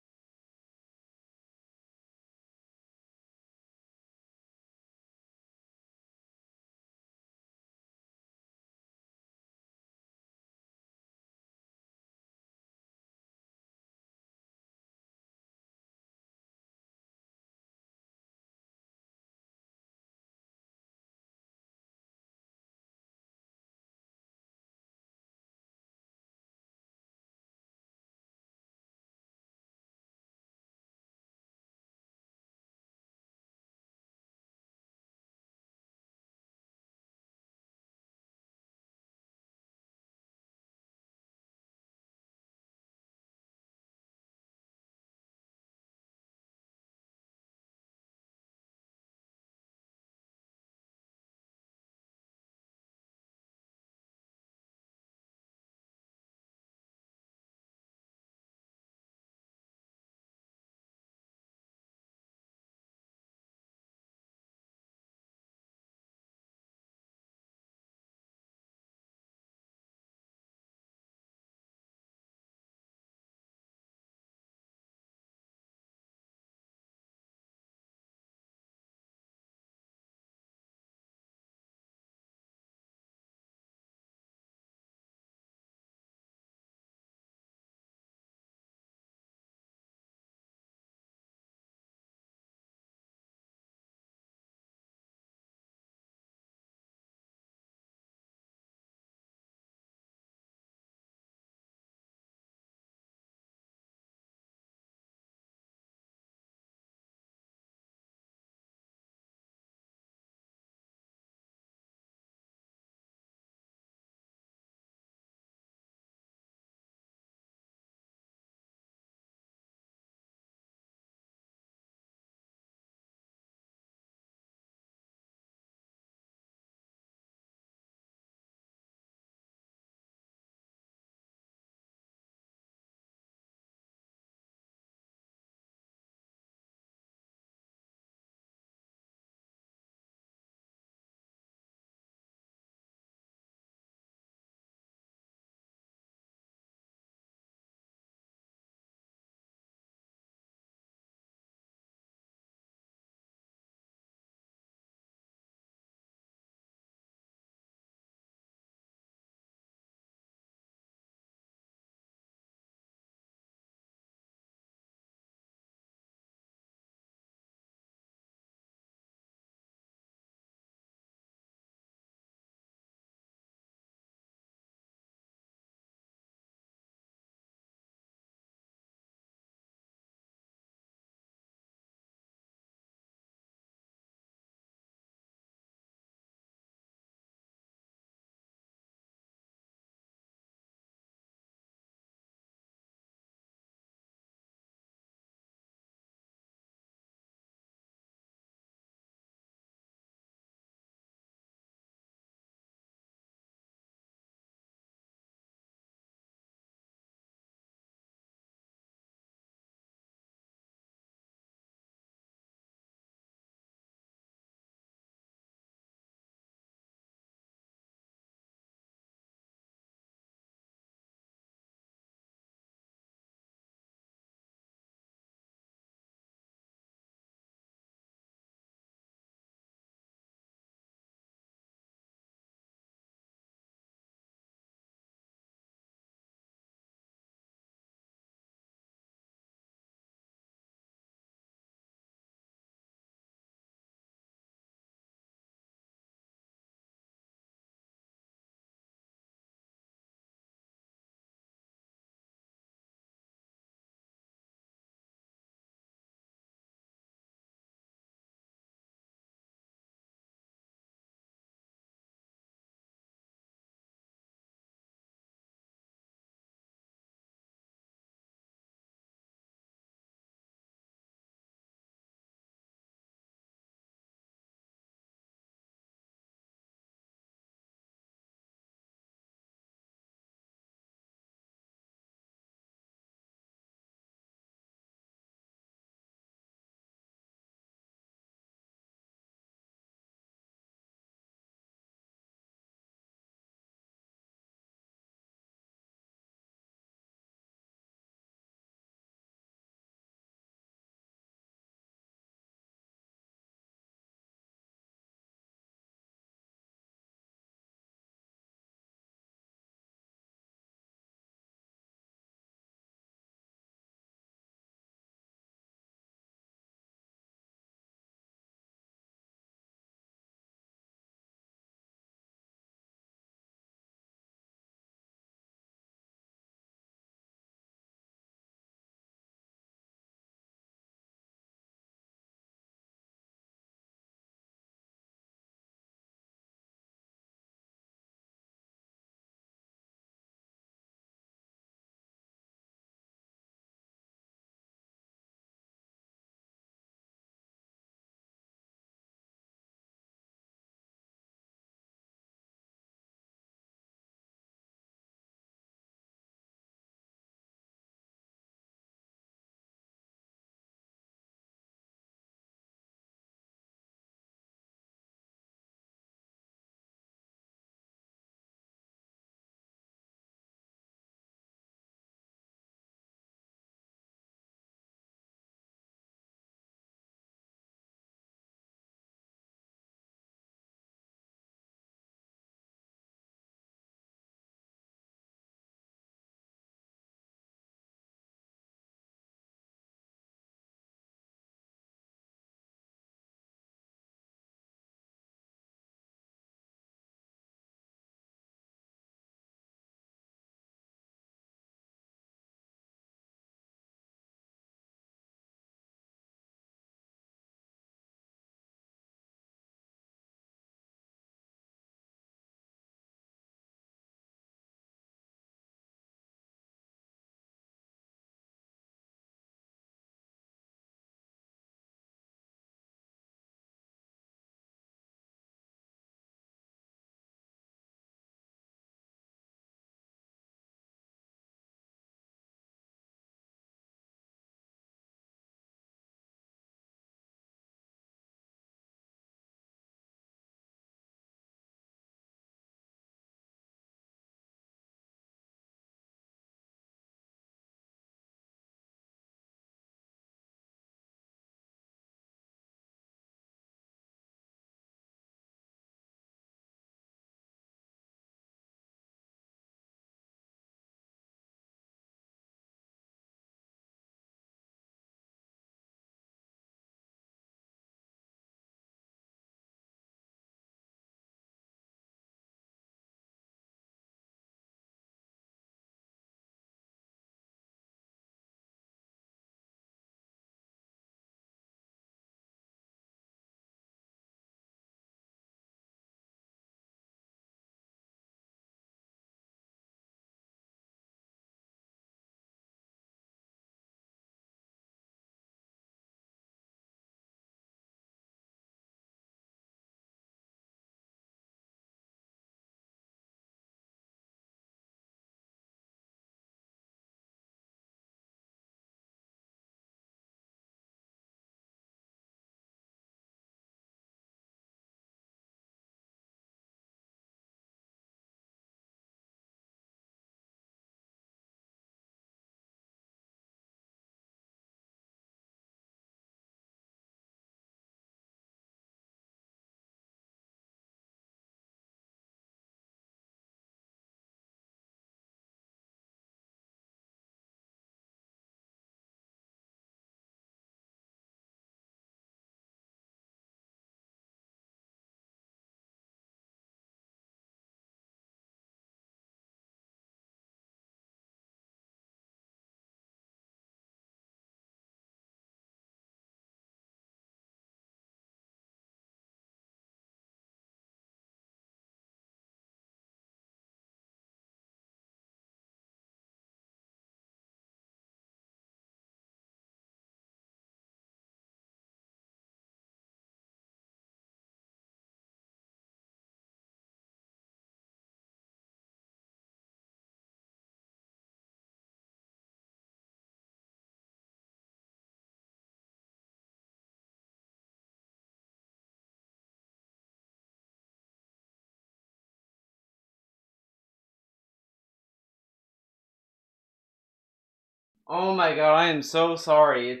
Oh my god, I am so sorry.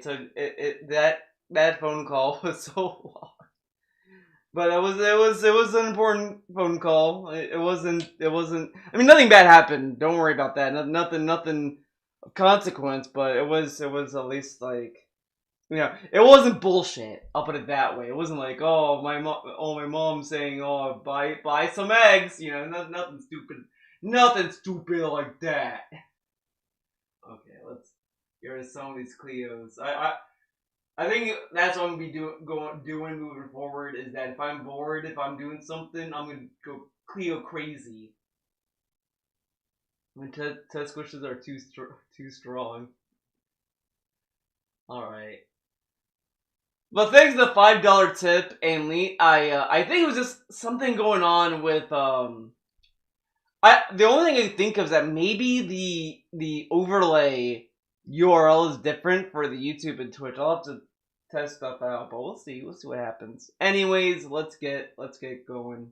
That phone call was so long. But it was an important phone call. It wasn't. I mean, nothing bad happened. Don't worry about that. Nothing of consequence. But it was at least like, it wasn't bullshit. I'll put it that way. It wasn't like, my mom saying, buy some eggs. Nothing stupid. Nothing stupid like that. Okay, let's get rid of some of these Cleos. I think that's what I'm gonna be doing moving forward. Is that if I'm bored, if I'm doing something, I'm gonna go Cleo crazy. When test squishes are too strong. All right. But thanks to the $5 tip and Lee, I think it was just something going on with the only thing I can think of is that maybe the overlay URL is different for the YouTube and Twitch. I'll have to test stuff out, but we'll see what happens. Anyways, let's get going.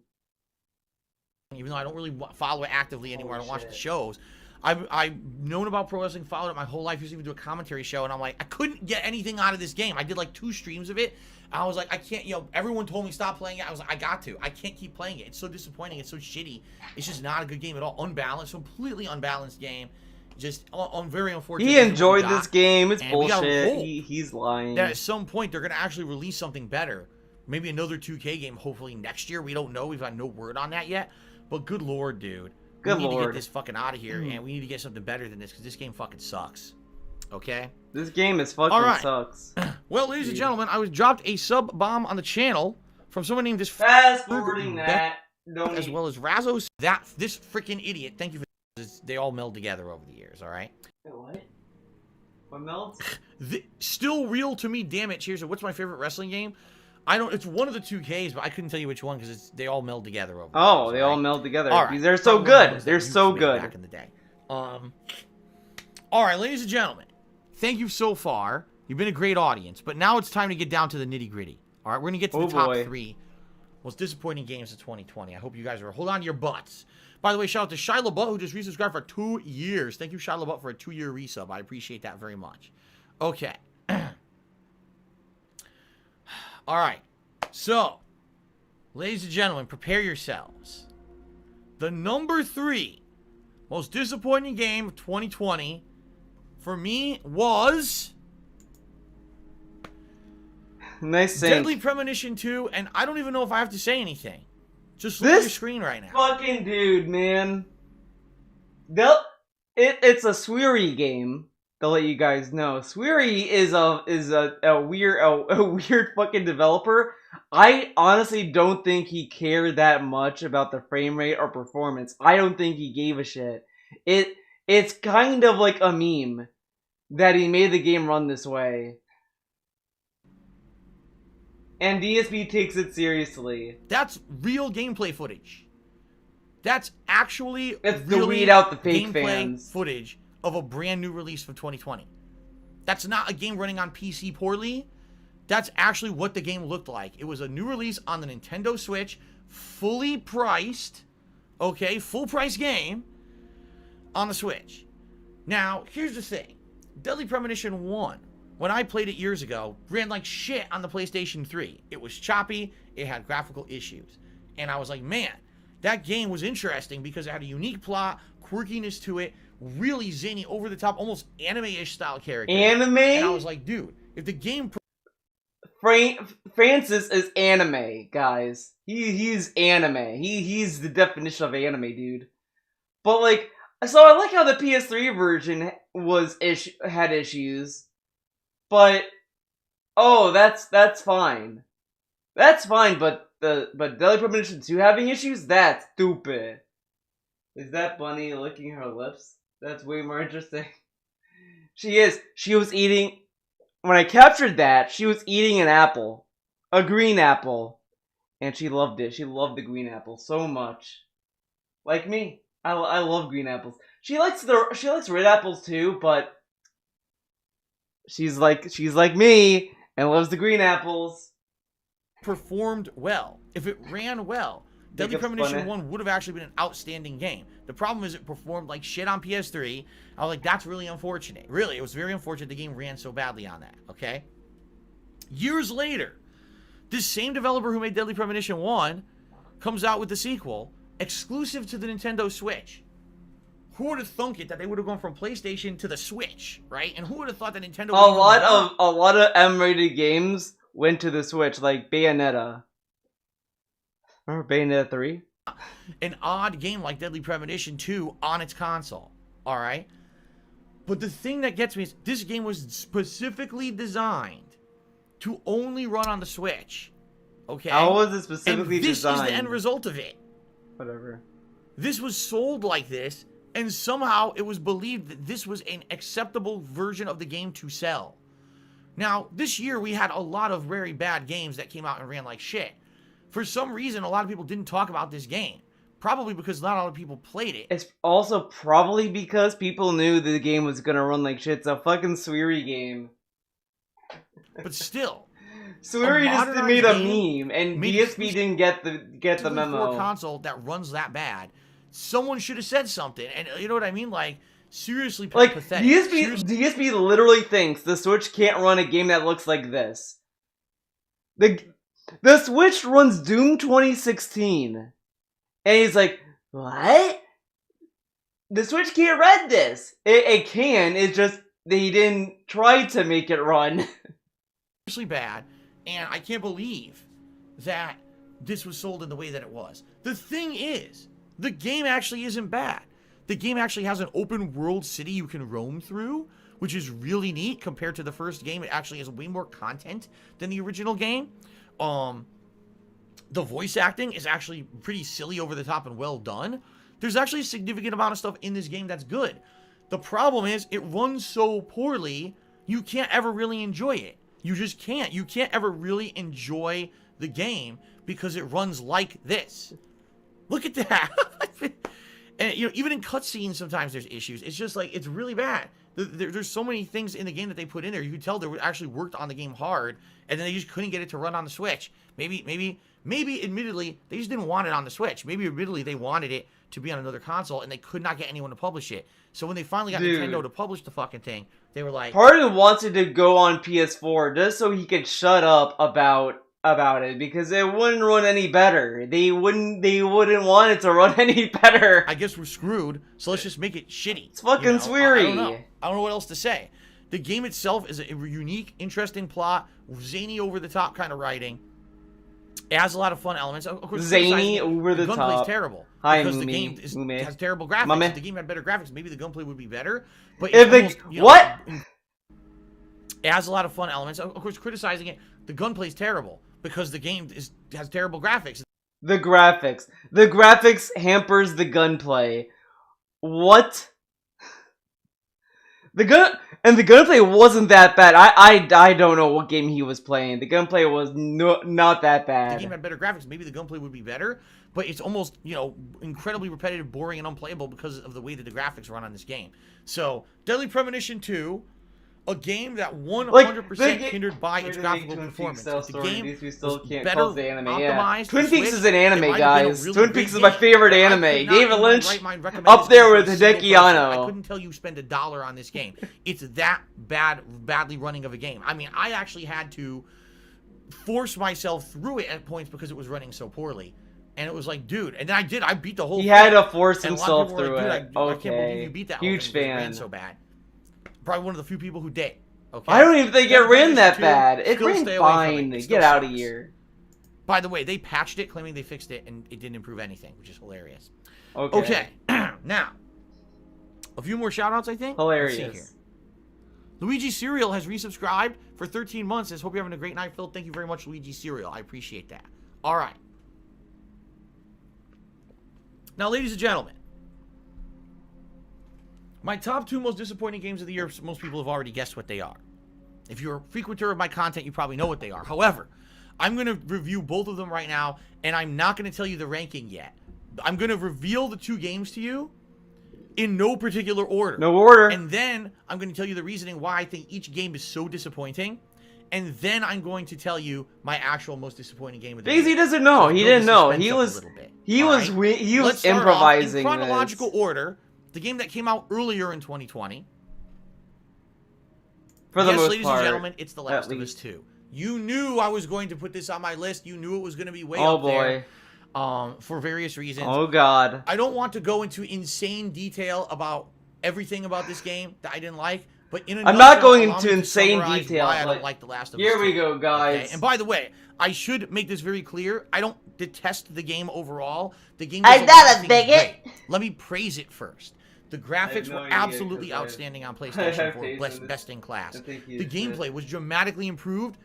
Even though I don't really follow it actively anymore, I don't watch the shows. I've known about pro wrestling, followed it my whole life. Used to even do a commentary show, and I'm like, I couldn't get anything out of this game. I did like 2 streams of it. I was like, I can't. Everyone told me stop playing it. I was like, I got to. I can't keep playing it. It's so disappointing. It's so shitty. It's just not a good game at all. Unbalanced, completely unbalanced game. Just very unfortunate. He enjoyed this game. It's bullshit. He's lying. That at some point they're gonna actually release something better. Maybe another 2K game, hopefully next year. We don't know. We've got no word on that yet. But good lord, dude. We need to get this fucking out of here, and we need to get something better than this, because this game fucking sucks. Okay? This game is fucking sucks. Well, ladies and gentlemen, I was dropped a sub bomb on the channel from someone named this fast forwarding that, as well as Razos. This freaking idiot. Thank you for this. They all meld together over the years. All right. Wait, what? What melds? Still real to me. Damn it. Cheers. What's my favorite wrestling game? It's one of the 2Ks, but I couldn't tell you which one because they all meld together over. They all meld together. All right. They're so good. They're so good. Back in the day. All right, ladies and gentlemen, thank you so far. You've been a great audience, but now it's time to get down to the nitty gritty. All right, we're gonna get to the top 3 most disappointing games of 2020. I hope you guys are hold on to your butts. By the way, shout out to Shia LaBeouf, who just resubscribed for 2 years. Thank you, Shia LaBeouf, for a 2-year resub. I appreciate that very much. Okay. All right. So, ladies and gentlemen, prepare yourselves. The number 3 most disappointing game of 2020 for me was nice Deadly Premonition 2, and I don't even know if I have to say anything. Just look at your screen right now. Fucking dude, man. It's a Sweary game. To let you guys know, Sweary is a weird fucking developer. I honestly don't think he cared that much about the frame rate or performance. I don't think he gave a shit. It's kind of like a meme that he made the game run this way. And DSP takes it seriously. That's real gameplay footage. That's actually to weed out the fake fans. Footage of a brand new release from 2020. That's not a game running on PC poorly. That's actually what the game looked like. It was a new release on the Nintendo Switch, fully priced, okay, full price game on the Switch. Now, here's the thing. Deadly Premonition 1, when I played it years ago, ran like shit on the PlayStation 3. It was choppy, it had graphical issues. And I was like, man, that game was interesting because it had a unique plot, quirkiness to it, really zany, over-the-top, almost anime-ish style character. Anime? And I was like, dude, if the game... Francis is anime, guys. He's anime. He's the definition of anime, dude. But like, so I like how the PS3 version had issues, but that's fine. That's fine, but Deadly Premonition 2 having issues? That's stupid. Is that Bunny licking her lips? That's way more interesting. She is. She was eating... When I captured that, she was eating an apple. A green apple. And she loved it. She loved the green apple so much. Like me. I love green apples. She likes red apples too, but... She's like me, and loves the green apples. Performed well. If it ran well. Deadly Jacob's Premonition funny. 1 would have actually been an outstanding game. The problem is it performed like shit on PS3. I was like, that's really unfortunate. Really, it was very unfortunate the game ran so badly on that, okay? Years later, this same developer who made Deadly Premonition 1 comes out with the sequel, exclusive to the Nintendo Switch. Who would have thunk it that they would have gone from PlayStation to the Switch, right? And who would have thought that Nintendo would A lot of M-rated games went to the Switch, like Bayonetta. Remember Bayonetta 3? An odd game like Deadly Premonition 2 on its console, all right? But the thing that gets me is this game was specifically designed to only run on the Switch, okay? How was it specifically and this designed? is the end result of it. Whatever. This was sold like this, and somehow it was believed that this was an acceptable version of the game to sell. Now, this year we had a lot of very bad games that came out and ran like shit. For some reason, a lot of people didn't talk about this game. Probably because not a lot of people played it. It's also probably because people knew the game was gonna run like shit. It's a fucking Sweary game. But still, Sweary just made a game meme, and made DSP didn't get the memo. For a console that runs that bad, someone should have said something. And you know what I mean? Like, seriously Like, pathetic. DSP literally thinks the Switch can't run a game that looks like this. The Switch runs Doom 2016. And he's like, what? The Switch can't run this. It can, it's just they didn't try to make it run. Seriously bad, and I can't believe that this was sold in the way that it was. The thing is, the game actually isn't bad. The game actually has an open world city you can roam through, which is really neat compared to the first game. It actually has way more content than the original game. The voice acting is actually pretty silly, over the top, and well done. There's actually a significant amount of stuff in this game that's good. The problem is, it runs so poorly, you can't ever really enjoy it. You just can't. You can't ever really enjoy the game because it runs like this. Look at that. And, you know, even in cutscenes, sometimes there's issues. It's just like, it's really bad. There's so many things in the game that they put in there. You could tell they actually worked on the game hard, and then they just couldn't get it to run on the Switch. Maybe, admittedly, they just didn't want it on the Switch. Maybe, admittedly, they wanted it to be on another console, and they could not get anyone to publish it. So when they finally got Nintendo to publish the fucking thing, they were like... Part of him wanted to go on PS4 just so he could shut up about it, because it wouldn't run any better. They wouldn't want it to run any better. I guess we're screwed, so let's just make it shitty. It's fucking Sweary. I don't know what else to say. The game itself is a unique, interesting plot, zany, over-the-top kind of writing. It has a lot of fun elements. Of course, zany, over the top. The gunplay is terrible. Hi, because Mumi. the game has terrible graphics. Mame. If the game had better graphics, maybe the gunplay would be better. But If almost, what? It has a lot of fun elements. Of course, criticizing it, the gunplay is terrible because the game has terrible graphics. The graphics hampers the gunplay. What? The gunplay wasn't that bad. I don't know what game he was playing. The gunplay was not that bad. If the game had better graphics, maybe the gunplay would be better. But it's almost, incredibly repetitive, boring, and unplayable because of the way that the graphics run on this game. So, Deadly Premonition 2, a game that 100% hindered by its graphical performance. The game was better optimized. Twin Peaks is an anime, guys. Really Twin Peaks is my favorite anime. David Lynch, up there with Hideki Anno. I couldn't tell you spend $1 on this game. It's that badly running of a game. I mean, I actually had to force myself through it at points because it was running so poorly. And it was like, dude, and then I beat the whole thing. He had to force himself through it. I can't believe you beat that whole Huge thing. It fan. ran so bad. Probably one of the few people who did. Okay. I don't even think it ran that bad. It Still ran stay away from fine. it. It Get still out of sucks. here. By the way, they patched it, claiming they fixed it, and it didn't improve anything, which is hilarious. Okay. Now, a few more shout-outs, I think. Hilarious. Let's see here. Luigi Serial has resubscribed for 13 months. Says, hope you're having a great night, Phil. Thank you very much, Luigi Serial. I appreciate that. All right. Now, ladies and gentlemen, my top 2 most disappointing games of the year, most people have already guessed what they are. If you're a frequenter of my content, you probably know what they are. However, I'm going to review both of them right now, and I'm not going to tell you the ranking yet. I'm going to reveal the 2 games to you in no particular order. No order. And then I'm going to tell you the reasoning why I think each game is so disappointing. And then I'm going to tell you my actual most disappointing game of the year. Daisy doesn't know. So He build didn't the know. suspense He up a was... little bit. He was Let's start improvising off in chronological this. order. The game that came out earlier in 2020. For the yes, most ladies part, and gentlemen, it's The Last of Us 2. You knew I was going to put this on my list. You knew it was going to be way up there. For various reasons. Oh god. I don't want to go into insane detail about everything about this game that I didn't like, but in a I'm not nutshell, going allow into me to insane summarize detail. why I don't like The Last of Us Here 2. we go, guys. Okay? And by the way, I should make this very clear. I don't detest the game overall. The game I'm not a bigot. Let me praise it first. The graphics no were idea, absolutely 'cause outstanding on I PlayStation have 4, faith in best in class. I think The he's gameplay was dramatically improved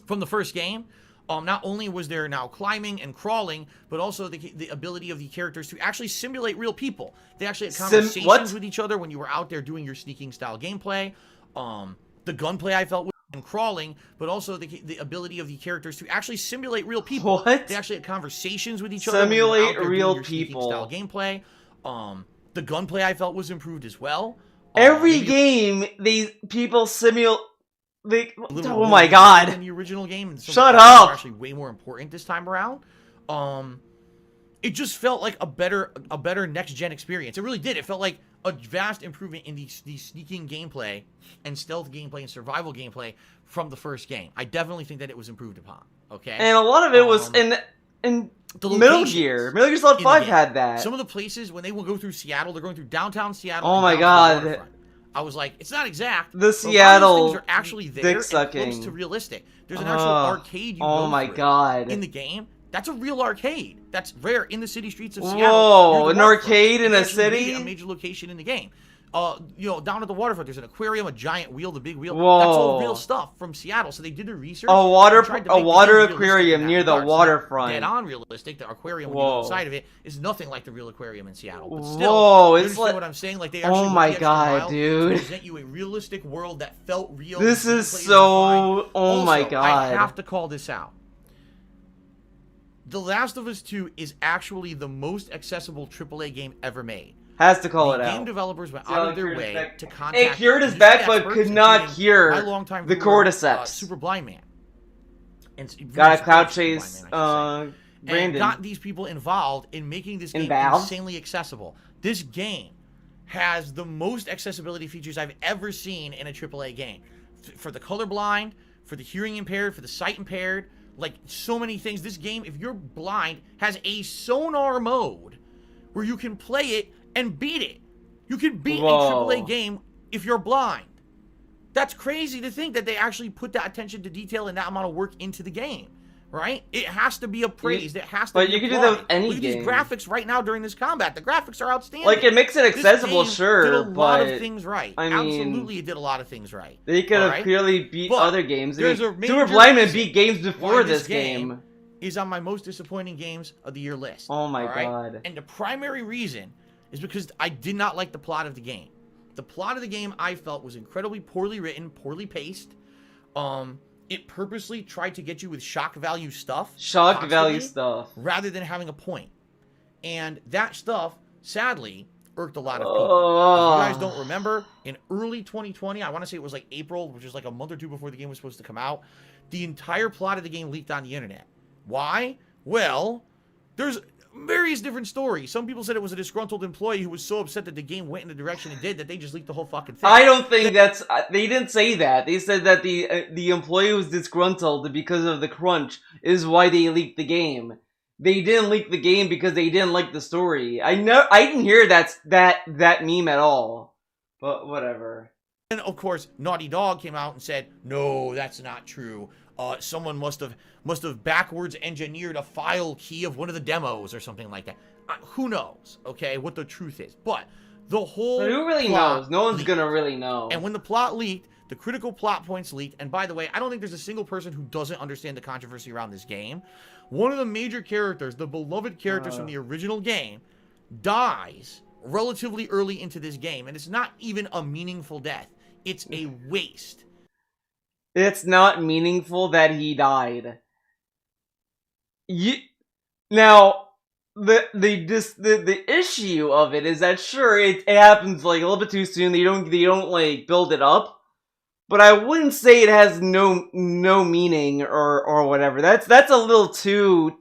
from the first game. Not only was there now climbing and crawling, but also the ability of the characters to actually simulate real people. They actually had conversations with each other when you were out there doing your sneaking style gameplay. The gunplay I felt was crawling, but also the ability of the characters to actually simulate real people. What? They actually had conversations with each other. Simulate when you were out there real doing your sneaking people. style gameplay. The gunplay I felt was improved as well. Every game, these people simulate. Oh my In god. the original game, and Shut are up. actually way more important this time around. It just felt like a better next gen experience. It really did. It felt like a vast improvement in the sneaking gameplay and stealth gameplay and survival gameplay from the first game. I definitely think that it was improved upon. Okay, And a lot of it was in the Metal locations Gear. Metal Gear Solid in the 5 game. had that. Some of the places when they will go through Seattle, they're going through downtown Seattle. Oh and my down to the god. waterfront. I was like, it's not exact. The but a lot of Seattle those things are actually there dick and sucking. close to realistic. There's an actual arcade you Oh go my through god. in the game. That's a real arcade. That's rare in the city streets of Whoa, Seattle. Near the an waterfront. arcade in They a actually made city? it a major location in the game. Down at the waterfront, there's an aquarium, a giant wheel, the big wheel. Whoa. That's all real stuff from Seattle. So they did their research. A water and tried to make the game realistic aquarium in near that the regard. It's not waterfront. Dead on realistic. The aquarium when you Whoa. go inside of it is nothing like the real aquarium in Seattle. But still, Whoa, you it's understand like- what I'm saying? Like they Oh actually my went the extra god, mile dude. to present you a realistic world that felt real. This the is gameplay so... refined. Oh my Also, god. I have to call this out. The Last of Us 2 is actually the most accessible AAA game ever made. Has to call The it game out. developers went Yeah, out of their Kurt is way back. to contact. Hey, Kurt is industry back, but experts, could not including hear my longtime the viewer, cordyceps. Super Blind Man. And Got a Super cloud Blind chase, Man, I should say. And Brandon. got these people involved in making this In game Valve? insanely accessible. This game has the most accessibility features I've ever seen in a AAA game. For the colorblind, for the hearing impaired, for the sight impaired, like so many things. This game, if you're blind, has a sonar mode where you can play it and beat it. You can beat Whoa. a AAA game if you're blind. That's crazy to think that they actually put that attention to detail and that amount of work into the game, right? It has to be appraised. It has to But be you can do that with applauded. any Look at game. these graphics right now during this combat. The graphics are outstanding. Like, it makes it This accessible, game sure, did a lot of but things right. I mean, Absolutely, it did a lot of things right. They could have Alright? clearly beat But other games. I there's mean, a major Super Blind Man reason beat games why before this this game. is on my most disappointing games of the year list. Oh my alright? god. And the primary reason is because I did not like the plot of the game. The plot of the game I felt was incredibly poorly written, poorly paced. It purposely tried to get you with shock value stuff. Shock value constantly, stuff. rather than having a point. And that stuff, sadly, irked a lot of people. Oh. If you guys don't remember, in early 2020, I want to say it was like April, which is like a month or two before the game was supposed to come out, the entire plot of the game leaked on the internet. Why? Well, there's various different stories. Some people said it was a disgruntled employee who was so upset that the game went in the direction it did that they just leaked the whole fucking thing. I don't think that's... They didn't say that. They said that the employee was disgruntled because of the crunch is why they leaked the game. They didn't leak the game because they didn't like the story. I didn't hear that meme at all. But whatever. And of course, Naughty Dog came out and said, "No, that's not true. Someone must have backwards engineered a file key of one of the demos or something like that." Who knows? Okay, what the truth is, but the whole But who really plot knows? No one's leaked. gonna really know. And when the plot leaked, the critical plot points leaked. And by the way, I don't think there's a single person who doesn't understand the controversy around this game. One of the major characters, the beloved characters from the original game, dies relatively early into this game, and it's not even a meaningful death. It's a waste. It's not meaningful that he died. Now, the issue of it is that sure it happens like a little bit too soon. They don't like build it up, but I wouldn't say it has no meaning or whatever. That's a little too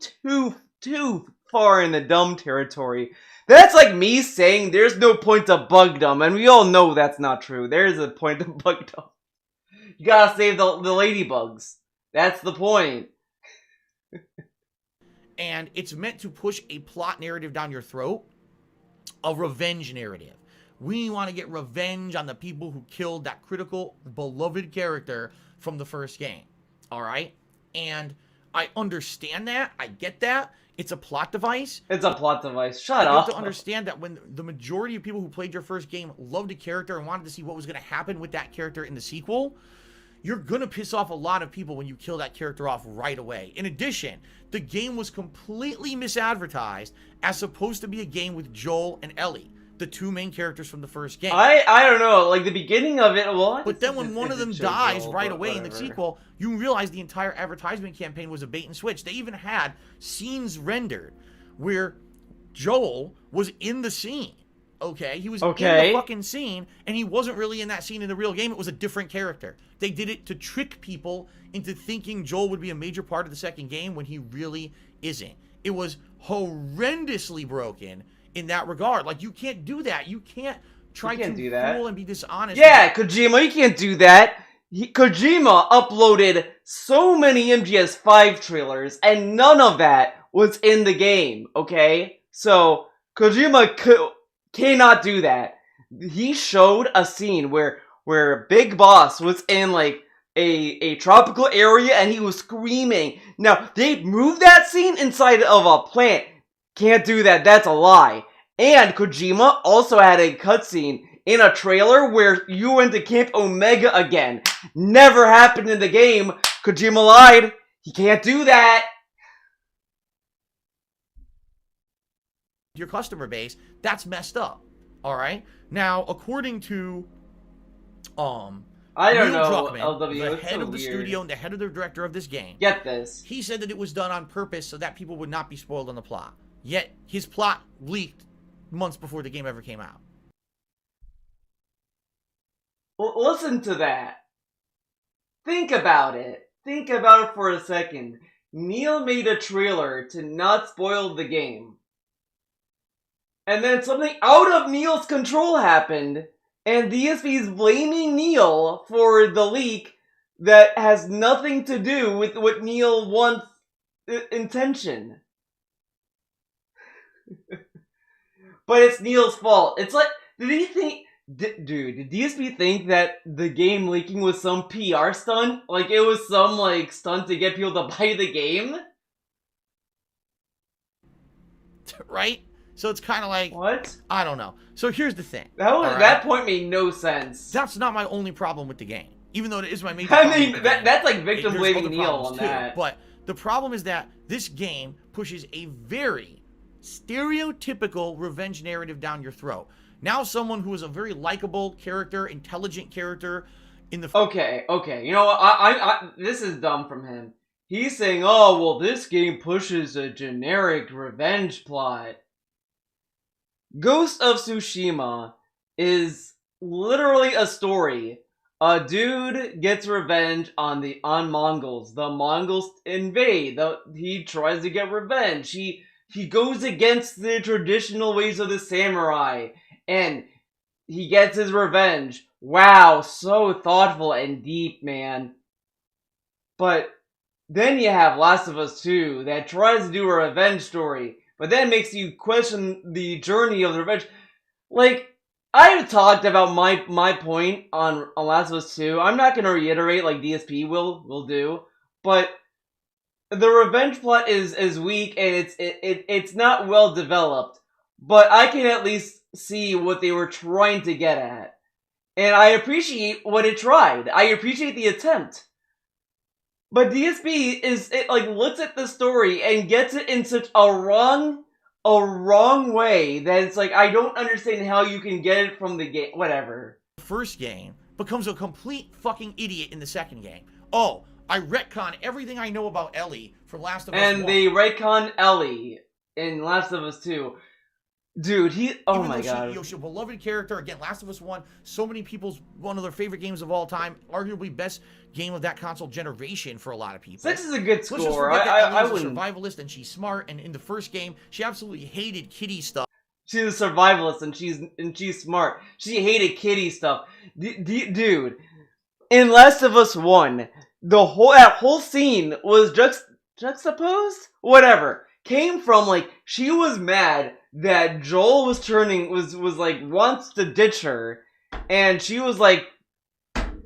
far in the dumb territory. That's like me saying there's no point to bugdom, and we all know that's not true. There's a point to bugdom. You gotta save the ladybugs. That's the point. And it's meant to push a plot narrative down your throat, a revenge narrative. We want to get revenge on the people who killed that critical, beloved character from the first game. All right? And I understand that. I get that. It's a plot device. It's a plot device. Shut you up. have to understand that when the majority of people who played your first game loved a character and wanted to see what was going to happen with that character in the sequel, you're going to piss off a lot of people when you kill that character off right away. In addition, the game was completely misadvertised as supposed to be a game with Joel and Ellie, the two main characters from the first game. I don't know, like the beginning of it, well... But then when one of them dies right away in the sequel, you realize the entire advertisement campaign was a bait and switch. They even had scenes rendered where Joel was in the scene. Okay, he was in the fucking scene, and he wasn't really in that scene in the real game. It was a different character. They did it to trick people into thinking Joel would be a major part of the second game when he really isn't. It was horrendously broken in that regard. Like, you can't do that. You can't try to fool and be dishonest. Yeah, Kojima, you can't do that. Kojima uploaded so many MGS5 trailers, and none of that was in the game, okay? So, Kojima cannot do that. He showed a scene where Big Boss was in like a tropical area and he was screaming. Now, they moved that scene inside of a plant. Can't do that. That's a lie. And Kojima also had a cutscene in a trailer where you went to Camp Omega again. Never happened in the game. Kojima lied. He can't do that. Your customer base, that's messed up. All right. Now, according to I don't Neil know, Druckmann, LW, the head of the studio and the head of the director of this game, get this. He said that it was done on purpose so that people would not be spoiled on the plot. Yet his plot leaked months before the game ever came out. Well, listen to that. Think about it. Think about it for a second. Neil made a trailer to not spoil the game. And then something out of Neil's control happened, and DSP is blaming Neil for the leak that has nothing to do with what Neil wants intention. But it's Neil's fault. It's like, did he think... Dude, did DSP think that the game leaking was some PR stunt? Like, it was some, like, stunt to get people to buy the game? Right? So it's kind of like... What? I don't know. So here's the thing. That point made no sense. That's not my only problem with the game. Even though it is my major I problem mean, with the game. that's like victim There's blaming other Neil problems on too. that. But the problem is that this game pushes a very stereotypical revenge narrative down your throat. Now someone who is a very likable character, intelligent character in the... Okay. You know what? This is dumb from him. He's saying, oh, well, this game pushes a generic revenge plot. Ghost of Tsushima is literally a story. A dude gets revenge on Mongols. The Mongols invade. He tries to get revenge. He goes against the traditional ways of the samurai. And he gets his revenge. Wow, so thoughtful and deep, man. But then you have Last of Us 2 that tries to do a revenge story, but then makes you question the journey of the revenge. Like, I've talked about my point on Last of Us 2. I'm not going to reiterate like DSP will do, but the revenge plot is weak and it's not well developed. But I can at least see what they were trying to get at. And I appreciate what it tried. I appreciate the attempt. But DSP looks at the story and gets it in such a wrong way that it's like, I don't understand how you can get it from the game. Whatever. The first game becomes a complete fucking idiot in the second game. Oh, I retcon everything I know about Ellie from Last of Us 1. And they retcon Ellie in Last of Us 2. Dude, oh Even my though god. she's a beloved character. Again, Last of Us 1, so many people's one of their favorite games of all time, arguably best game of that console generation for a lot of people. 6 is a good Let's just score. forget that I Ellie's a wouldn't. survivalist and she's smart, and in the first game, she absolutely hated kitty stuff. She's a survivalist and she's smart. She hated kitty stuff. Dude, in Last of Us 1, that whole scene was juxtaposed? Whatever. Came from, like, she was mad that Joel was like, wants to ditch her, and she was like,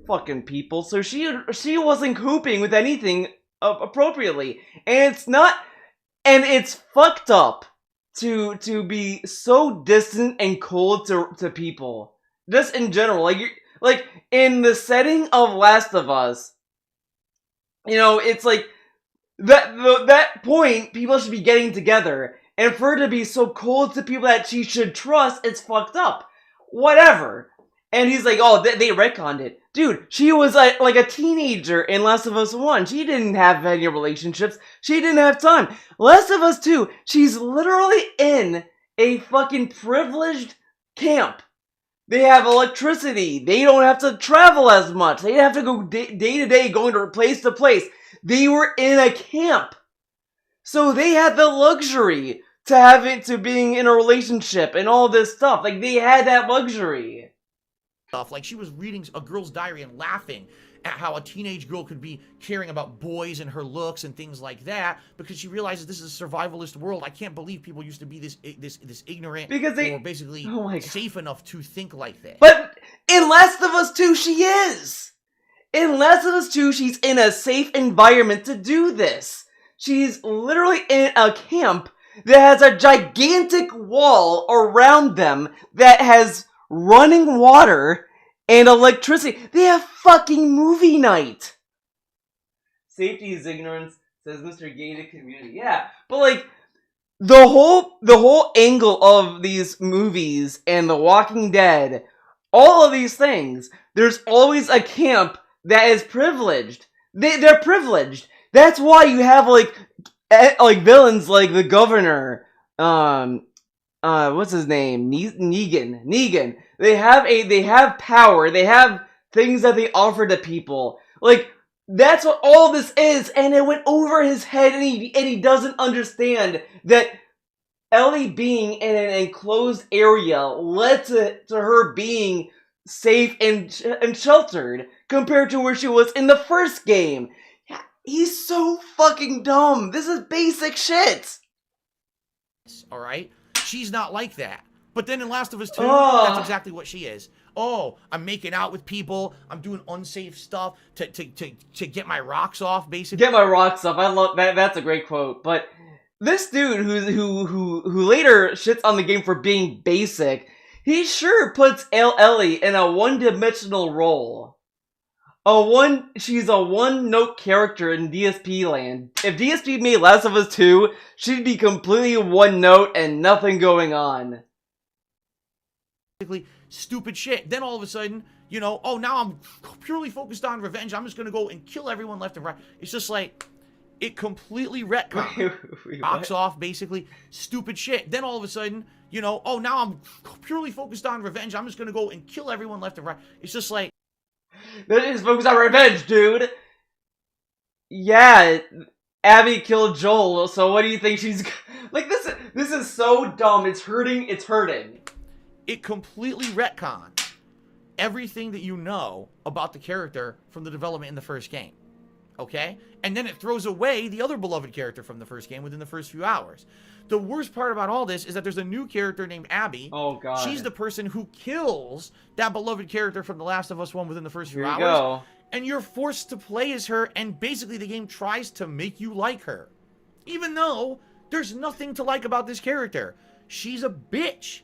fucking people, so she wasn't coping with anything appropriately, and it's fucked up to be so distant and cold to people, just in general, like in the setting of Last of Us, you know, it's like, that point, people should be getting together, and for her to be so cold to people that she should trust, it's fucked up. Whatever. And he's like, oh, they retconned it. Dude, she was like a teenager in Last of Us 1. She didn't have any relationships. She didn't have time. Last of Us 2, she's literally in a fucking privileged camp. They have electricity. They don't have to travel as much. They have to go day to day, going to place to place. They were in a camp. So they had the luxury to being in a relationship and all this stuff. Like, they had that luxury. Like, she was reading a girl's diary and laughing at how a teenage girl could be caring about boys and her looks and things like that, because she realizes this is a survivalist world. I can't believe people used to be this ignorant, because they or basically safe enough to think like that. But in Last of Us 2, she is. In Last of Us 2, she's in a safe environment to do this. She's literally in a camp that has a gigantic wall around them that has running water and electricity. They have fucking movie night. Safety is ignorance, says Mr. Gated Community. Yeah, but like, the whole angle of these movies and The Walking Dead, all of these things, there's always a camp that is privileged. They're privileged. That's why you have like villains like the governor, what's his name? Negan. They have power. They have things that they offer to people. Like, that's what all this is, and it went over his head, and he doesn't understand that Ellie being in an enclosed area led to her being safe and sheltered compared to where she was in the first game. He's so fucking dumb. This is basic shit. Alright? She's not like that. But then in Last of Us 2, that's exactly what she is. Oh, I'm making out with people. I'm doing unsafe stuff to get my rocks off, basically. Get my rocks off. I love that. That's a great quote. But this dude who later shits on the game for being basic, he sure puts Ellie in a one-dimensional role. She's a one-note character in DSP land. If DSP made Last of Us 2, she'd be completely one-note and nothing going on. Stupid shit. Then all of a sudden, you know, oh, now I'm purely focused on revenge. I'm just gonna go and kill everyone left and right. It's just like, it completely retconned. Box off, basically. Stupid shit. Then all of a sudden, you know, oh, now I'm purely focused on revenge. I'm just gonna go and kill everyone left and right. It's just like, that is focused on revenge, dude. Yeah, Abby killed Joel, so what do you think she's... Like, this is so dumb. It's hurting. It's hurting. It completely retcons everything that you know about the character from the development in the first game. Okay? And then it throws away the other beloved character from the first game within the first few hours. The worst part about all this is that there's a new character named Abby. Oh, God. She's the person who kills that beloved character from The Last of Us 1 within the first few hours. Go. And you're forced to play as her, and basically the game tries to make you like her. Even though there's nothing to like about this character. She's a bitch.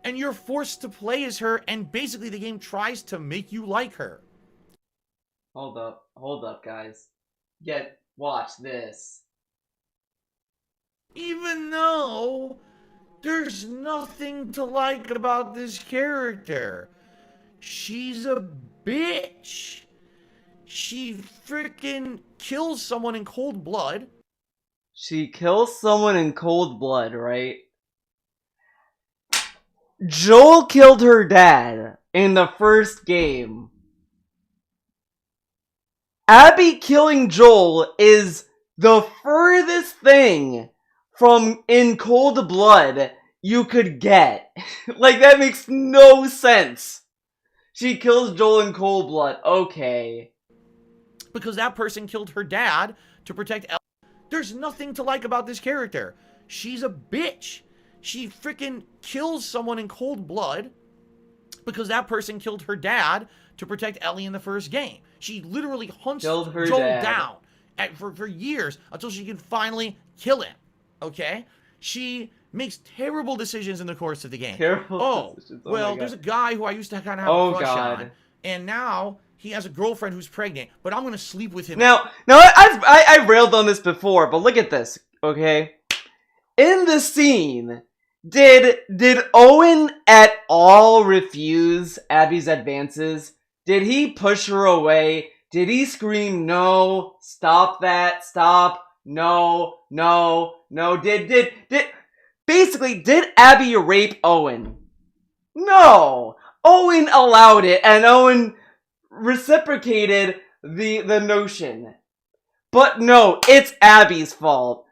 And you're forced to play as her, and basically the game tries to make you like her. Hold up, guys. Watch this. Even though there's nothing to like about this character. She's a bitch. She freaking kills someone in cold blood. She kills someone in cold blood, right? Joel killed her dad in the first game. Abby killing Joel is the furthest thing from in cold blood you could get. Like, that makes no sense. She kills Joel in cold blood. Okay. Because that person killed her dad to protect Ellie. There's nothing to like about this character. She's a bitch. She freaking kills someone in cold blood because that person killed her dad to protect Ellie in the first game. She literally hunts Joel down for years until she can finally kill him. Okay? She makes terrible decisions in the course of the game. Well, there's a guy who I used to kind of have a crush on, and now he has a girlfriend who's pregnant, but I'm gonna sleep with him. Now, I've railed on this before, but look at this, okay? In the scene, did Owen at all refuse Abby's advances? Did he push her away? Did he scream, no, stop that, stop, no, no, no? Basically, did Abby rape Owen? No! Owen allowed it, and Owen reciprocated the notion. But no, it's Abby's fault.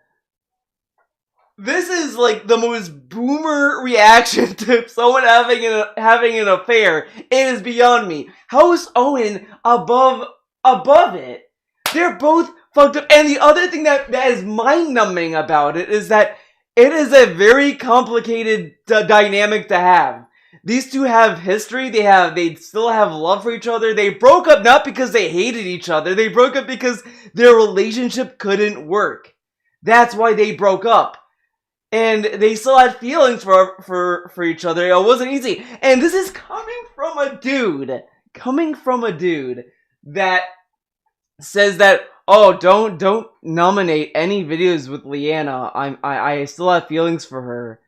This is like the most boomer reaction to someone having an affair. It is beyond me. How is Owen above it? They're both fucked up. And the other thing that is mind-numbing about it is that it is a very complicated dynamic to have. These two have history. They still have love for each other. They broke up not because they hated each other. They broke up because their relationship couldn't work. That's why they broke up. And they still had feelings for each other. It wasn't easy. And this is coming from a dude that says that, oh, don't nominate any videos with Leanna. I still have feelings for her.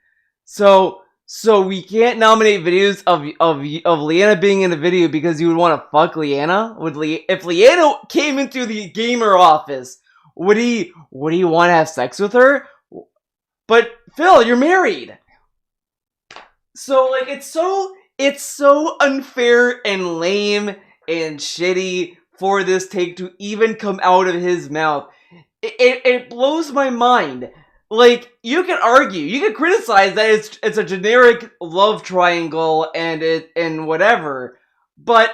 So we can't nominate videos of Leanna being in a video because you would want to fuck Leanna? If Leanna came into the gamer office, would he want to have sex with her? But Phil, you're married. So like it's so unfair and lame and shitty for this take to even come out of his mouth. It blows my mind. Like, you can argue, you can criticize that it's a generic love triangle and whatever, but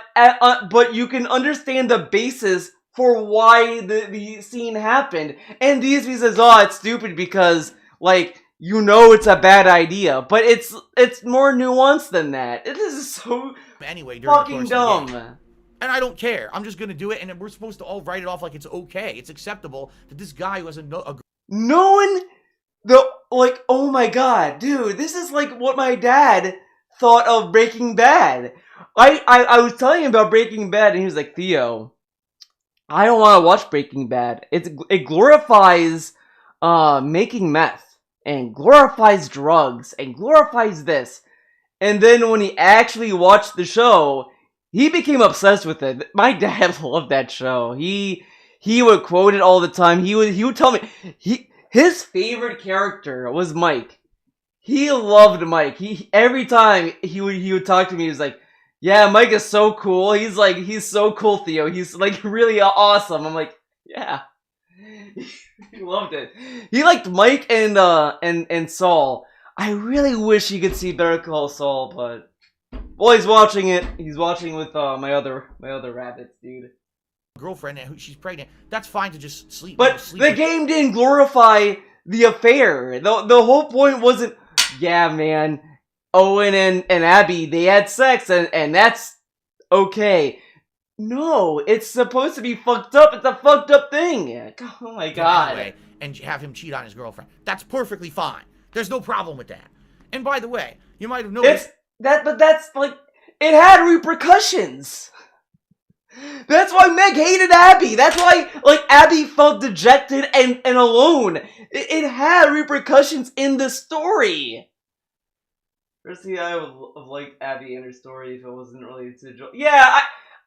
you can understand the basis for why the scene happened. And DSP says, oh, it's stupid because, like, you know it's a bad idea, but it's more nuanced than that. This is so fucking dumb. And I don't care. I'm just gonna do it, and we're supposed to all write it off like it's okay. It's acceptable that this guy who has oh my god, dude, this is like what my dad thought of Breaking Bad. I was telling him about Breaking Bad, and he was like, Theo, I don't want to watch Breaking Bad. It glorifies making meth, and glorifies drugs, and glorifies this. And then when he actually watched the show, he became obsessed with it. My dad loved that show. He would quote it all the time. He would tell me his favorite character was Mike. He loved Mike. Every time he would talk to me, he was like, "Yeah, Mike is so cool. He's so cool, Theo. He's like really awesome." I'm like, "Yeah." He loved it. He liked Mike and Saul. I really wish he could see Better Call Saul, but well, he's watching it. He's watching with my other rabbits, dude. Girlfriend and she's pregnant. That's fine to just sleep. But the game didn't glorify the affair. The whole point wasn't, yeah, man, Owen and Abby, they had sex and that's okay. No, it's supposed to be fucked up. It's a fucked up thing. Oh my god. Anyway, and have him cheat on his girlfriend. That's perfectly fine. There's no problem with that. And by the way, you might have noticed but that's like, it had repercussions. That's why Meg hated Abby. That's why, like, Abby felt dejected and alone. It had repercussions in the story. Personally, I would have liked Abby in her story if it wasn't related to Joel. Yeah,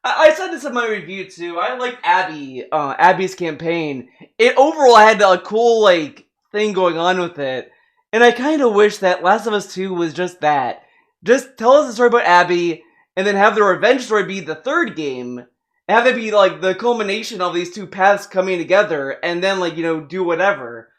I said this in my review too. I liked Abby's campaign. It overall had a cool, like, thing going on with it. And I kind of wish that Last of Us 2 was just that. Just tell us a story about Abby, and then have the revenge story be the third game, and have it be, like, the culmination of these two paths coming together, and then, like, you know, do whatever.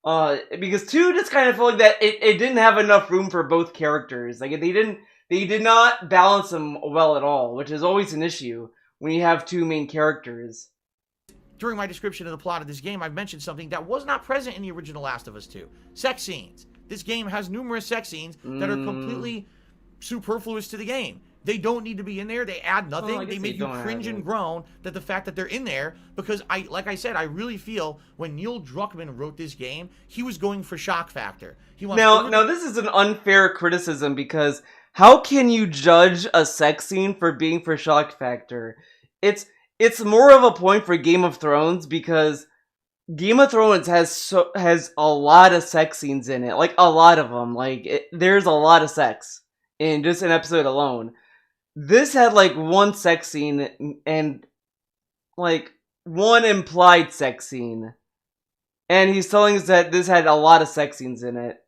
Because 2 just kind of felt like that it didn't have enough room for both characters. Like, they did not balance them well at all, which is always an issue when you have two main characters. During my description of the plot of this game, I've mentioned something that was not present in the original Last of Us 2. Sex scenes. This game has numerous sex scenes that are completely superfluous to the game. They don't need to be in there. They add nothing. They make you cringe and groan that the fact that they're in there, because like I said, I really feel when Neil Druckmann wrote this game, he was going for shock factor. Now this is an unfair criticism, because how can you judge a sex scene for being for shock factor? It's more of a point for Game of Thrones, because Game of Thrones has a lot of sex scenes in it, like a lot of them. There's a lot of sex in just an episode alone. This had like one sex scene and like one implied sex scene, and he's telling us that this had a lot of sex scenes in it.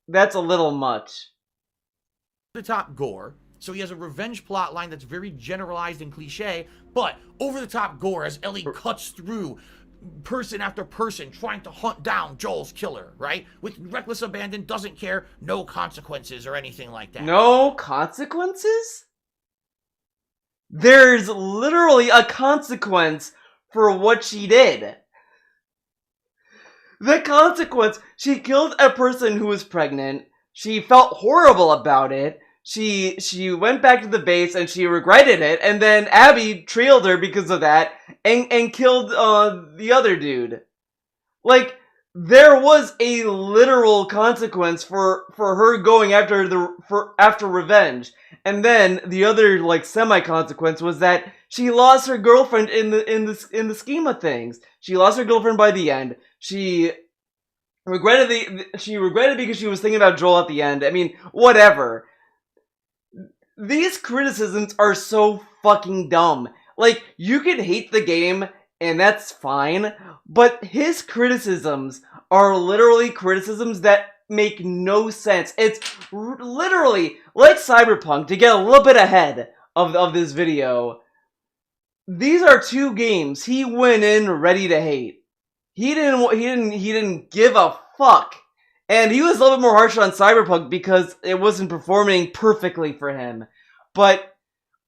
That's a little much. The top gore. So he has a revenge plot line that's very generalized and cliche, but over-the-top gore as Ellie cuts through person after person trying to hunt down Joel's killer, right? With reckless abandon, doesn't care, no consequences or anything like that. No consequences? There's literally a consequence for what she did. The consequence, she killed a person who was pregnant. She felt horrible about it. She went back to the base and she regretted it, and then Abby trailed her because of that and killed the other dude. Like, there was a literal consequence for her going after revenge. And then the other like semi-consequence was that she lost her girlfriend in the scheme of things. She lost her girlfriend by the end. She regretted because she was thinking about Joel at the end. I mean, whatever. These criticisms are so fucking dumb. Like, you can hate the game, and that's fine, but his criticisms are literally criticisms that make no sense. It's literally like Cyberpunk, to get a little bit ahead of this video. These are two games he went in ready to hate. He didn't give a fuck. And he was a little bit more harsh on Cyberpunk because it wasn't performing perfectly for him. But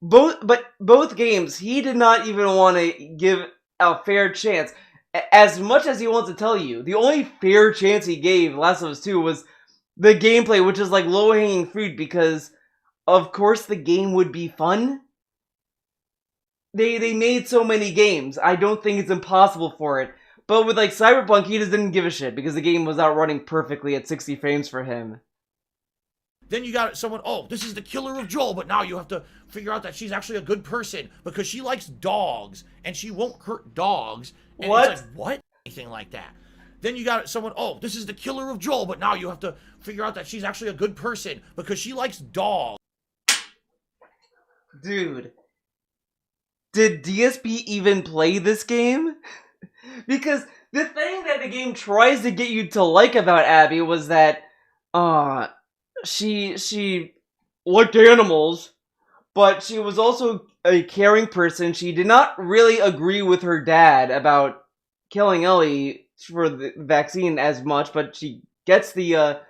both games, he did not even want to give a fair chance. As much as he wants to tell you, the only fair chance he gave Last of Us 2 was the gameplay, which is like low-hanging fruit because, of course, the game would be fun. They made so many games. I don't think it's impossible for it. But with like Cyberpunk, he just didn't give a shit because the game was not running perfectly at 60 frames for him. Then you got someone, oh, this is the killer of Joel, but now you have to figure out that she's actually a good person because she likes dogs and she won't hurt dogs. And what? It's like, what? Anything like that. Then you got someone, oh, this is the killer of Joel, but now you have to figure out that she's actually a good person because she likes dogs. Dude. Did DSP even play this game? Because the thing that the game tries to get you to like about Abby was that, she liked animals, but she was also a caring person. She did not really agree with her dad about killing Ellie for the vaccine as much, but she gets the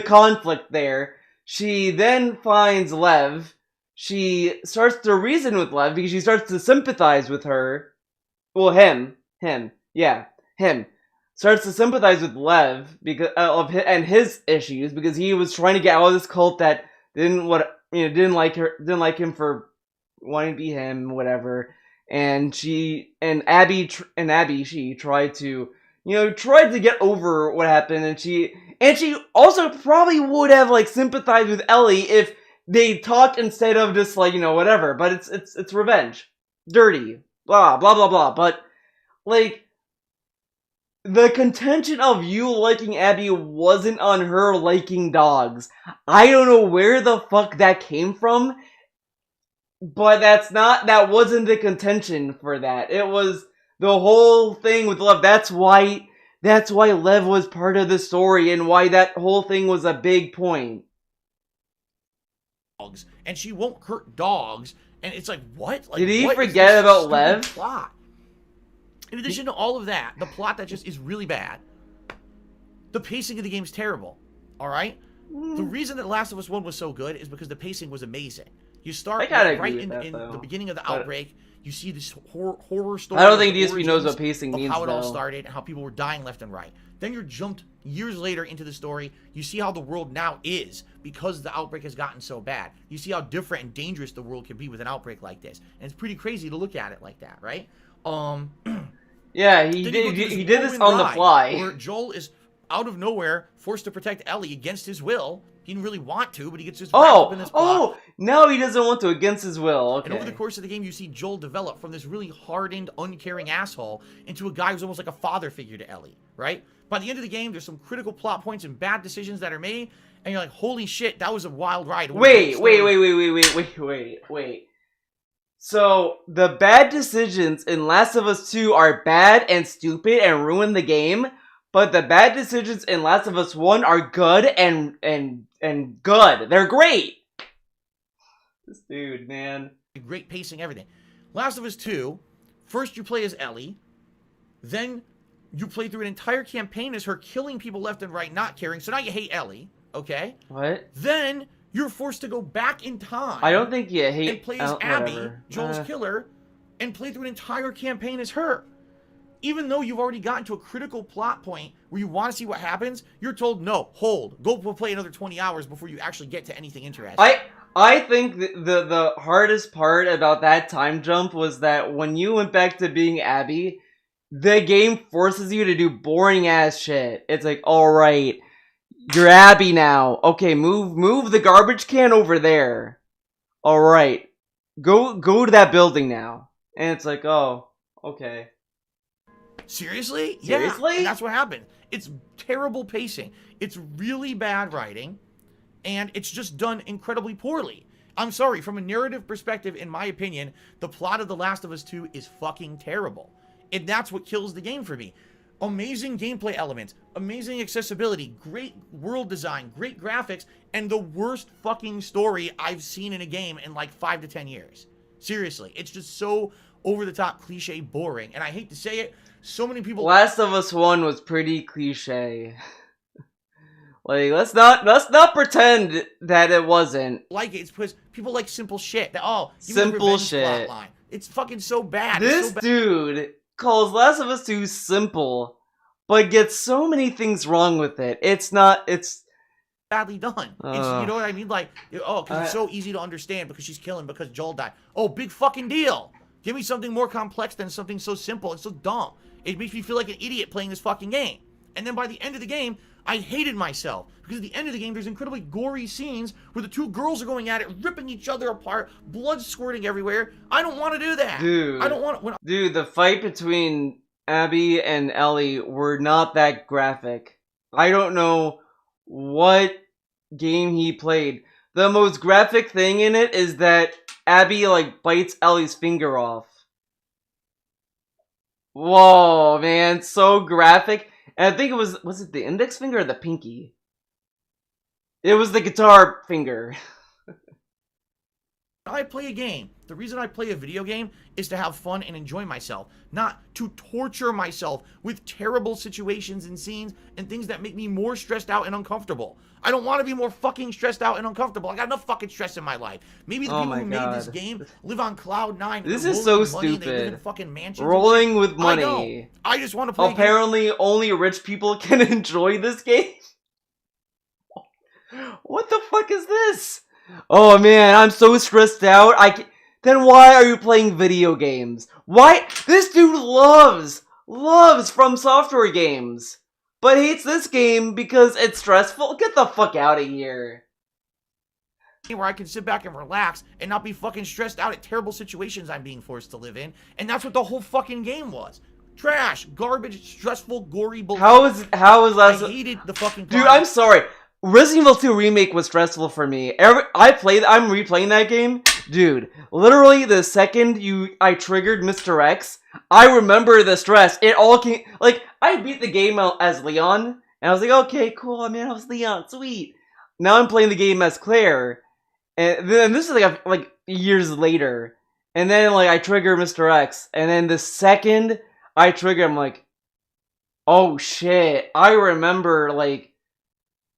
conflict there. She then finds Lev. She starts to reason with Lev because she starts to sympathize with her. Well, him. Starts to sympathize with Lev because of his issues, because he was trying to get out of this cult that didn't like him for wanting to be him, whatever. And Abby tried to get over what happened, and she also probably would have like sympathized with Ellie if they talked instead of just like, whatever. But it's revenge, dirty, blah blah blah blah. But like, the contention of you liking Abby wasn't on her liking dogs. I don't know where the fuck that came from, but that wasn't the contention for that. It was the whole thing with love. That's why That's why Lev was part of the story and why that whole thing was a big point. And she won't hurt dogs. And it's like, what? Like, did he what forget about Lev? Plot? In addition to all of that, the plot that just is really bad. The pacing of the game's terrible. Alright? The reason that Last of Us 1 was so good is because the pacing was amazing. You start right in the beginning of the outbreak. You see this horror story. I don't think DSP knows what pacing means, how it all started and how people were dying left and right. Then you're jumped years later into the story. You see how the world now is because the outbreak has gotten so bad. You see how different and dangerous the world can be with an outbreak like this. And it's pretty crazy to look at it like that, right? Yeah, he did this on the fly. Where Joel is out of nowhere forced to protect Ellie against his will. He didn't really want to, but he gets his wrapped up in this plot. Now he doesn't want to against his will. Okay. And over the course of the game, you see Joel develop from this really hardened, uncaring asshole into a guy who's almost like a father figure to Ellie, right? By the end of the game, there's some critical plot points and bad decisions that are made, and you're like, holy shit, that was a wild ride. Wait. So, the bad decisions in Last of Us 2 are bad and stupid and ruin the game, but the bad decisions in Last of Us 1 are good and good. They're great. This dude, man. Great pacing, everything. Last of Us 2, first you play as Ellie, then you play through an entire campaign as her killing people left and right, not caring, so now you hate Ellie, okay? What? Then you're forced to go back in time. I don't think you hate... And play as Abby, Joel's killer, and play through an entire campaign as her. Even though you've already gotten to a critical plot point where you want to see what happens, you're told, no, hold. Go play another 20 hours before you actually get to anything interesting. I think the hardest part about that time jump was that when you went back to being Abby, the game forces you to do boring ass shit. It's like, alright, you're Abby now. Okay, move the garbage can over there. Alright. Go to that building now. And it's like, oh, okay. Seriously? Seriously? Yeah, and that's what happened. It's terrible pacing. It's really bad writing. And it's just done incredibly poorly. I'm sorry, from a narrative perspective, in my opinion, the plot of The Last of Us 2 is fucking terrible. And that's what kills the game for me. Amazing gameplay elements, amazing accessibility, great world design, great graphics, and the worst fucking story I've seen in a game in like 5 to 10 years. Seriously, it's just so over-the-top, cliche, boring. And I hate to say it, so many people... Last of Us 1 was pretty cliche. Like, let's not pretend that it wasn't. Like it. It's because people like simple shit. Simple shit. Plotline. It's fucking so bad. This dude calls Last of Us 2 simple, but gets so many things wrong with it. It's badly done. You know what I mean? Like, because it's so easy to understand because she's killing because Joel died. Oh, big fucking deal. Give me something more complex than something so simple and so dumb. It makes me feel like an idiot playing this fucking game. And then by the end of the game, I hated myself. Because at the end of the game, there's incredibly gory scenes where the two girls are going at it, ripping each other apart, blood squirting everywhere. I don't want to do that. Dude. I don't want to... Dude, the fight between Abby and Ellie were not that graphic. I don't know what game he played. The most graphic thing in it is that Abby, like, bites Ellie's finger off. Whoa, man, so graphic. And I think it was it the index finger or the pinky? It was the guitar finger. I play a game. The reason I play a video game is to have fun and enjoy myself, not to torture myself with terrible situations and scenes and things that make me more stressed out and uncomfortable. I don't want to be more fucking stressed out and uncomfortable. I got enough fucking stress in my life. Maybe the people who made this game live on cloud 9. This is so stupid. They live in fucking mansions. Rolling with money. I just want to play. Apparently, only rich people can enjoy this game. What the fuck is this? Oh man, I'm so stressed out. Then why are you playing video games? Why? This dude loves From Software games, but hates this game because it's stressful. Get the fuck out of here. Where I can sit back and relax and not be fucking stressed out at terrible situations I'm being forced to live in, and that's what the whole fucking game was. Trash, garbage, stressful, gory bullshit. How is that? I hated the fucking. Dude, I'm sorry. Resident Evil 2 Remake was stressful for me. I'm replaying that game. Dude, literally the second I triggered Mr. X, I remember the stress. It all came, like, I beat the game as Leon, and I was like, okay, cool, I was Leon, sweet. Now I'm playing the game as Claire, and then this is like years later, and then like I trigger Mr. X, and then the second I trigger, I'm like, oh shit, I remember, like,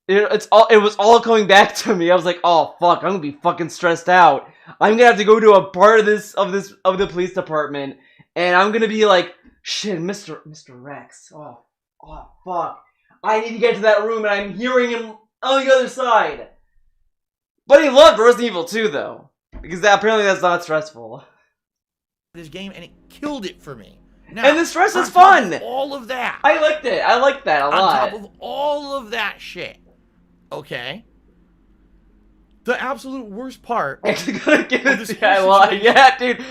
it was all coming back to me. I was like, oh fuck, I'm gonna be fucking stressed out. I'm gonna have to go to a part of the police department, and I'm gonna be like, shit, Mr. Rex. Oh fuck. I need to get to that room, and I'm hearing him on the other side. But he loved Resident Evil 2 though, because apparently that's not stressful. This game, and it killed it for me. Now, and the stress is fun. All of that. I liked it. I liked that a lot. On top of all of that shit. Okay. The absolute worst part. I'm gonna give it to yeah, dude.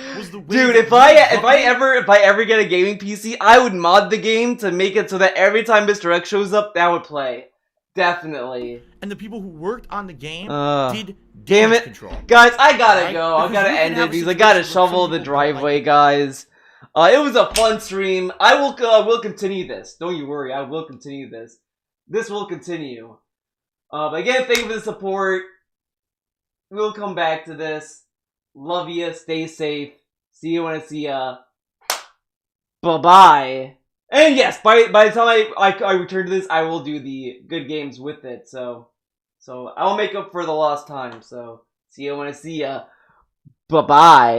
Dude, if I ever get a gaming PC, I would mod the game to make it so that every time Mr. X shows up, that would play. Definitely. And the people who worked on the game did damn it, control. Guys. I gotta go. I gotta end it because I gotta shovel the driveway, guys. It was a fun stream. I will continue this. Don't you worry. I will continue this. This will continue. But again, thank you for the support. We'll come back to this. Love ya. Stay safe. See you when I see ya. Bye-bye. And yes, by the time I return to this, I will do the good games with it. So I'll make up for the lost time. So see you when I see ya. Bye-bye.